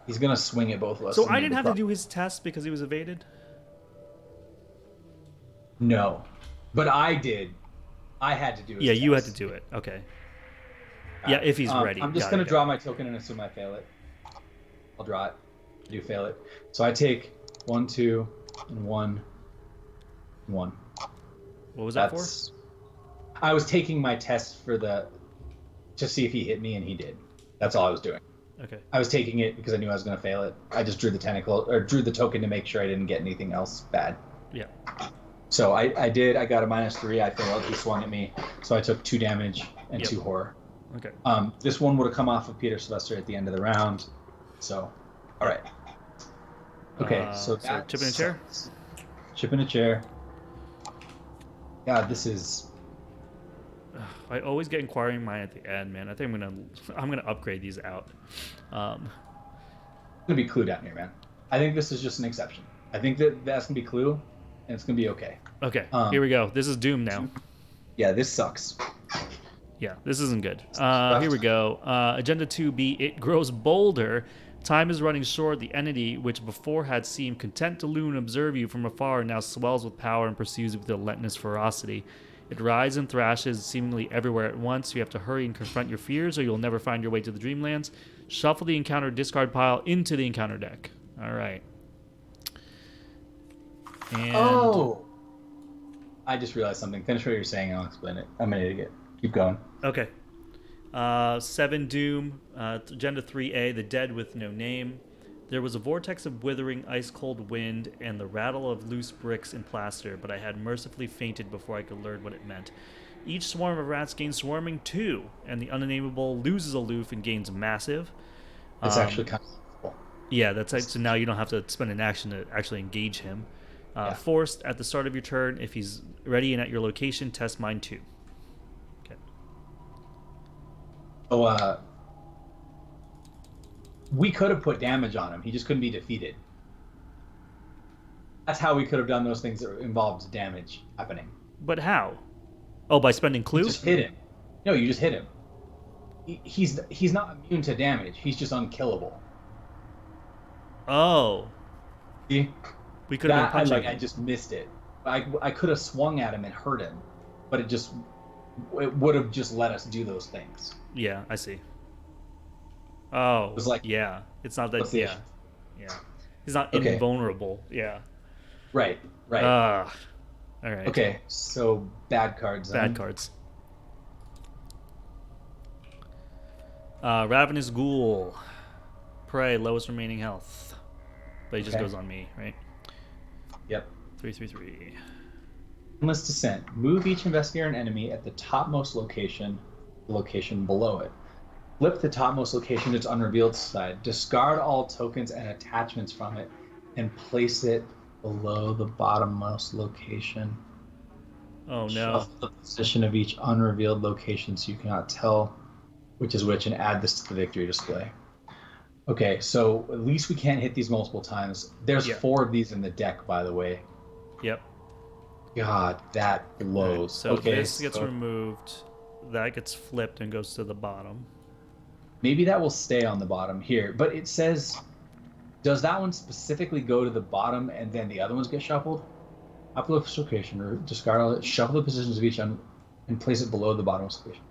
He's gonna swing at both of us. So and I do didn't the have to pro- do his test because he was evaded? No, but I did. I had to do it. Yeah, you had to do it. Okay. Yeah, if he's ready. I'm just Got gonna it. draw my token and assume I fail it. I'll draw it. I do fail it. So I take 1, 2, and 1, and 1. What was that That's. I was taking my test to see if he hit me, and he did. That's all I was doing. for? Okay. I was taking it because I knew I was gonna fail it. I just drew the drew the token to make sure I didn't get anything else bad. Yeah. So I did. I got a -3. I failed. He swung at me, so I took 2 damage and Yep. 2 horror. Okay. This one would have come off of Peter Sylvester at the end of the round. So, all right. Okay, so that chip in a chair? sucks. Chip in a chair. God, this is. I always get inquiring mine at the end, man. I think I'm gonna upgrade these out. Gonna be Clue down here, man. I think this is just an exception. I think that's gonna be Clue, and it's gonna be okay. Okay. Here we go. This is Doom now. Yeah, this sucks. Yeah, this isn't good. Here we go. Agenda 2B, it grows bolder. Time is running short. The entity, which before had seemed content to loom and observe you from afar, now swells with power and pursues you with relentless ferocity. It rides and thrashes seemingly everywhere at once. You have to hurry and confront your fears, or you'll never find your way to the Dreamlands. Shuffle the encounter discard pile into the encounter deck. All right. And Oh! I just realized something. Finish what you're saying, and I'll explain it. I'm an idiot. Keep going. Okay. 7 Doom, Agenda 3A, The Dead with No Name. There was a vortex of withering, ice-cold wind and the rattle of loose bricks and plaster, but I had mercifully fainted before I could learn what it meant. Each swarm of rats gains swarming 2, and the unnameable loses aloof and gains massive. It's actually kind of cool. Yeah, that's like, so now you don't have to spend an action to actually engage him. Yeah. Forced at the start of your turn, if he's ready and at your location, test mine 2. Okay. So, we could have put damage on him. He just couldn't be defeated. That's how we could have done those things that involved damage happening. But how? Oh, by spending clue? You just hit him. No, you just hit him. He's not immune to damage. He's just unkillable. Oh. See? We could have been punching I him. just missed it. I could have swung at him and hurt him, but it just it would have just let us do those things. Yeah, I see. It Oh, was like, yeah. It's not what's that. the Yeah, issue? yeah. He's not Okay, invulnerable. Yeah. right, right. Ah. All right. Okay, so bad cards Bad then. cards. Ravenous Ghoul. Prey, lowest remaining health. But he just Okay. goes on me, right? Yep. 333. Endless Descent. Move each investigator and enemy at the topmost location, the location below it. Flip the topmost location to its unrevealed side. Discard all tokens and attachments from it, and place it below the bottommost location. Oh no. Shuffle the position of each unrevealed location so you cannot tell which is which, and add this to the victory display. Okay, so at least we can't hit these multiple times. There's Yeah. 4 of these in the deck, by the way. Yep. God, that blows. Right, so okay, this gets removed. That gets flipped and goes to the bottom. maybe that will stay on the bottom here, but it says, does that one specifically go to the bottom and then the other ones get shuffled? Upload this location or discard all it. Shuffle the positions of each and place it below the bottom location.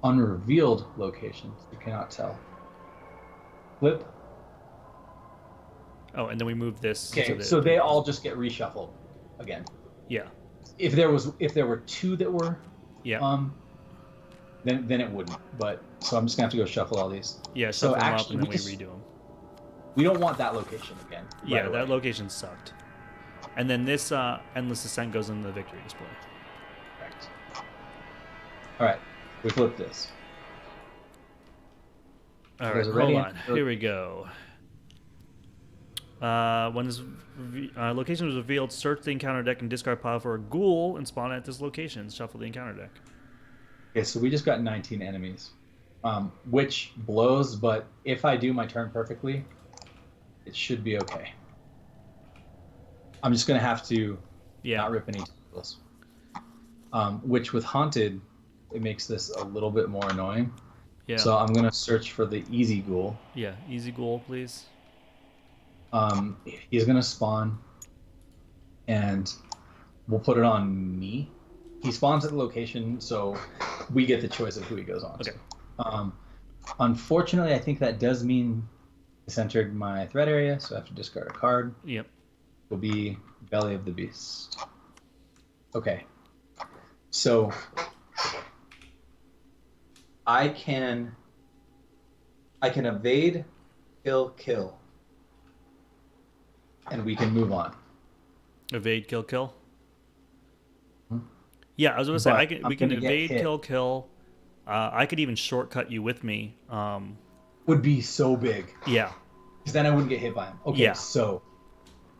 Unrevealed locations, you cannot tell. Flip. Oh, and then we move this. Okay, so they all just get reshuffled again. Yeah. If there were 2 that were Yeah. then it wouldn't. But so I'm just gonna have to go shuffle all these. Yeah. So Shuffle them up actually, and then we redo them. we don't want that location again. Yeah, right that away. location sucked. And then this Endless Descent goes in the victory display. Correct. All right, we flip this. All right, There's hold already on. Here we go. When this location was revealed, search the encounter deck and discard pile for a ghoul and spawn it at this location. Shuffle the encounter deck. Okay, so we just got 19 enemies, which blows. But if I do my turn perfectly, it should be okay. I'm just gonna have to not rip any tables. Which with Haunted, it makes this a little bit more annoying. Yeah. So I'm gonna search for the easy ghoul. Yeah, easy ghoul, please. He's gonna spawn, and we'll put it on me. He spawns at the location, so we get the choice of who he goes on Okay. to. Unfortunately, I think that does mean it's entered my threat area, so I have to discard a card. Yep. Will be Belly of the Beast. Okay. So I can evade, kill, and we can move on. Evade, kill. Yeah, I was going to say But we can gonna get evade, hit. kill. I could even shortcut you with me. Would be so big. Yeah. Because then I wouldn't get hit by him. Okay, Yeah. so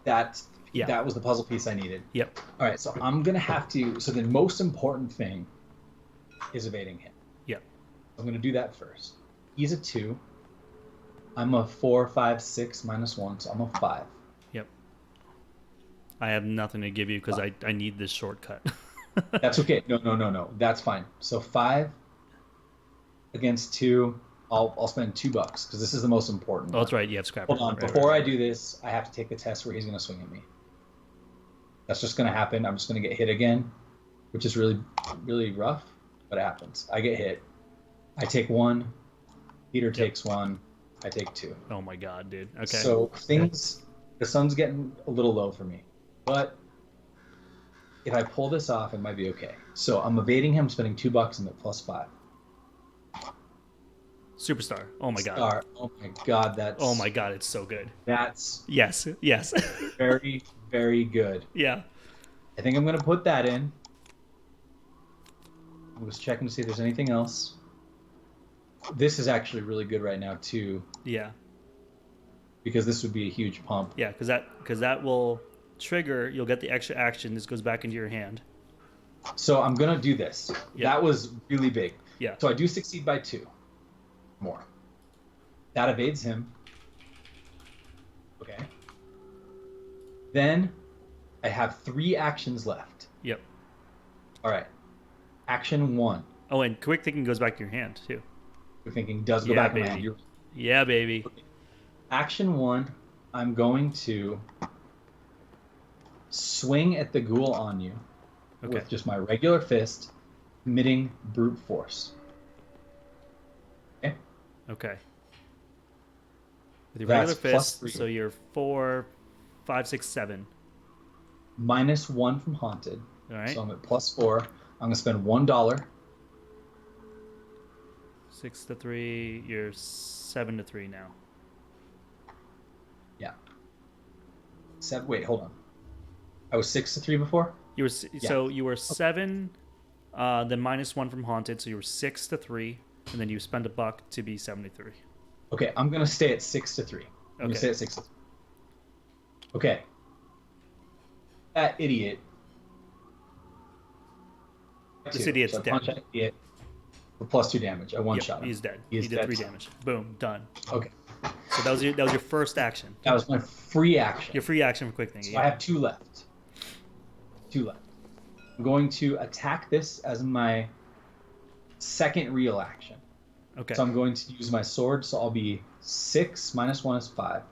that Yeah. was the puzzle piece I needed. Yep. All right, so I'm gonna have to. So the most important thing is evading him. Yep. I'm gonna do that first. He's a 2. I'm a 4, 5, 6 -1, so I'm a 5. Yep. I have nothing to give you because I need this shortcut. That's okay. No. That's fine. So 5 against 2. I'll spend $2 because this is the most important. Oh, that's right. You have scrap. Hold on. Right, Before right. I do this, I have to take the test where he's gonna swing at me. That's just gonna happen. I'm just gonna get hit again, which is really, really rough, but it happens. I get hit. I take 1. Peter takes 1. I take 2. Oh my god, dude. Okay. So the sun's getting a little low for me, but if I pull this off, it might be okay. So I'm evading him, spending $2 and at +5. Superstar. Oh my god. Star. Oh my god, that's. Oh my god, it's so good. That's Yes. very, very good. Yeah. I think I'm gonna put that in. I was checking to see if there's anything else. This is actually really good right now too, Yeah. because this would be a huge pump. Yeah, because that will trigger. You'll get the extra action. This goes back into your hand. So I'm gonna do this. Yeah. That was really big. Yeah. So I do succeed by 2 more. That evades him. Okay. Then I have 3 actions left. Yep. All right. Action 1. Oh, and quick thinking goes back to your hand too. You're thinking does go Yeah, back in my baby. hand. Yeah, baby. Action 1. I'm going to swing at the ghoul on you Okay. with just my regular fist committing brute force. Okay. Okay. With your That's regular plus fist, 3. so you're 4, 5, 6, 7. -1 from haunted. All right. So I'm at +4. I'm gonna spend $1. 6 to 3. You're 7 to 3 now. Yeah. 7. Wait, hold on. I was 6 to 3 before. You were so you were 7, then -1 from haunted, so you were 6 to 3, and then you spend $1 to be 73. Okay, I'm gonna stay at 6 to 3. I'm gonna stay at 6 to 3. Okay. That idiot. This idiot's so I dead. punch that idiot for +2 damage. I one-shot him. He's dead. He He did dead. 3 damage. Boom, done. Okay. So that was your first action. That was my free action. Your free action for quick thinking. So I have 2 left. 2 left. I'm going to attack this as my second real action. Okay. So I'm going to use my sword. So I'll be 6 -1 is 5.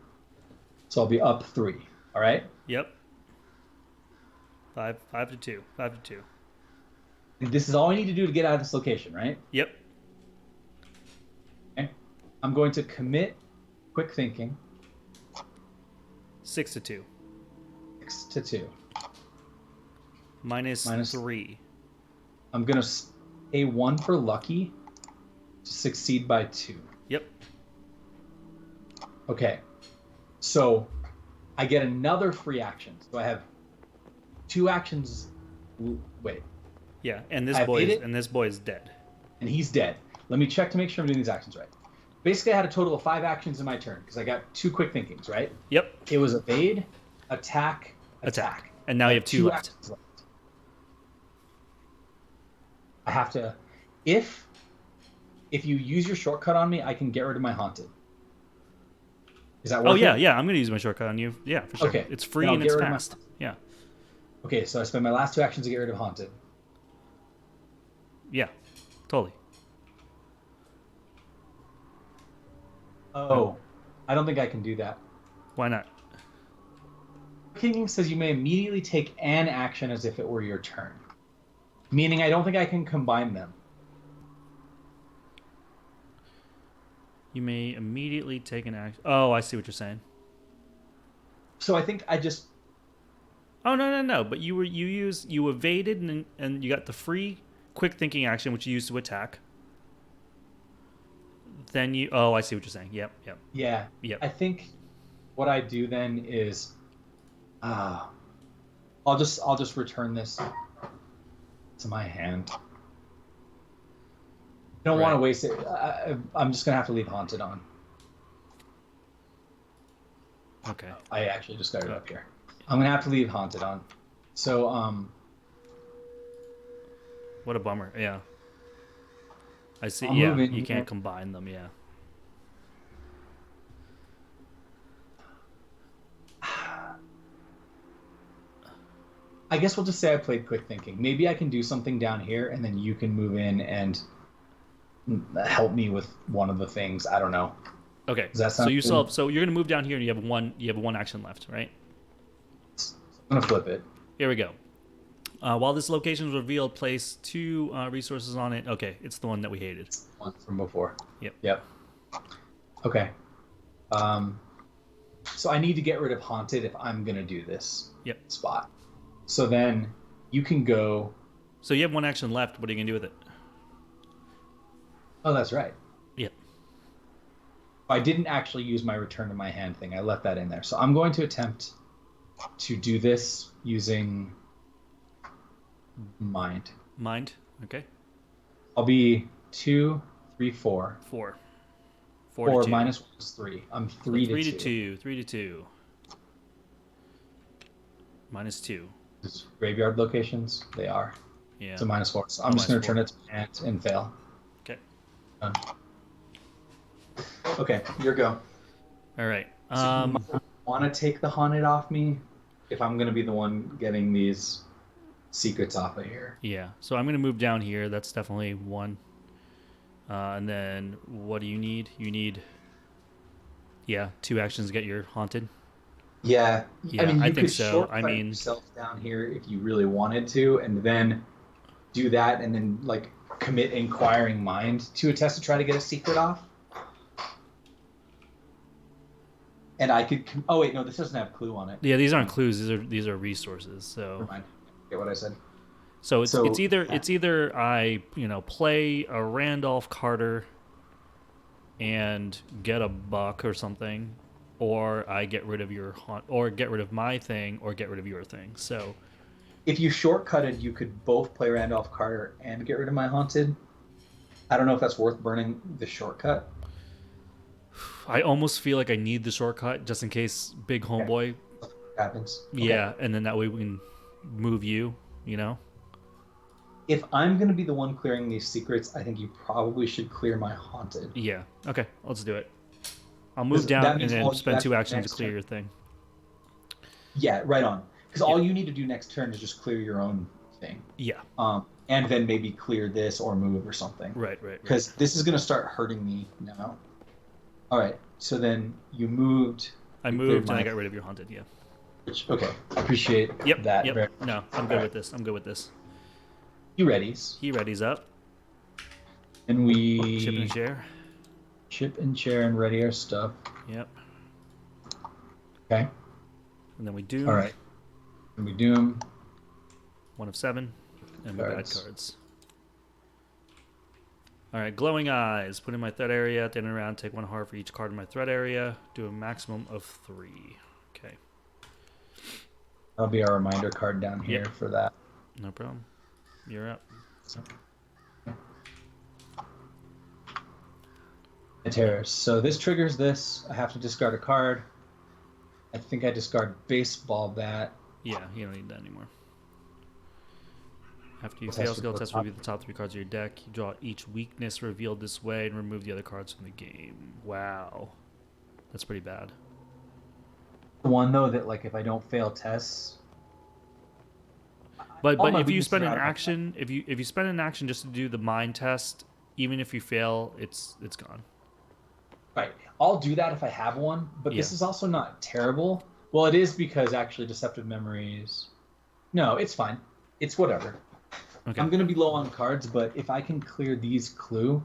So I'll be up 3. All right. Yep. 5 to 2. 5 to 2. This is all I need to do to get out of this location, right? Yep. Okay. I'm going to commit quick thinking. 6 to 2. 6 to 2. Minus 3. I'm going to pay 1 for lucky to succeed by 2. Yep. Okay. So I get another free action. So I have 2 actions. Wait. Yeah, and this I boy evaded. this boy is dead. And he's dead. Let me check to make sure I'm doing these actions right. Basically, I had a total of 5 actions in my turn because I got 2 quick thinkings, right? Yep. It was evade, attack. And now you have 2 left. actions left. I have to, if you use your shortcut on me, I can get rid of my haunted. Is that worth Oh yeah, it? yeah. I'm gonna use my shortcut on you. Yeah, for sure. Okay. It's free Then I'll and get it's rid of my fast. Yeah. Okay, so I spend my last 2 actions to get rid of haunted. Yeah. Totally. Oh, I don't think I can do that. Why not? King says you may immediately take an action as if it were your turn. Meaning I don't think I can combine them. You may immediately take an action. Oh, I see what you're saying. So I think I just... Oh no! But you evaded and you got the free quick thinking action which you used to attack. Then you... Oh, I see what you're saying. Yep. Yeah. Yep. I think what I do then is... I'll just return this to my hand. I don't want to waste it. I'm just going to have to leave haunted on. Okay. I actually just got it up here. I'm going to have to leave haunted on. So, What a bummer. Yeah. I see. I'll Yeah, move in you here. can't combine them. Yeah. I guess we'll just say I played quick thinking. Maybe I can do something down here, and then you can move in and help me with one of the things. I don't know. Okay. Does that So sound you good? still have, so you're gonna move down here and you have one action left, right? I'm gonna flip it. Here we go. While this location is revealed, place 2 resources on it. Okay, it's the one that we hated. One from before. Yep. Okay. So I need to get rid of haunted if I'm gonna do this spot. So then you can go. So you have 1 action left. What are you gonna do with it? Oh, that's right. Yep. I didn't actually use my return to my hand thing. I left that in there. So I'm going to attempt to do this using mind. Mind. Okay. I'll be 2, 3, 4. 4. 4 to 2. minus 1 is 3. I'm 3 3 to to 2. 2. 3 to 2. Minus 2. These graveyard locations, they are. Yeah. So minus 4. So I'm just going to -4. return it to my hand and fail. Okay. Done. Okay, your go. All right. So you might want to take the haunted off me if I'm going to be the one getting these secrets off of here. Yeah. So I'm gonna move down here. That's definitely 1. And then what do you need? You need 2 actions to get your haunted. Yeah, Yeah, I mean, you I think could so. shortcut I mean, yourself down here if you really wanted to, and then do that and then like commit Inquiring Mind to a test to try to get a secret off. And I could. Oh wait, no, this doesn't have clue on it. Yeah, these aren't clues. These are resources. So Never mind. Get what I said. So it's either I play a Randolph Carter and get a buck or something, or I get rid of or get rid of my thing, or get rid of your thing. So if you shortcutted, you could both play Randolph Carter and get rid of my haunted. I don't know if that's worth burning the shortcut. I almost feel like I need the shortcut just in case big homeboy happens. Yeah, okay. And then that way we can move you. If I'm going to be the one clearing these secrets, I think you probably should clear my haunted. Yeah. Okay, let's do it. I'll move down and then spend 2 actions to clear turn. Your thing. Yeah, right on. Because all you need to do next turn is just clear your own thing. Yeah. And then maybe clear this or move or something. Right. Because this is going to start hurting me now. All right. So then you moved. I moved and I got rid of your haunted. Yeah. Okay. Appreciate that. Yep. No, I'm good with this. He readies. He readies up. And we chip and share. Chip and share and ready our stuff. Yep. Okay. And then we doom. All right. And we doom. 1 of 7. And we bad cards. All right. Glowing Eyes. Put in my threat area. At the end of the round, take 1 heart for each card in my threat area. Do a maximum of 3. Okay. That'll be our reminder card down here for that. No problem. You're up. Terrors. So this triggers this. I have to discard a card. I think I discard baseball bat. Yeah, you don't need that anymore. After you fail skill test, review the top 3 cards of your deck. You draw each weakness revealed this way and remove the other cards from the game. Wow. That's pretty bad. The one, though, that like if I don't fail tests... But if you spend an action, if you spend an action just to do the mind test, even if you fail, it's gone. Right. I'll do that if I have one, but this is also not terrible. Well, it is because actually Deceptive Memories... No, it's fine. It's whatever. Okay. I'm going to be low on cards, but if I can clear these clue,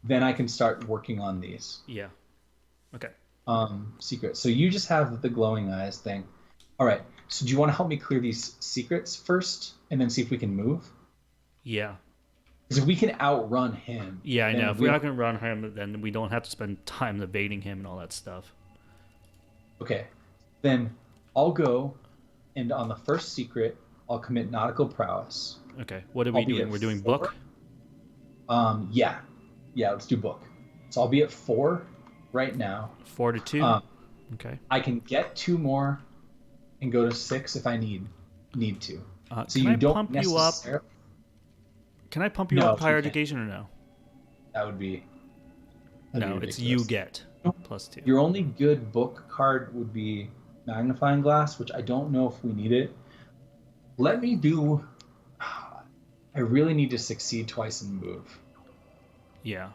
then I can start working on these. Yeah. Okay. Secret. So you just have the Glowing Eyes thing. All right. So do you want to help me clear these secrets first and then see if we can move? Yeah. Because if we can outrun him... Yeah, I know. If we're not going to run him, then we don't have to spend time evading him and all that stuff. Okay. Then I'll go, and on the first secret, I'll commit Nautical Prowess. Okay. What are we doing? We're doing 4. book? Yeah. Yeah, let's do book. So I'll be at 4 right now. 4 to 2? Okay. I can get 2 more and go to 6 if I need to. So you don't pump you up? Can I pump you up higher education or no? That would be... No, it's you get +2. Your only good book card would be Magnifying Glass, which I don't know if we need it. Let me do... I really need to succeed twice and move. Yeah.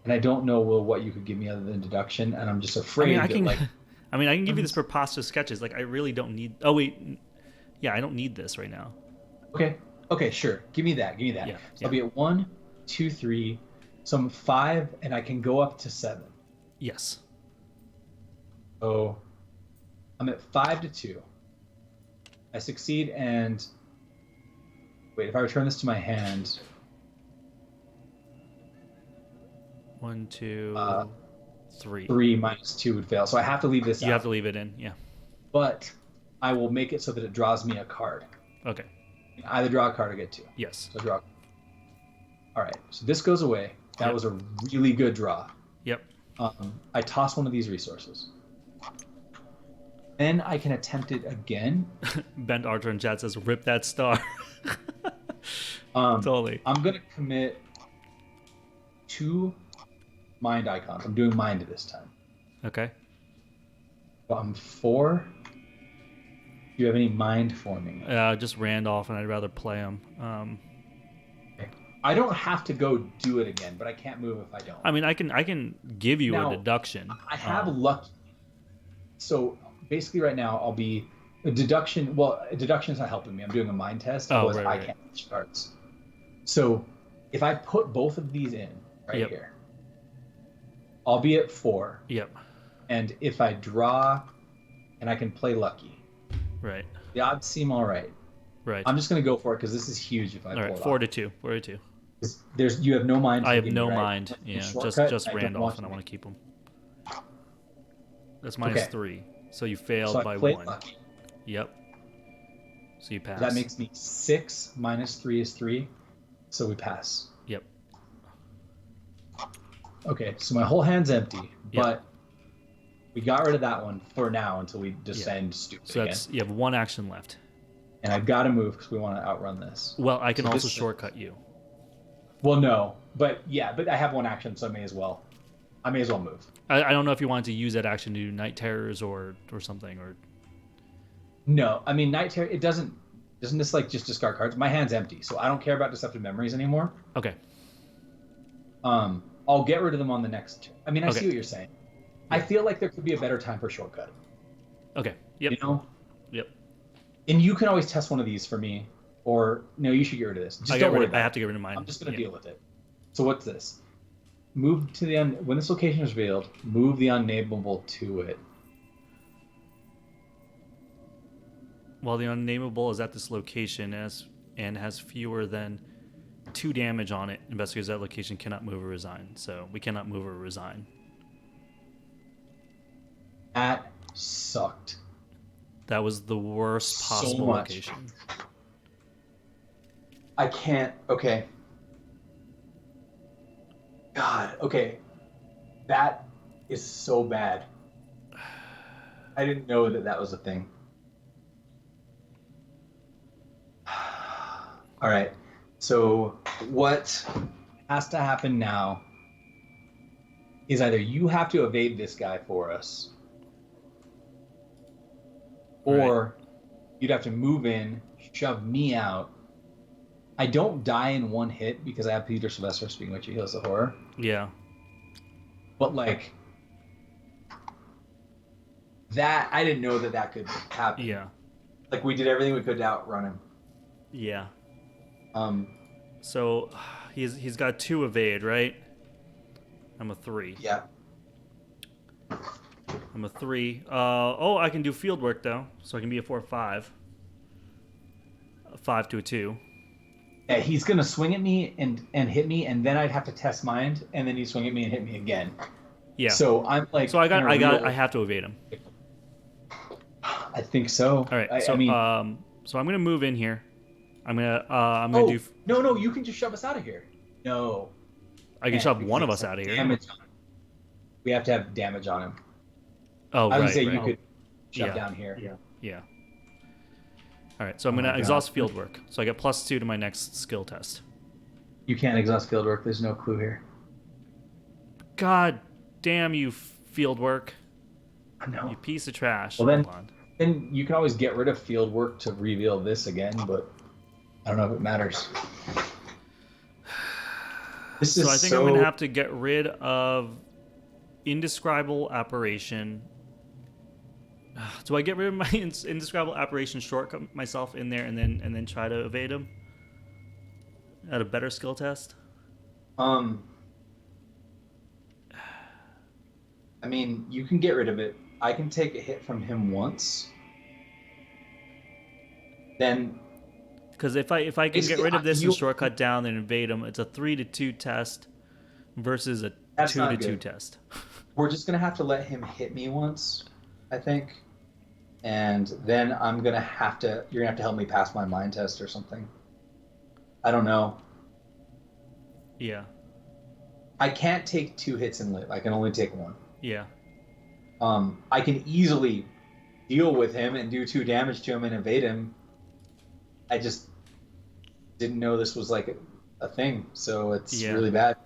And I don't know what you could give me other than deduction, and I'm just afraid I can give you this preposterous sketches. Like, I really don't need... Oh, wait. Yeah, I don't need this right now. Okay, sure. Give me that. Yeah, So I'll be at 1, 2, 3. So I'm 5, and I can go up to 7. Yes. So I'm at 5 to 2. I succeed, and... Wait, if I return this to my hand... 1, 2, 3. 3 minus 2 would fail, so I have to leave this out. You have to leave it in, yeah. But I will make it so that it draws me a card. Okay. Either draw a card or get 2. Yes. So draw. All right, so this goes away. That was a really good draw. Yep. I toss one of these resources. Then I can attempt it again. Bent Archer in chat says, "Rip that star." Totally. I'm gonna commit 2 mind icons. I'm doing mind this time. Okay. So I'm 4. Do you have any mind for me? Just Randolph, and I'd rather play him. I don't have to go do it again, but I can't move if I don't. I mean, I can give you a deduction. I have lucky. So basically, right now I'll be a deduction. Well, a deduction is not helping me. I'm doing a mind test. Oh, right. I can't reach cards. So if I put both of these in right Yep. here, I'll be at 4. Yep. And if I draw and I can play lucky, Right. the odds seem all right. Right. I'm just going to go for it because this is huge if I All pull right. it 4 off. to 2. 4 to 2. You have no mind. I to have give me, no right? mind. A Yeah. shortcut, Just I don't Randolph, want and I to want to keep him. That's minus Okay. 3. So you failed So I by played 1. lucky. Yep. So you pass. That makes me 6 minus 3 is 3. So we pass. Yep. Okay, so my whole hand's empty, Yep. but we got rid of that one for now until we descend stupid So again. you have 1 action left. And I've got to move because we want to outrun this. Well, I can So also this- shortcut you. Well, no, but I have 1 action, so I may as well move. I don't know if you wanted to use that action to do night terrors or something or. No, I mean Night Terror. It doesn't this like just discard cards? My hand's empty, so I don't care about Deceptive Memories anymore. Okay. I'll get rid of them on the next turn. I mean, I Okay. see what you're saying. I feel like there could be a better time for shortcutting. Okay. Yep. You know? Yep. And you can always test one of these for me, or no, you should get rid of this. Just I don't worry about have it. to get rid of mine. I'm just gonna Yeah. deal with it. So what's this? Move to the when this location is revealed, move the unnameable to it. While the unnameable is at this location and has fewer than 2 damage on it, investigators at that location cannot move or resign. So we cannot move or resign. That sucked. That was the worst So possible much. location. I can't. Okay. God. Okay. That is so bad. I didn't know that was a thing. All right. So what has to happen now is either you have to evade this guy for us, or you'd have to move in, shove me out. I don't die in 1 hit because I have Peter Sylvester, speaking which he heals the horror. Yeah. But like that, I didn't know that could happen. Yeah. Like we did everything we could to outrun him. Yeah. Um. So he's got 2 evade, right? I'm a 3. Yeah. I'm a 3. I can do field work though, so I can be a 4/5. A 5 to a 2. Yeah, he's gonna swing at me and hit me, and then I'd have to test mind, and then he'd swing at me and hit me again. Yeah. So I'm like. So I have to evade him. I think so. All right. So I mean, so I'm gonna move in here. I'm gonna do. No, you can just shove us out of here. No. I can shove one of us out of here. Damage on him. We have to have damage on him. Oh, I would right. say right. you could shove Yeah. down here. Yeah. All right. So I'm Oh gonna my exhaust God. field work. So I get +2 to my next skill test. You can't exhaust field work. There's no clue here. God damn you, field work! No. You piece of trash. Well, then- Hold on. And you can always get rid of field work to reveal this again, but I don't know if it matters. This is So I think I'm gonna have to get rid of indescribable apparition. Do I get rid of my indescribable apparition, shortcut myself in there, and then try to evade him at a better skill test? I mean, you can get rid of it. I can take a hit from him once. Then Because if I can get Basically, rid of this you- and shortcut down and invade him, it's a 3 to 2 test versus a That's 2 not to 2 good. test. we're just gonna have to let him hit me once, I think. And then you're gonna have to help me pass my mind test or something. I don't know. Yeah, I can't take 2 hits and live. I can only take 1. yeah, I can easily deal with him and do 2 damage to him and evade him. I just didn't know this was like a thing, so it's Yeah. really bad.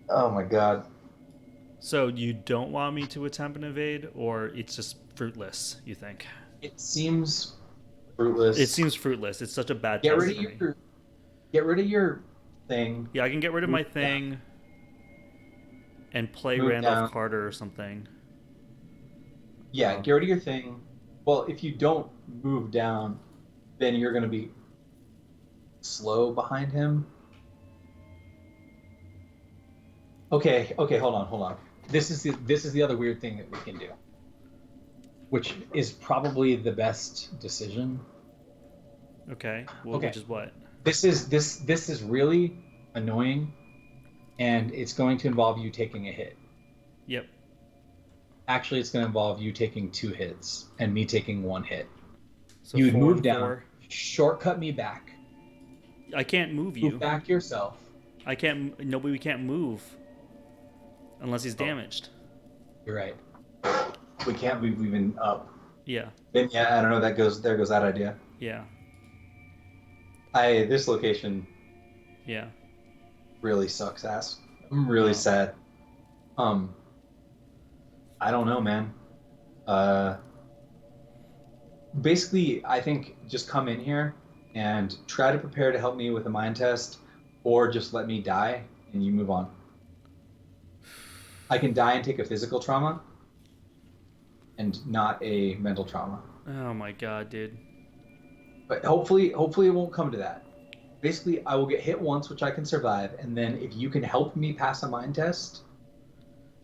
Oh my god. So you don't want me to attempt an evade, or it's just fruitless? You think? It seems fruitless. It seems fruitless. It's such a bad Get test rid for of me. get rid of your thing. Yeah, I can get rid of my Move thing and play Move Randolph down. Carter or something. Yeah, get rid of your thing. Well, if you don't move down, then you're gonna be slow behind him. Okay, hold on. This is the other weird thing that we can do, which is probably the best decision. Okay. Well, Okay. which is what? This is really annoying, and it's going to involve you taking a hit. Yep. Actually, it's going to involve you taking 2 hits and me taking 1 hit. So You would 4 move and down, 4. shortcut me back, I can't move you. move back yourself. I can't. We can't move unless he's damaged. You're right. We can't move even up. Yeah. Then yeah, I don't know. There goes that idea. Yeah. This location Yeah. really sucks ass. I'm really sad. I don't know, man. Basically, I think just come in here and try to prepare to help me with a mind test, or just let me die and you move on. I can die and take a physical trauma, and not a mental trauma. Oh my god, dude. But hopefully it won't come to that. Basically, I will get hit once, which I can survive, and then if you can help me pass a mind test.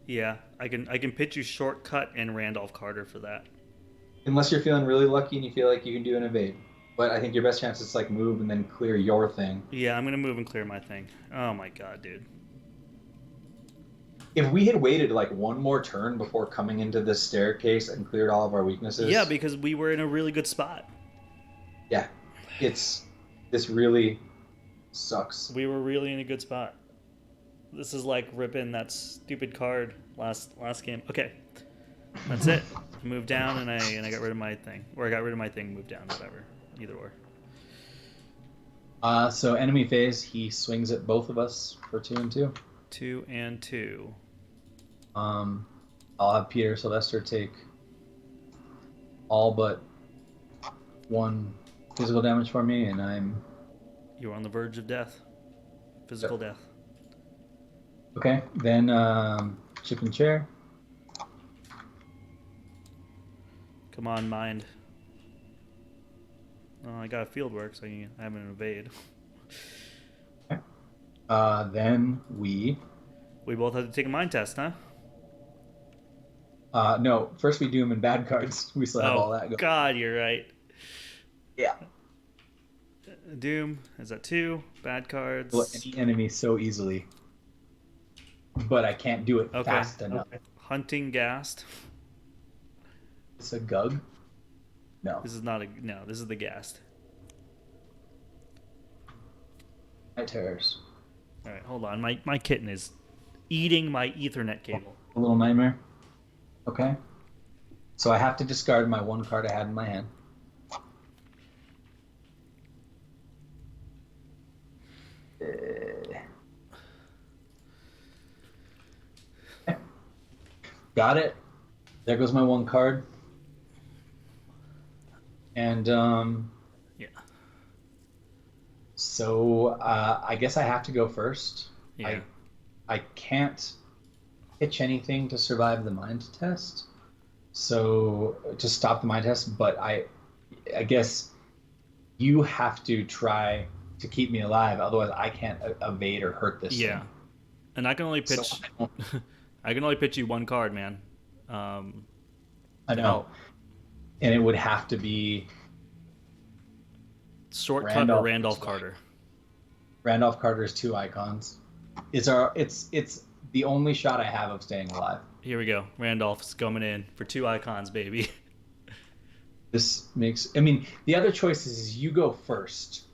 Yeah, I can pitch you Shortcut and Randolph Carter for that. Unless you're feeling really lucky and you feel like you can do an evade. But I think your best chance is like move and then clear your thing. Yeah, I'm gonna move and clear my thing. Oh my god, dude. If we had waited like one more turn before coming into this staircase and cleared all of our weaknesses. Yeah, because we were in a really good spot. Yeah. This really sucks. We were really in a good spot. This is like ripping that stupid card last game. Okay. That's it. Moved down and I got rid of my thing. Or I got rid of my thing, moved down, whatever. Either or. So enemy phase, he swings at both of us for 2 and 2. 2 and 2. I'll have Peter Sylvester take all but 1 physical damage for me, and I'm... You were on the verge of death. Physical death. Okay, then chip and chair. Come on, mind. Oh, I got a field work, so I have an evade. Okay. Then we... We both had to take a mind test, huh? No, first we do them in bad cards. We still have all that going. God, you're right. Yeah. Doom is at 2. Bad cards. Well, any enemy so easily. But I can't do it fast enough. Okay. Hunting Ghast. It's a Gug? No. This is not a... No, this is the Ghast. Night Terrors. Alright, hold on. My kitten is eating my Ethernet cable. A little nightmare. Okay. So I have to discard my 1 card I had in my hand. Got it. There goes my 1 card. And Yeah. So I guess I have to go first. Yeah. I can't pitch anything to survive the mind test. So to stop the mind test, but I guess you have to try to keep me alive. Otherwise, I can't evade or hurt this. Yeah. thing. And I can only pitch... So I can only pitch you 1 card, man. I know. And it would have to be Shortcut or Randolph Carter. Randolph Carter's 2 icons. It's the only shot I have of staying alive. Here we go. Randolph's coming in for 2 icons, baby. This makes... I mean, the other choice is you go first.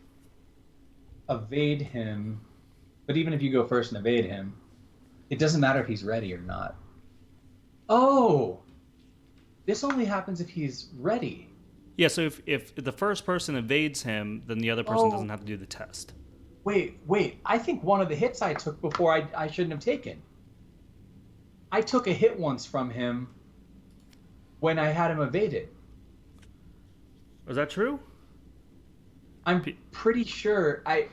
Evade him. But even if you go first and evade him, it doesn't matter if he's ready or not. Oh! This only happens if he's ready. Yeah, so if the first person evades him, then the other person doesn't have to do the test. Wait. I think one of the hits I took before I shouldn't have taken. I took a hit once from him when I had him evaded. Was that true? I'm pretty sure. I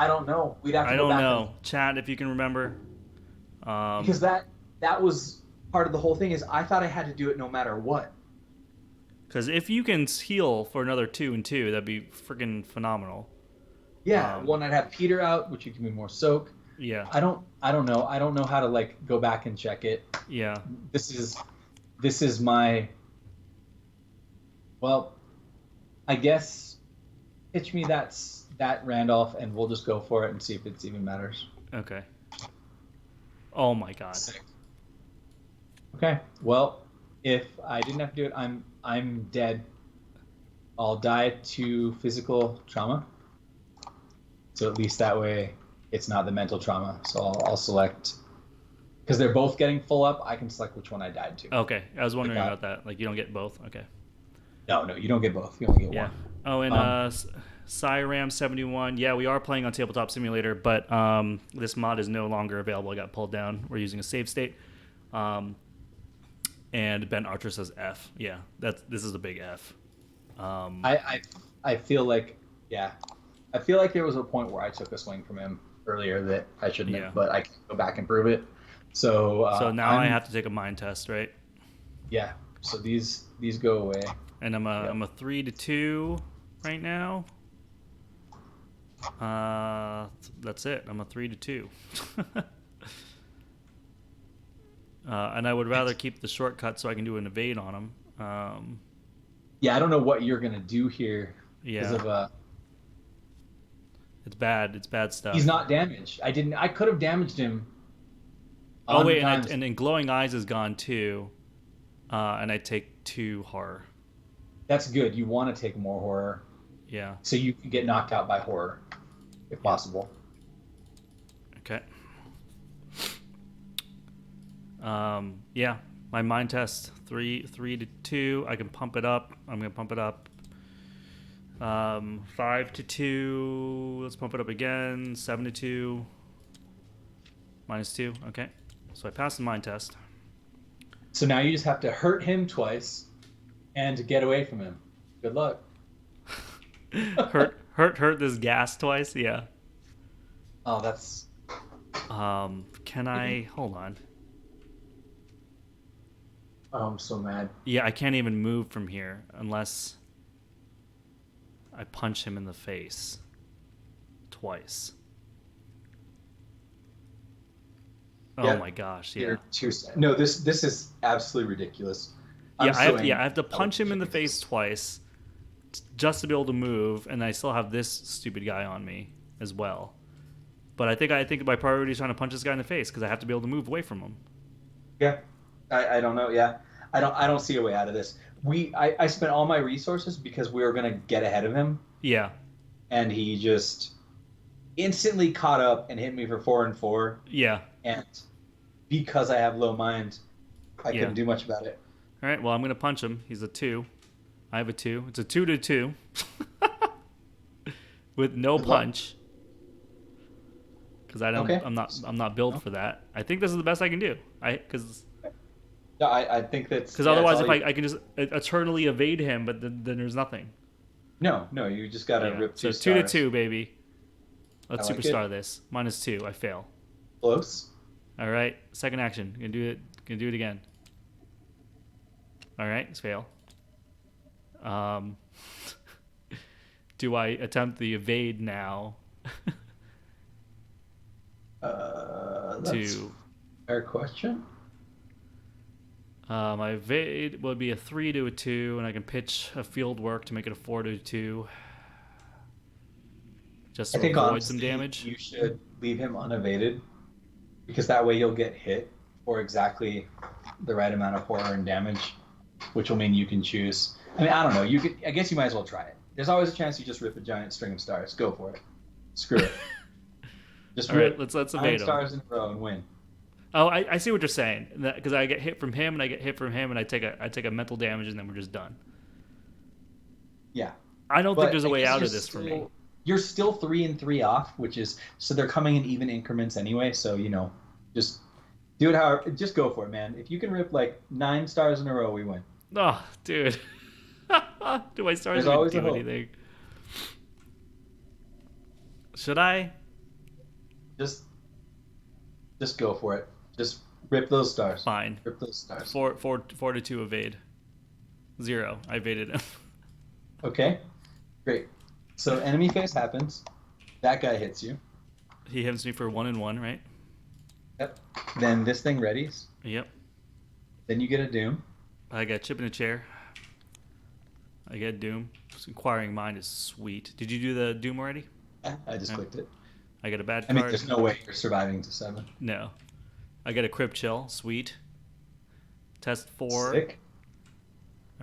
don't know. We'd have to go back. I don't know. Chat, if you can remember. Because that was part of the whole thing is I thought I had to do it no matter what. Because if you can heal for another 2 and 2, that'd be freaking phenomenal. Yeah, one I'd have Peter out, which you can be more soak. Yeah. I don't know. I don't know how to like go back and check it. Yeah. This is my. Well, I guess pitch me that Randolph, and we'll just go for it and see if it even matters. Okay. Oh my god. Sick. Okay. Well, if I didn't have to do it, I'm dead. I'll die to physical trauma. So at least that way, it's not the mental trauma. So I'll select, because they're both getting full up. I can select which one I died to. Okay, I was wondering about that. Like, you don't get both. Okay. No, you don't get both. You only get one. Oh, and Cyram 71. Yeah, we are playing on Tabletop Simulator, but this mod is no longer available. I got pulled down. We're using a save state. And Ben Archer says F. Yeah, this is a big F. I feel like I feel like there was a point where I took a swing from him earlier that I shouldn't have, but I can go back and prove it. So now I have to take a mind test, right? Yeah. So these go away. And I'm a 3-2 right now. That's it. I'm a 3-2. And I would rather keep the shortcut so I can do an evade on him. Yeah, I don't know what you're gonna do here. Yeah. Because of It's bad. It's bad stuff. He's not damaged. I could have damaged him. Oh wait, and then Glowing Eyes is gone too. And I take 2 horror. That's good. You want to take more horror. Yeah. So you can get knocked out by horror, if possible. Okay. Yeah. My mind test 3-2. I can pump it up. I'm gonna pump it up. 5-2. Let's pump it up again. 7-2. -2. Okay. So I passed the mind test. So now you just have to hurt him twice, and get away from him. Good luck. hurt this gas twice. Yeah. Oh, that's. Can I hold on? Oh, I'm so mad. Yeah, I can't even move from here unless I punch him in the face twice. Oh my gosh! Yeah. No, this is absolutely ridiculous. I have to punch him in the face twice just to be able to move, and I still have this stupid guy on me as well. But I think my priority is trying to punch this guy in the face because I have to be able to move away from him. Yeah, I don't know. Yeah, I don't see a way out of this. I spent all my resources because we were gonna get ahead of him. Yeah. And he just instantly caught up and hit me for 4 and 4. Yeah. And because I have low mind, I couldn't do much about it. All right. Well, I'm gonna punch him. He's a 2. I have a 2. It's a 2-2 with no punch. Because I'm not built for that. I think this is the best I can do. I think that's because otherwise, if I can just eternally evade him, but then there's nothing. No, you just gotta rip 2 stars. 2-2, baby. Let's like superstar this. -2. I fail. Close. All right. Second action. Gonna do it again. All right. Let's fail. Do I attempt the evade now? That's a fair question. My evade would be a 3 to a 2, and I can pitch a field work to make it a 4 to a 2. Just to avoid some damage. You should leave him unevaded, because that way you'll get hit for exactly the right amount of horror and damage, which will mean you can choose. I mean, I don't know. I guess you might as well try it. There's always a chance you just rip a giant string of stars. Go for it. Screw it. Just rip let's evade him. Stars in a row and win. Oh, I see what you're saying. Because I get hit from him, and I get hit from him, and I take a mental damage, and then we're just done. Yeah. I don't think there's a way out of this for me. You're still 3 and 3 off, which is so they're coming in even increments anyway. So just do it however. Just go for it, man. If you can rip like 9 stars in a row, we win. Oh, dude. Do my stars There's always do anything? Should I? Just go for it. Just rip those stars. Fine. Rip those stars. 4 to 2 evade. 0. I evaded him. Okay. Great. So enemy phase happens. That guy hits you. He hits me for 1 and 1, right? Yep. Then this thing readies. Yep. Then you get a doom. I got chip in a chair. I get doom. Inquiring mind is sweet. Did you do the doom already? Yeah, I just clicked it. I get a bad I card. mean, there's no way you're surviving to 7. No. I get a crypt chill. Sweet. Test 4. Sick.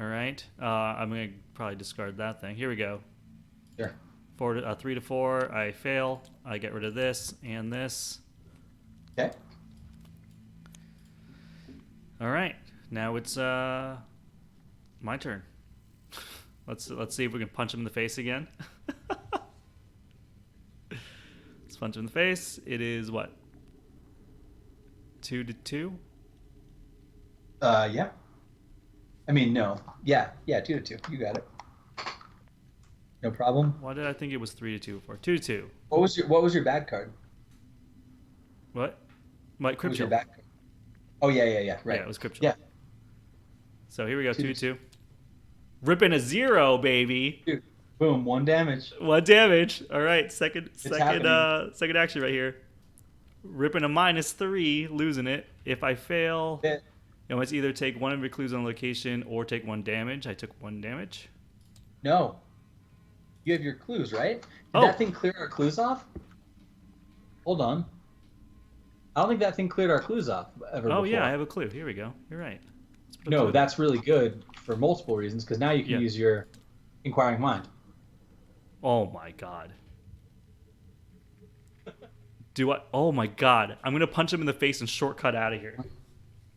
All right. I'm going to probably discard that thing. Here we go. Sure. 3 to 4. I fail. I get rid of this and this. Okay. All right. Now it's my turn. Let's see if we can punch him in the face again. Let's punch him in the face. It is what? 2 to 2? Yeah. I mean, no. Yeah, 2 to 2. You got it. No problem. Why did I think it was 3 to 2 before? 2 to 2. What was your bad card? What? My What crypt was your chill. bad card? Oh yeah. Right. Yeah, it was crypt chill. Yeah. So here we go. 2 to 2 2. Ripping a 0, baby. Dude, boom, 1 damage. 1 damage. All right, second happening. second action right here. Ripping a -3, losing it. If I fail, Yeah. you must either take 1 of your clues on location or take 1 damage. I took 1 damage. No. You have your clues, right? Did Oh. that thing clear our clues off? Hold on. I don't think that thing cleared our clues off ever Oh before. yeah, I have a clue. Here we go. You're right. Let's put a No, clue. that's really good for multiple reasons, because now you can Yeah. use your inquiring mind. Oh my god. Do I? Oh my god. I'm gonna punch him in the face and shortcut out of here.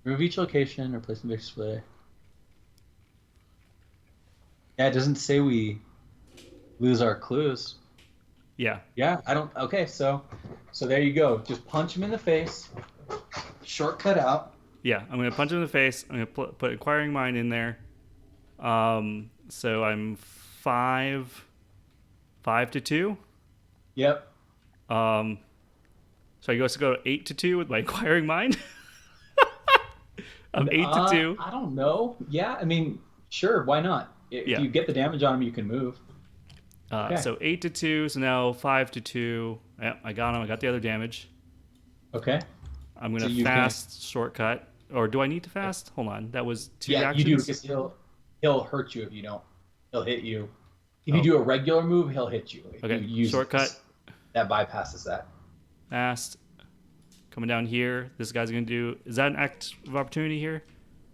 Remove each location or place in the display. Yeah, it doesn't say we lose our clues. Yeah. Yeah, I don't. Okay, so there you go. Just punch him in the face. Shortcut out. Yeah, I'm gonna punch him in the face. I'm gonna put inquiring mind in there. So I'm 5 to 2. Yep. So I guess go 8 to 2 with my inquiring mind. I'm 8 to 2. I don't know. Yeah, I mean, sure, why not? If Yeah. you get the damage on him, you can move. Okay. So 8 to 2. So now 5 to 2. Yeah, I got him. I got the other damage. Okay. I'm gonna So you fast shortcut. Or do I need to fast? Hold on. That was 2 Yeah, actions. you do, because he'll hurt you if you don't. He'll hit you. If Oh. you do a regular move, he'll hit you. If Okay, you use shortcut. this, that bypasses that. Fast. Coming down here. This guy's gonna do. Is that an act of opportunity here?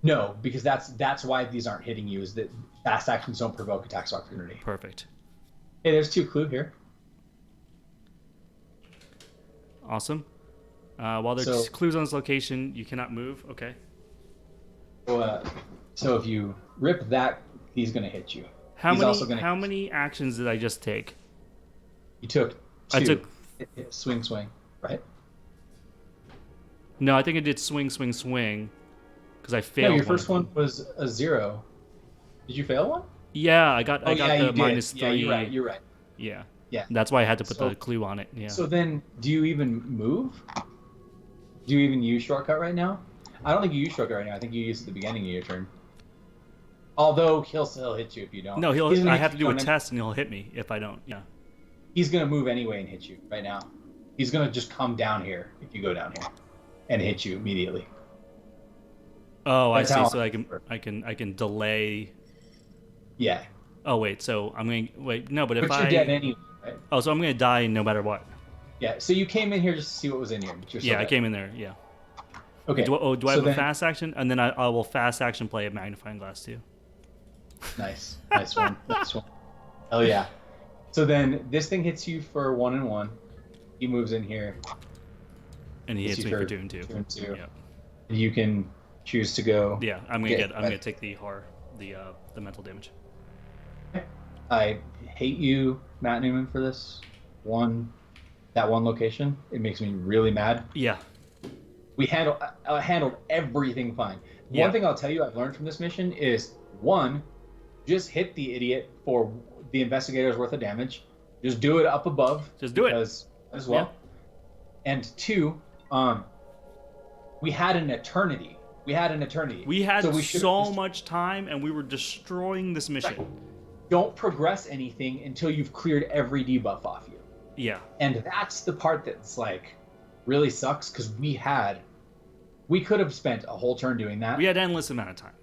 No, because that's why these aren't hitting you, is that fast actions don't provoke attacks of opportunity. Perfect. Hey, there's 2 clue here. Awesome. While there's clues on this location, you cannot move. Okay. So if you rip that, he's going to hit you. How He's also many gonna- many actions did I just take? You took 2. I took. Swing, right? No, I think I did swing, because I failed. No, your first of them. one was a 0. Did you fail one? Yeah, I got you the did. -3. Yeah, you're right. Yeah. Yeah. That's why I had to put So- the clue on it. Yeah. So then, do you even move? Do you even use shortcut right now? I don't think you use shortcut right now. I think you use it at the beginning of your turn. Although he'll still hit you if you don't. No, He's gonna I hit have to you do a on- test, and he'll hit me if I don't. Yeah. He's gonna move anyway and hit you right now. He's gonna just come down here if you go down here, and hit you immediately. Oh, That's I how see. So I can delay. Yeah. Oh wait, so I'm gonna wait. No, but if But you're dead anyway, right? Oh, so I'm gonna die no matter what. Yeah. So you came in here just to see what was in here. But you're still Yeah, I dead. came in there. Yeah. Okay. Do I so have a then- fast action? And then I will fast action play a magnifying glass too. Nice one. Nice one. Hell yeah. So then this thing hits you for 1 and 1. He moves in here. And he Hits hits you me for for 2 and 2. 2 and 2. Yeah. You can choose to go. Yeah, I'm Okay, gonna take the horror, the mental damage. I hate you, Matt Newman, for this. That one location. It makes me really mad. Yeah. We handled everything fine. Yeah. One thing I'll tell you I've learned from this mission is, 1, just hit the idiot for the investigator's worth of damage. Just do it up above. Just do it. Because as well. And 2, we had an eternity. We had So should've so just- much time, and we were destroying this mission. Don't progress anything until you've cleared every debuff off you. Yeah. And that's the part that's like really sucks because we could have spent a whole turn doing that. We had endless amount of time.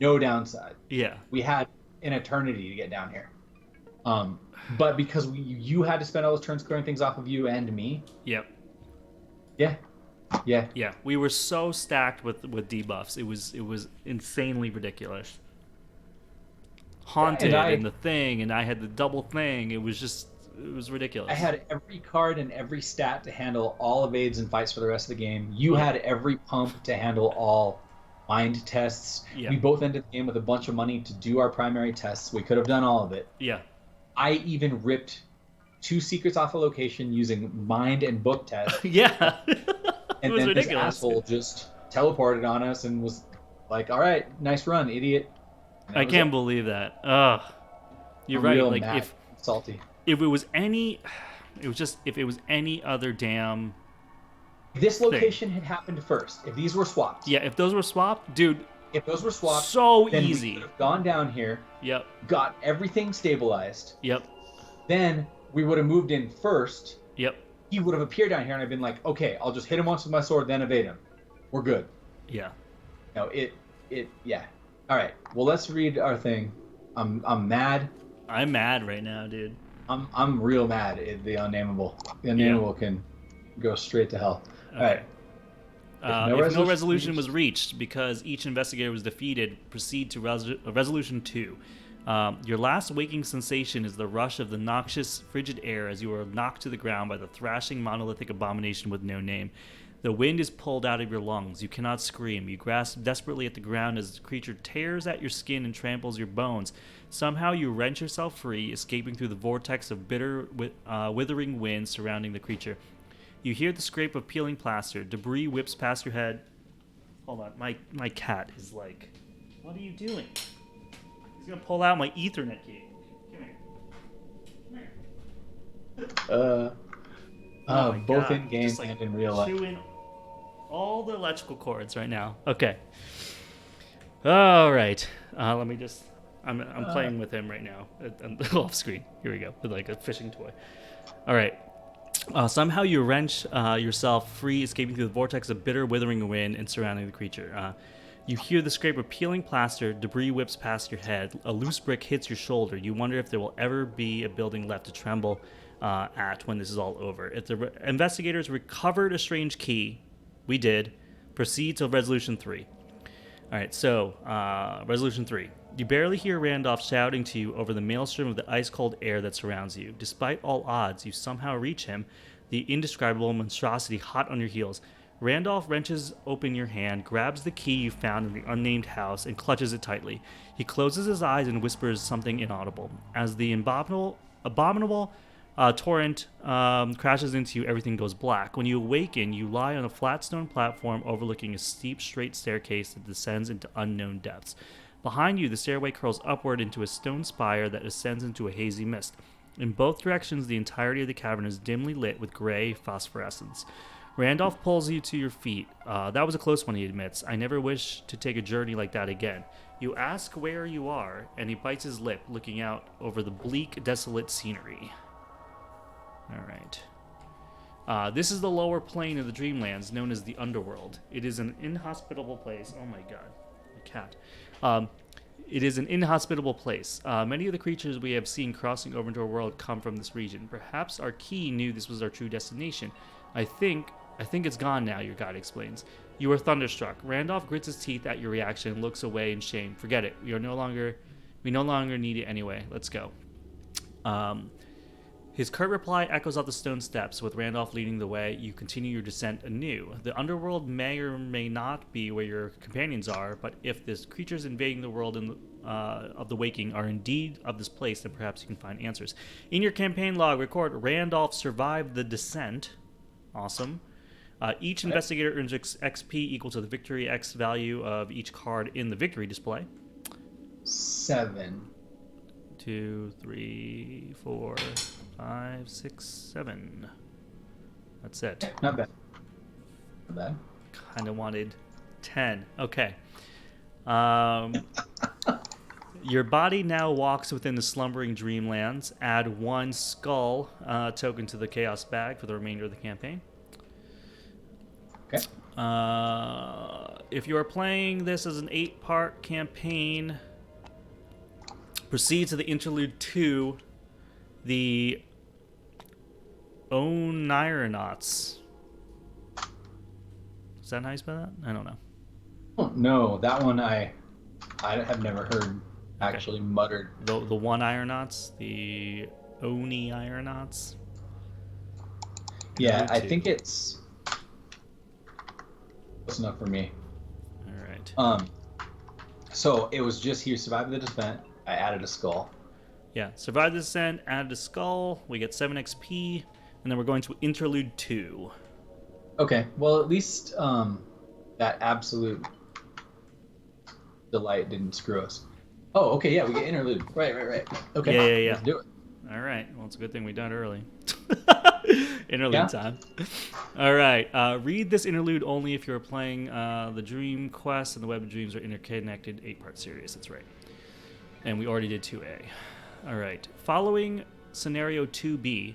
No downside. Yeah. We had an eternity to get down here. But because you had to spend all those turns clearing things off of you and me. Yep. Yeah. Yeah. Yeah. We were so stacked with debuffs. It was insanely ridiculous. Haunted and the thing, and I had the double thing. It was ridiculous. I had every card and every stat to handle all evades and fights for the rest of the game. You had every pump to handle all mind tests. Yeah. We both ended the game with a bunch of money to do our primary tests. We could have done all of it. Yeah. I even ripped 2 secrets off a location using mind and book tests. Yeah. And then this asshole just teleported on us and was like, "All right, nice run, idiot." I can't believe that. Ugh. You're right. Like mad, salty. If it was any other damn. This location had happened first. If these were swapped. Yeah, if those were swapped, dude. If those were swapped, so then easy. We could have gone down here. Yep. Got everything stabilized. Yep. Then we would have moved in first. Yep. He would have appeared down here, and I've been like, okay, I'll just hit him once with my sword, then evade him. We're good. Yeah. No, yeah. All right. Well, let's read our thing. I'm mad. I'm mad right now, dude. I'm real mad at the unnameable. The unnameable can go straight to hell. Okay. All right. If no resolution was reached because each investigator was defeated, proceed to resolution 2. Your last waking sensation is the rush of the noxious, frigid air as you are knocked to the ground by the thrashing monolithic abomination with no name. The wind is pulled out of your lungs. You cannot scream. You grasp desperately at the ground as the creature tears at your skin and tramples your bones. Somehow you wrench yourself free, escaping through the vortex of bitter, withering wind surrounding the creature. You hear the scrape of peeling plaster. Debris whips past your head. Hold on. My cat is like, what are you doing? He's going to pull out my Ethernet key. Come here. Both in game and in real life. Chewing all the electrical cords right now. Okay. All right. Let me just. I'm playing with him right now off screen. Here we go with like a fishing toy. All right. Somehow you wrench yourself free, escaping through the vortex of bitter, withering wind and surrounding the creature. You hear the scrape of peeling plaster. Debris whips past your head. A loose brick hits your shoulder. You wonder if there will ever be a building left to tremble at when this is all over. If the investigators recovered a strange key, we did. Proceed to resolution 3. All right, so resolution 3. You barely hear Randolph shouting to you over the maelstrom of the ice-cold air that surrounds you. Despite all odds, you somehow reach him, the indescribable monstrosity hot on your heels. Randolph wrenches open your hand, grabs the key you found in the unnamed house, and clutches it tightly. He closes his eyes and whispers something inaudible. As the abominable torrent crashes into you, everything goes black. When you awaken, you lie on a flat stone platform overlooking a steep, straight staircase that descends into unknown depths. Behind you, the stairway curls upward into a stone spire that ascends into a hazy mist. In both directions, the entirety of the cavern is dimly lit with gray phosphorescence. Randolph pulls you to your feet. That was a close one, he admits. I never wish to take a journey like that again. You ask where you are, and he bites his lip, looking out over the bleak, desolate scenery. All right. This is the lower plane of the Dreamlands, known as the Underworld. It is an inhospitable place. Oh my god, a cat. It is an inhospitable place. Many of the creatures we have seen crossing over into our world come from this region. Perhaps our key knew this was our true destination. I think it's gone now, your guide explains. You are thunderstruck. Randolph grits his teeth at your reaction and looks away in shame. Forget it. We no longer need it anyway. Let's go. His curt reply echoes off the stone steps, with Randolph leading the way. You continue your descent anew. The underworld may or may not be where your companions are, but if the creatures invading the world of the waking are indeed of this place, then perhaps you can find answers. In your campaign log, record Randolph survived the descent. Awesome. Each investigator earns XP equal to the victory X value of each card in the victory display. 7. 2, 3, 4, 5, 6, 7. That's it. Not bad. Not bad. Kind of wanted 10. Okay. Your body now walks within the slumbering Dreamlands. Add 1 skull token to the chaos bag for the remainder of the campaign. Okay. If you are playing this as an 8-part campaign, proceed to the Interlude 2, the Oneironauts. Is that how you spell that? I don't know. Oh, no, that one I have never heard actually muttered. The one Ironauts, the Oni Ironauts. Yeah, I 2. think it's close enough for me. All right. So it was just here, survive the descent. I added a skull. Yeah, survive the descent, added a skull. We get 7 XP, and then we're going to Interlude 2. Okay, well at least that absolute delight didn't screw us. Oh, okay, yeah, we get interlude. Right. Okay, Yeah. let's do it. All right. Well, it's a good thing we done early. Interlude Yeah. time. All right. Read this interlude only if you're playing the Dream Quest and the Web of Dreams are interconnected 8-part series. That's right. And we already did 2A. All right. Following scenario 2B,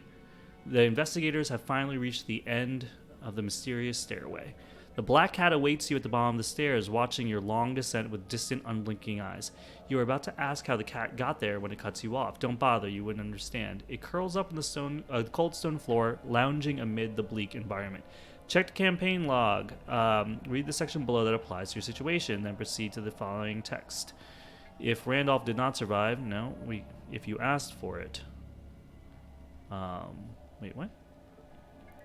the investigators have finally reached the end of the mysterious stairway. The black cat awaits you at the bottom of the stairs, watching your long descent with distant, unblinking eyes. You are about to ask how the cat got there when it cuts you off. Don't bother, you wouldn't understand. It curls up on the cold stone floor, lounging amid the bleak environment. Check the campaign log. Read the section below that applies to your situation, then proceed to the following text. If Randolph did not survive, if you asked for it. Wait, what?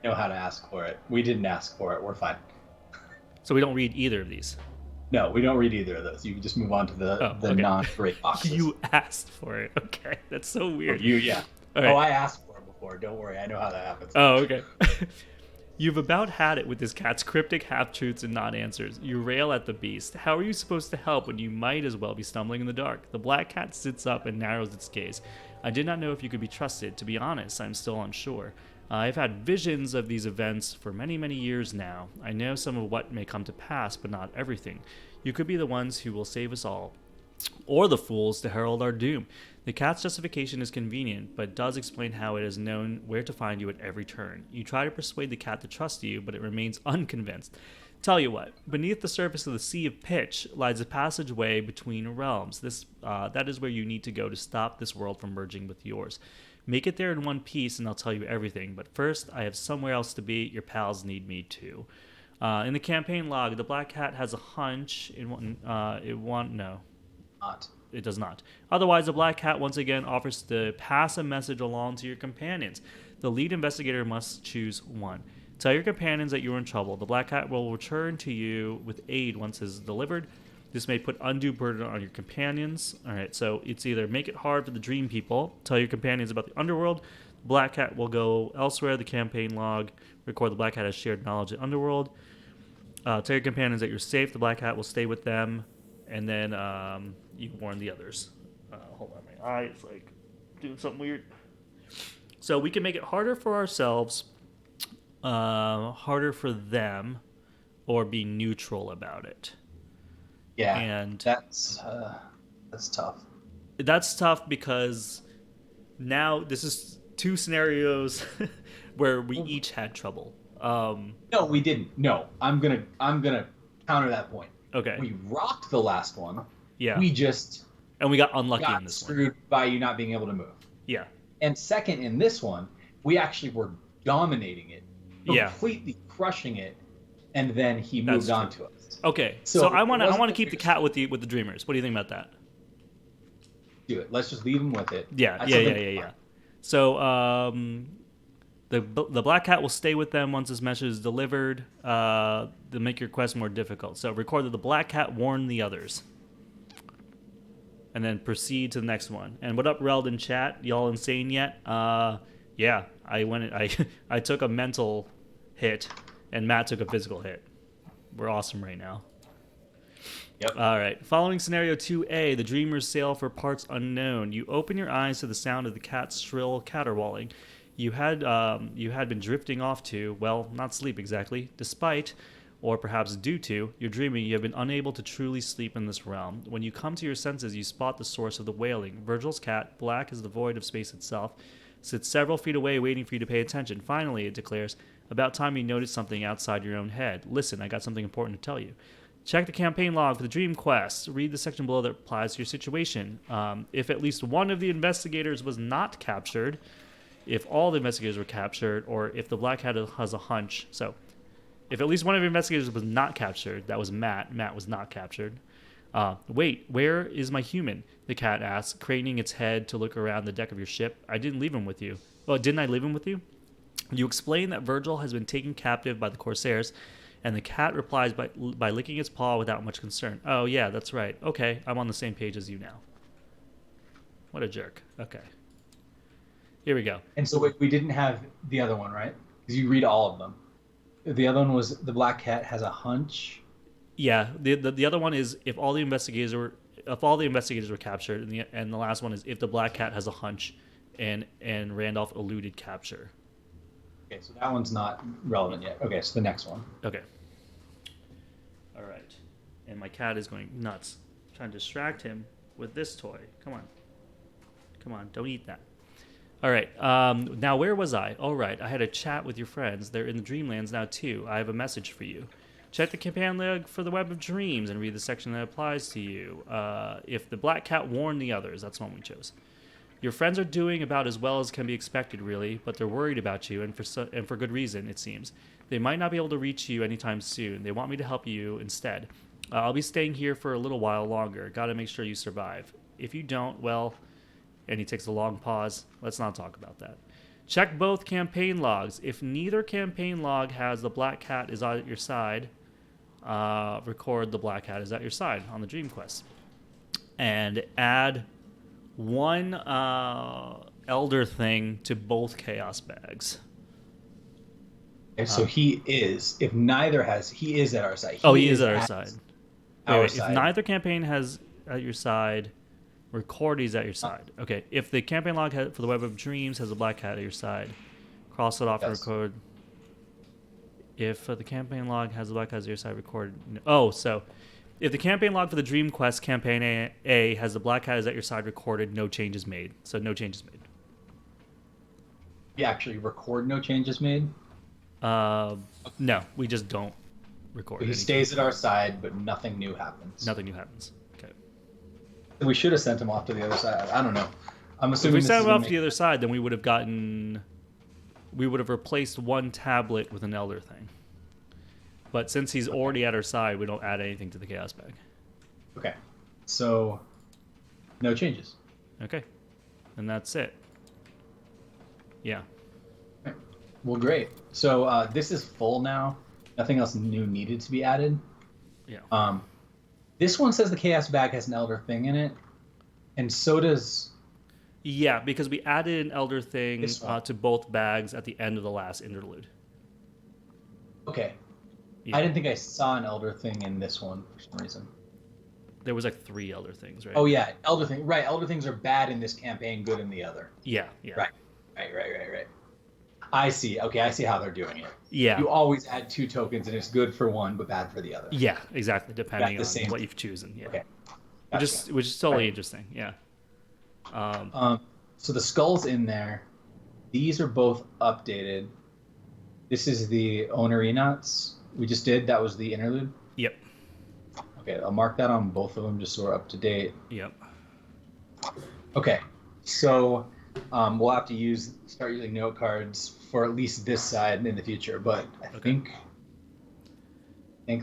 Know how to ask for it. We didn't ask for it. We're fine. So we don't read either of these. No, we don't read either of those. You can just move on to the okay. non-great boxes. You asked for it. Okay, that's so weird. Yeah. All right. Oh, I asked for it before. Don't worry. I know how that happens. Oh, okay. You've about had it with this cat's cryptic half-truths and non-answers. You rail at the beast. How are you supposed to help when you might as well be stumbling in the dark? The black cat sits up and narrows its gaze. I did not know if you could be trusted. To be honest, I'm still unsure. I've had visions of these events for many, many years now. I know some of what may come to pass, but not everything. You could be the ones who will save us all, or the fools to herald our doom. The cat's justification is convenient, but does explain how it has known where to find you at every turn. You try to persuade the cat to trust you, but it remains unconvinced. Tell you what, beneath the surface of the Sea of Pitch lies a passageway between realms. That is where you need to go to stop this world from merging with yours. Make it there in one piece, and I'll tell you everything. But first, I have somewhere else to be. Your pals need me too. In the campaign log, the black cat has a hunch. It does not. Otherwise, the black cat once again offers to pass a message along to your companions. The lead investigator must choose one. Tell your companions that you are in trouble. The black cat will return to you with aid once it is delivered. This may put undue burden on your companions. All right, so it's either make it hard for the dream people, tell your companions about the underworld. The black cat will go elsewhere. The campaign log record the black cat has shared knowledge of underworld. Tell your companions that you're safe. The black cat will stay with them, and then you warn the others. Hold on, my eye is like doing something weird. So we can make it harder for ourselves, harder for them, or be neutral about it. Yeah, and that's tough. That's tough because now this is 2 scenarios where we each had trouble. No, we didn't. No, I'm gonna counter that point. Okay. We rocked the last one. Yeah. We just we got unlucky in this screwed by you not being able to move. Yeah. And second, in this one, we actually were dominating it, completely crushing it, and then he moved on to us. Okay, so I want to keep the cat with the dreamers. What do you think about that? Do it. Let's just leave him with it. Yeah. So the black cat will stay with them once this message is delivered. To make your quest more difficult. So record that the black cat warned the others, and then proceed to the next one. And what up, Reld in chat? Y'all insane yet? Yeah. I took a mental hit, and Matt took a physical hit. We're awesome right now. Yep. All right. Following scenario 2A, the dreamers sail for parts unknown. You open your eyes to the sound of the cat's shrill caterwauling. You had been drifting off to, well, not sleep exactly, despite or perhaps due to your dreaming, you have been unable to truly sleep in this realm. When you come to your senses, you spot the source of the wailing. Virgil's cat, black as the void of space itself, sits several feet away waiting for you to pay attention. Finally, it declares, about time you notice something outside your own head. Listen, I got something important to tell you. Check the campaign log for the dream quest. Read the section below that applies to your situation. If at least one of the investigators was not captured, if all the investigators were captured, or if the black cat has a hunch. So, if at least one of the investigators was not captured, that was Matt. Matt was not captured. Wait, where is my human? The cat asks, craning its head to look around the deck of your ship. I didn't leave him with you. Well, didn't I leave him with you? You explain that Virgil has been taken captive by the Corsairs, and the cat replies by licking its paw without much concern. Oh, yeah, that's right. Okay, I'm on the same page as you now. What a jerk. Okay. Here we go. And so we didn't have the other one, right? Because you read all of them. The other one was the black cat has a hunch. Yeah, the other one is if all the investigators were captured, and the last one is if the black cat has a hunch, and Randolph eluded capture. Okay, so that one's not relevant yet. Okay, so the next one. Okay. All right, and my cat is going nuts, trying to distract him with this toy. Come on, don't eat that. All right. Now, where was I? All right. I had a chat with your friends. They're in the Dreamlands now, too. I have a message for you. Check the campaign log for the Web of Dreams and read the section that applies to you. If the Black Cat warned the others, that's one we chose. Your friends are doing about as well as can be expected, really, but they're worried about you, and for good reason, it seems. They might not be able to reach you anytime soon. They want me to help you instead. I'll be staying here for a little while longer. Gotta make sure you survive. If you don't, well... And he takes a long pause. Let's not talk about that. Check both campaign logs. If neither campaign log has the black cat is at your side, record the black cat is at your side on the dream quest. And add one elder thing to both chaos bags. Okay, so he is. If neither has, he is at our side. He is at our side. Our side. If neither campaign has at your side... Record he's at your side. Okay. If the campaign log for the Web of Dreams has a black cat at your side, cross it off and record. If the campaign log has a black cat at your side, record. Oh, so if the campaign log for the Dream Quest campaign A has the black cat is at your side recorded, no changes made. So no changes made. You actually record no changes made? No, we just don't record. He stays at our side, but nothing new happens. Nothing new happens. We should have sent him off to the other side. I don't know. I'm assuming if we sent him off to the other side, then we would have replaced one tablet with an elder thing. But since he's already at our side, we don't add anything to the chaos bag. Okay. So, no changes. Okay. And that's it. Yeah. Okay. Well, great. So, this is full now. Nothing else new needed to be added. Yeah. This one says the chaos bag has an elder thing in it, and so does... Yeah, because we added an elder thing to both bags at the end of the last interlude. Okay. Yeah. I didn't think I saw an elder thing in this one for some reason. There was like 3 elder things, right? Oh, yeah. Elder thing. Right. Elder things are bad in this campaign, good in the other. Yeah. Right. I see. Okay, I see how they're doing it. Yeah. You always add 2 tokens, and it's good for one, but bad for the other. Yeah, exactly, depending on what you've chosen. Yeah. Okay. Gotcha. Which is totally interesting. Yeah. So the skulls in there, these are both updated. This is the Owner Enots we just did. That was the interlude. Yep. Okay, I'll mark that on both of them just so we're up to date. Yep. Okay, so we'll have to start using note cards for at least this side in the future, but I think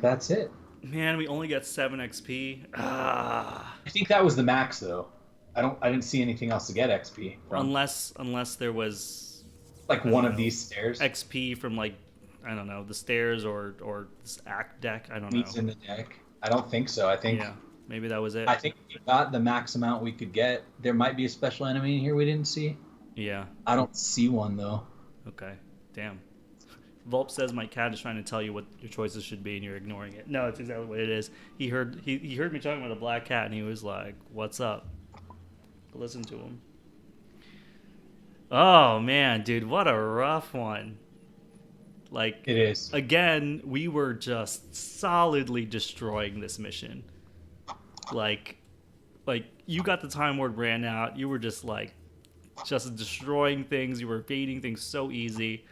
that's it. Man, we only got 7 XP. I think that was the max though. I didn't see anything else to get XP from. Unless there was like one of these stairs. XP from like I don't know, the stairs or this act deck, I don't know. Needs in the deck. I don't think so. I think maybe that was it. I think we got the max amount we could get. There might be a special enemy in here we didn't see. Yeah. I don't see one though. Okay. Damn. Volp says my cat is trying to tell you what your choices should be and you're ignoring it. No, it's exactly what it is. He heard me talking about a black cat and he was like, "What's up?" Listen to him. Oh man, dude, what a rough one. Like, It is. again, we were just solidly destroying this mission. Like you got the Time Ward brand out. You were just destroying things. You were evading things so easy.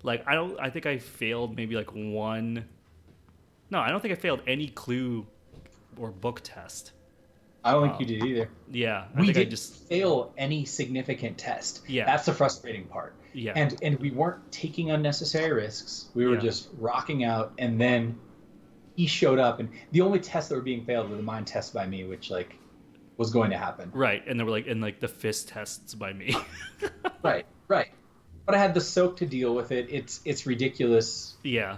Like, I think I failed maybe like one. No, I don't think I failed any clue or book test. I don't think you did either. Yeah, We didn't fail any significant test. Yeah. That's the frustrating part. Yeah. And we weren't taking unnecessary risks. We were just rocking out, and then he showed up, and the only tests that were being failed were the mind tests by me, which like was going to happen. Right, and they were like the fist tests by me. Right. But I had the soak to deal with it. It's ridiculous. Yeah.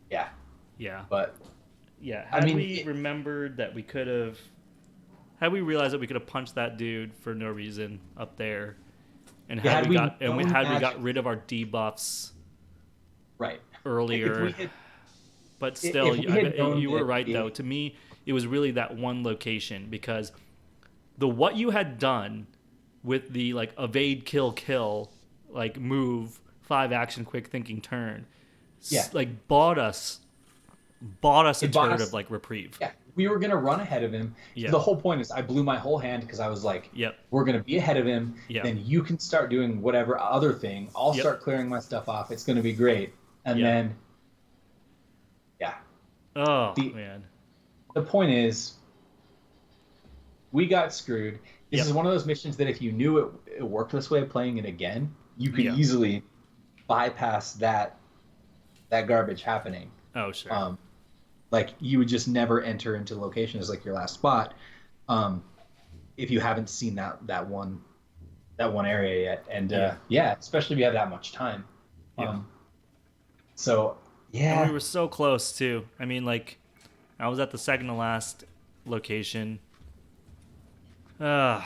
Yeah. But yeah, had we remembered that we could have, had we realized that we could have punched that dude for no reason up there, and had we got rid of our debuffs earlier, but still, you were right though. To me, it was really that one location, because what you had done with the like evade, kill, like move, 5 action, quick thinking turn, like bought us a turn of like reprieve. Yeah, we were gonna run ahead of him. Yeah. The whole point is I blew my whole hand because I was like, we're gonna be ahead of him. Yep. Then you can start doing whatever other thing. I'll start clearing my stuff off. It's gonna be great. And then, man. The point is, we got screwed. This is one of those missions that if you knew it worked this way, playing it again, you could easily bypass that garbage happening. Oh, sure. Like, you would just never enter into location as like your last spot, if you haven't seen that one area yet. And especially if you have that much time. So and we were so close too. I mean, like, I was at the second to last location. I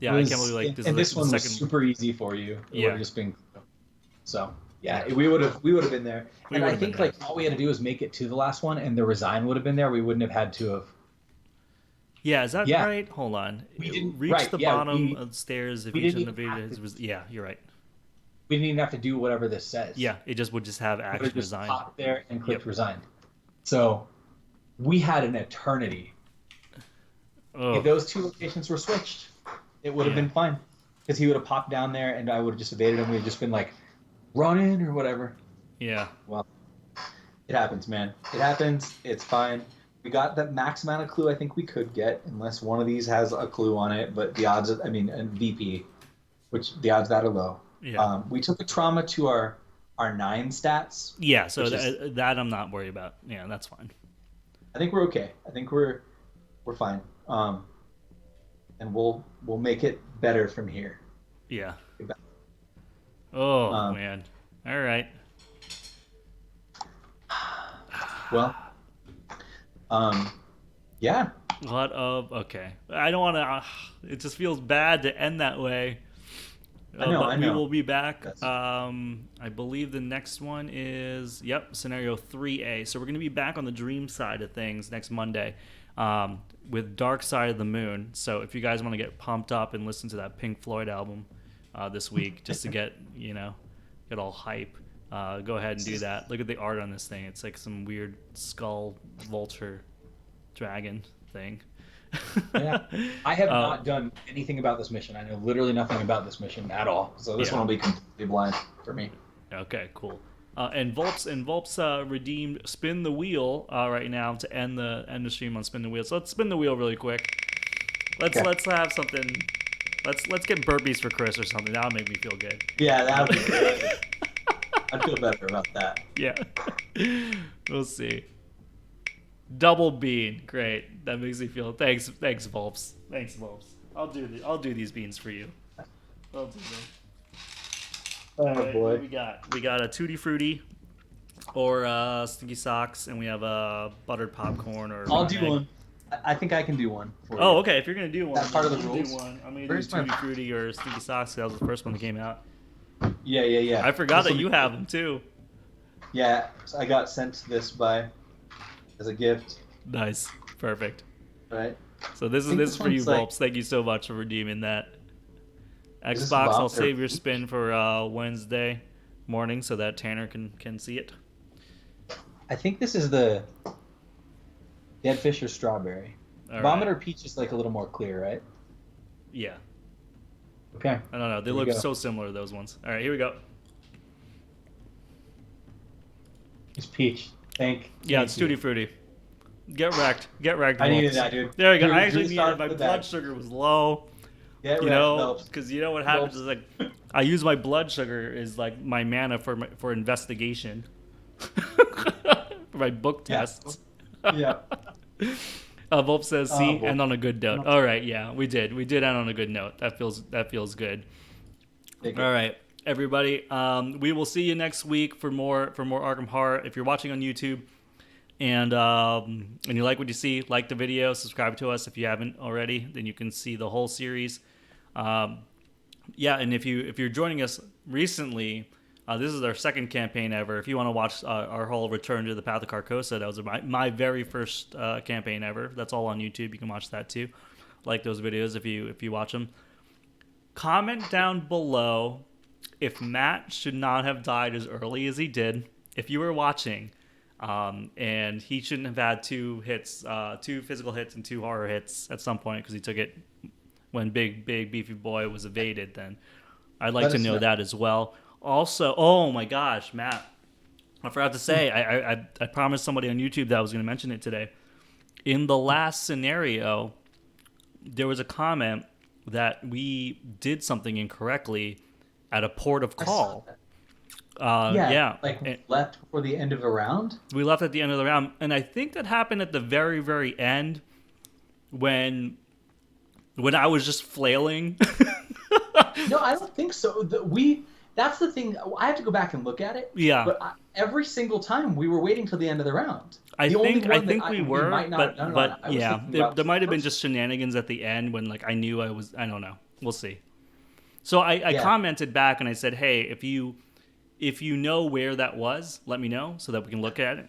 can't believe like this. And is this like one the was second. super easy for you. It would have just been so. Yeah. We would have been there. We And I would've think been there. like all we had to do was make it to the last one, and the resign would have been there. We wouldn't have had to have. Yeah, is that right? Hold on. We didn't reach the bottom of the stairs if each individual has. Yeah, you're right. We didn't even have to do whatever this says. Yeah, it just would just have action Just resign. pop there and click resign. So we had an eternity. If those two locations were switched, it would have been fine, because he would have popped down there, and I would have just evaded him. We would have just been like, run in or whatever. Yeah. Well, it happens, man. It happens. It's fine. We got the max amount of clue I think we could get, unless one of these has a clue on it. But the odds, and VP, which the odds that are low. Yeah. We took a trauma to our 9 stats. Yeah, so that I'm not worried about. Yeah, that's fine. I think we're okay. I think we're fine. And we'll make it better from here. Yeah. Oh man. All right. Well. Yeah. Okay. I don't want to. It just feels bad to end that way. I know. We will be back. I believe the next one is scenario 3A. So we're going to be back on the dream side of things next Monday, with Dark Side of the Moon. So if you guys want to get pumped up and listen to that Pink Floyd album this week, just to get all hype, go ahead and do that. Look at the art on this thing. It's like some weird skull vulture dragon thing. Yeah, I have not done anything about this mission. I know literally nothing about this mission at all. So this one will be completely blind for me. Okay, cool. And Volp's redeemed Spin the Wheel right now to end the stream on Spin the Wheel. So let's spin the wheel really quick. Let's have something. Let's get burpees for Chris or something. That'll make me feel good. Yeah, that would be good. I'd feel better about that. Yeah. We'll see. Double bean, great. That makes me feel. Thanks, Volps. Thanks, Volps. I'll do these beans for you. I'll do them. Oh boy. What we got? We got a Tutti Frutti, or Stinky Socks, and we have a buttered popcorn or. I'll do one. I think I can do one. For Oh, you. okay. If you're gonna do one, That's part of the you rules. do one. I'm gonna Where's do Tutti Frutti or Stinky Socks. That was the first one that came out. Yeah. I forgot This that will you be- have them too. Yeah, so I got sent this as a gift. Nice, perfect. Right. So this think is this for you, one's like- Volps. Thank you so much for redeeming that. Is this Xbox, I'll about save their your feet? spin for Wednesday. morning so that Tanner can see it. I think this is the Dead Fish or Strawberry. All Vomit right. or Peach is like a little more clear, right? Yeah. Okay. I don't know. They Here we look go. so similar, those ones. All right, here we go. It's Peach. Yeah, it's Tutti Frutti. Get wrecked. I needed Phelps. that, dude. There you go. Drew- I actually Drew needed started my with blood that. sugar was low. Get You wrecked, know, Phelps. because you know what happens is like I use my blood sugar is like my mana for investigation for my book Yeah. tests. Yeah. Volp says, "See, Volp. end on a good note." All right, yeah, we did end on a good note. That feels good. Take it. All right, everybody. We will see you next week for more Arkham Horror. If you're watching on YouTube and you like what you see, like the video, subscribe to us if you haven't already. Then you can see the whole series. Yeah, and if you're joining us recently, this is our second campaign ever. If you want to watch our whole Return to the Path of Carcosa, that was my very first campaign ever. That's all on YouTube. You can watch that too. Like those videos if you watch them. Comment down below if Matt should not have died as early as he did. If you were watching, and he shouldn't have had 2 hits, 2 physical hits and 2 horror hits at some point because he took it when big beefy boy was evaded. Then I'd like Let to us know know. that as well. Also, oh my gosh, Matt, I forgot to say, I promised somebody on YouTube that I was going to mention it today. In the last scenario, there was a comment that we did something incorrectly at a port of call. Yeah. Like And left before the end of a round. we left at the end of the round, and I think that happened at the very, very end when I was just flailing. No, I don't think so. That's the thing. I have to go back and look at it. Yeah. But every single time we were waiting till the end of the round. I The only think one that we were, might not have done it on, I but was yeah, thinking there about might have been first- just shenanigans at the end when like I knew I was. I don't know. We'll see. So I Yeah. commented back and I said, hey, if you know where that was, let me know so that we can look at it.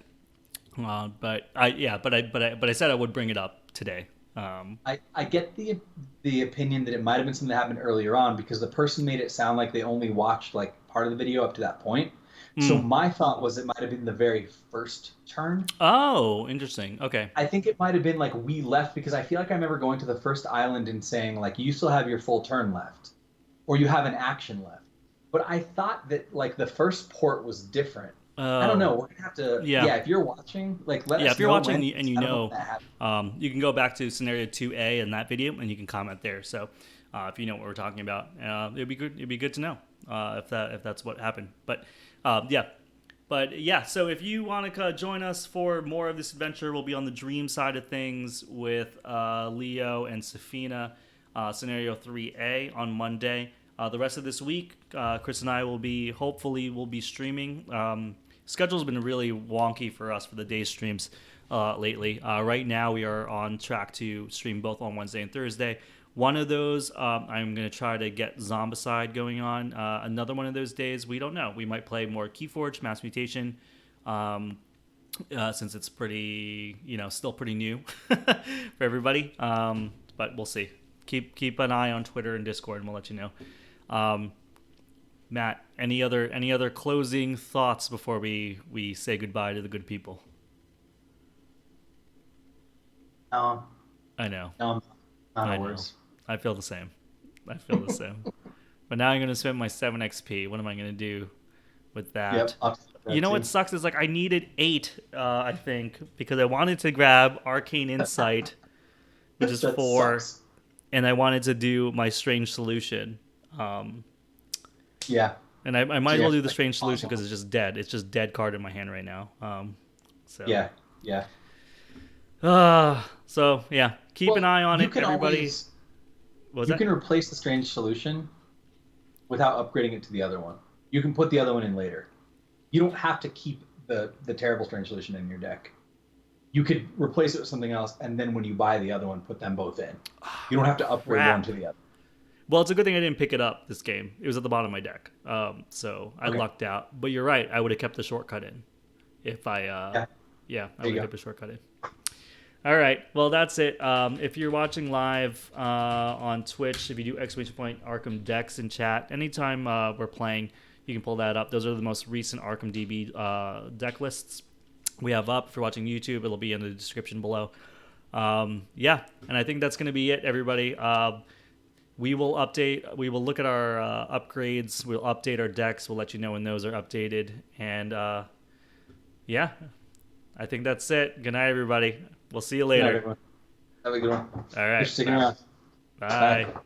But I said I would bring it up today. I get the opinion that it might have been something that happened earlier on because the person made it sound like they only watched like part of the video up to that point. So my thought was it might have been the very first turn. Oh, interesting. Okay. I think it might have been like we left because I feel like I remember going to the first island and saying like you still have your full turn left or you have an action left. But I thought that like the first port was different. I don't know. We're gonna have to. Yeah. If you're watching, like let us know. Yeah, if you're watching when, and you I don't know, when that happened. you can go back to scenario 2A in that video and you can comment there. So if you know what we're talking about, it'd be good. It'd be good to know if that's what happened. But yeah. So if you want to join us for more of this adventure, we'll be on the dream side of things with Leo and Safina, scenario 3A on Monday. The rest of this week, Chris and I will be streaming. Schedule's been really wonky for us for the day streams lately. Right now, we are on track to stream both on Wednesday and Thursday. One of those, I'm going to try to get Zombicide going on. Another one of those days, we don't know. We might play more Keyforge, Mass Mutation, since it's pretty, still pretty new for everybody. But we'll see. Keep an eye on Twitter and Discord, and we'll let you know. Matt, any other closing thoughts before we say goodbye to the good people? No, I know. not I a know. words. I feel the same. But now I'm going to spend my 7 XP. What am I going to do with that? Yep. I'll take that You know too. what sucks is like I needed 8, I think, because I wanted to grab Arcane Insight, which is That 4, sucks. and I wanted to do my Strange Solution. Yeah. And I might as well do the like, Strange Solution awesome. because it's just dead. It's just dead card in my hand right now. So Yeah. So yeah, keep an eye on you it, can everybody. always- What was you that? can replace the Strange Solution without upgrading it to the other one. You can put the other one in later. You don't have to keep the terrible Strange Solution in your deck. You could replace it with something else, and then when you buy the other one, put them both in. You don't have to upgrade Crap. one to the other. Well, it's a good thing I didn't pick it up this game. It was at the bottom of my deck, so I Okay. lucked out. But you're right; I would have kept the shortcut in if I. I you would have go. kept the shortcut in. All right, well that's it. If you're watching live on Twitch, if you do !Arkham Decks in chat, anytime we're playing, You can pull that up. Those are the most recent ArkhamDB deck lists we have up. If you're watching YouTube, it'll be in the description below. Yeah, and I think that's going to be it, everybody. We will look at our upgrades. We'll update our decks. We'll let you know when those are updated. And yeah, I think that's it. Good night, everybody. We'll see you later. Have a good one. All right. Sticking around. Bye. Bye.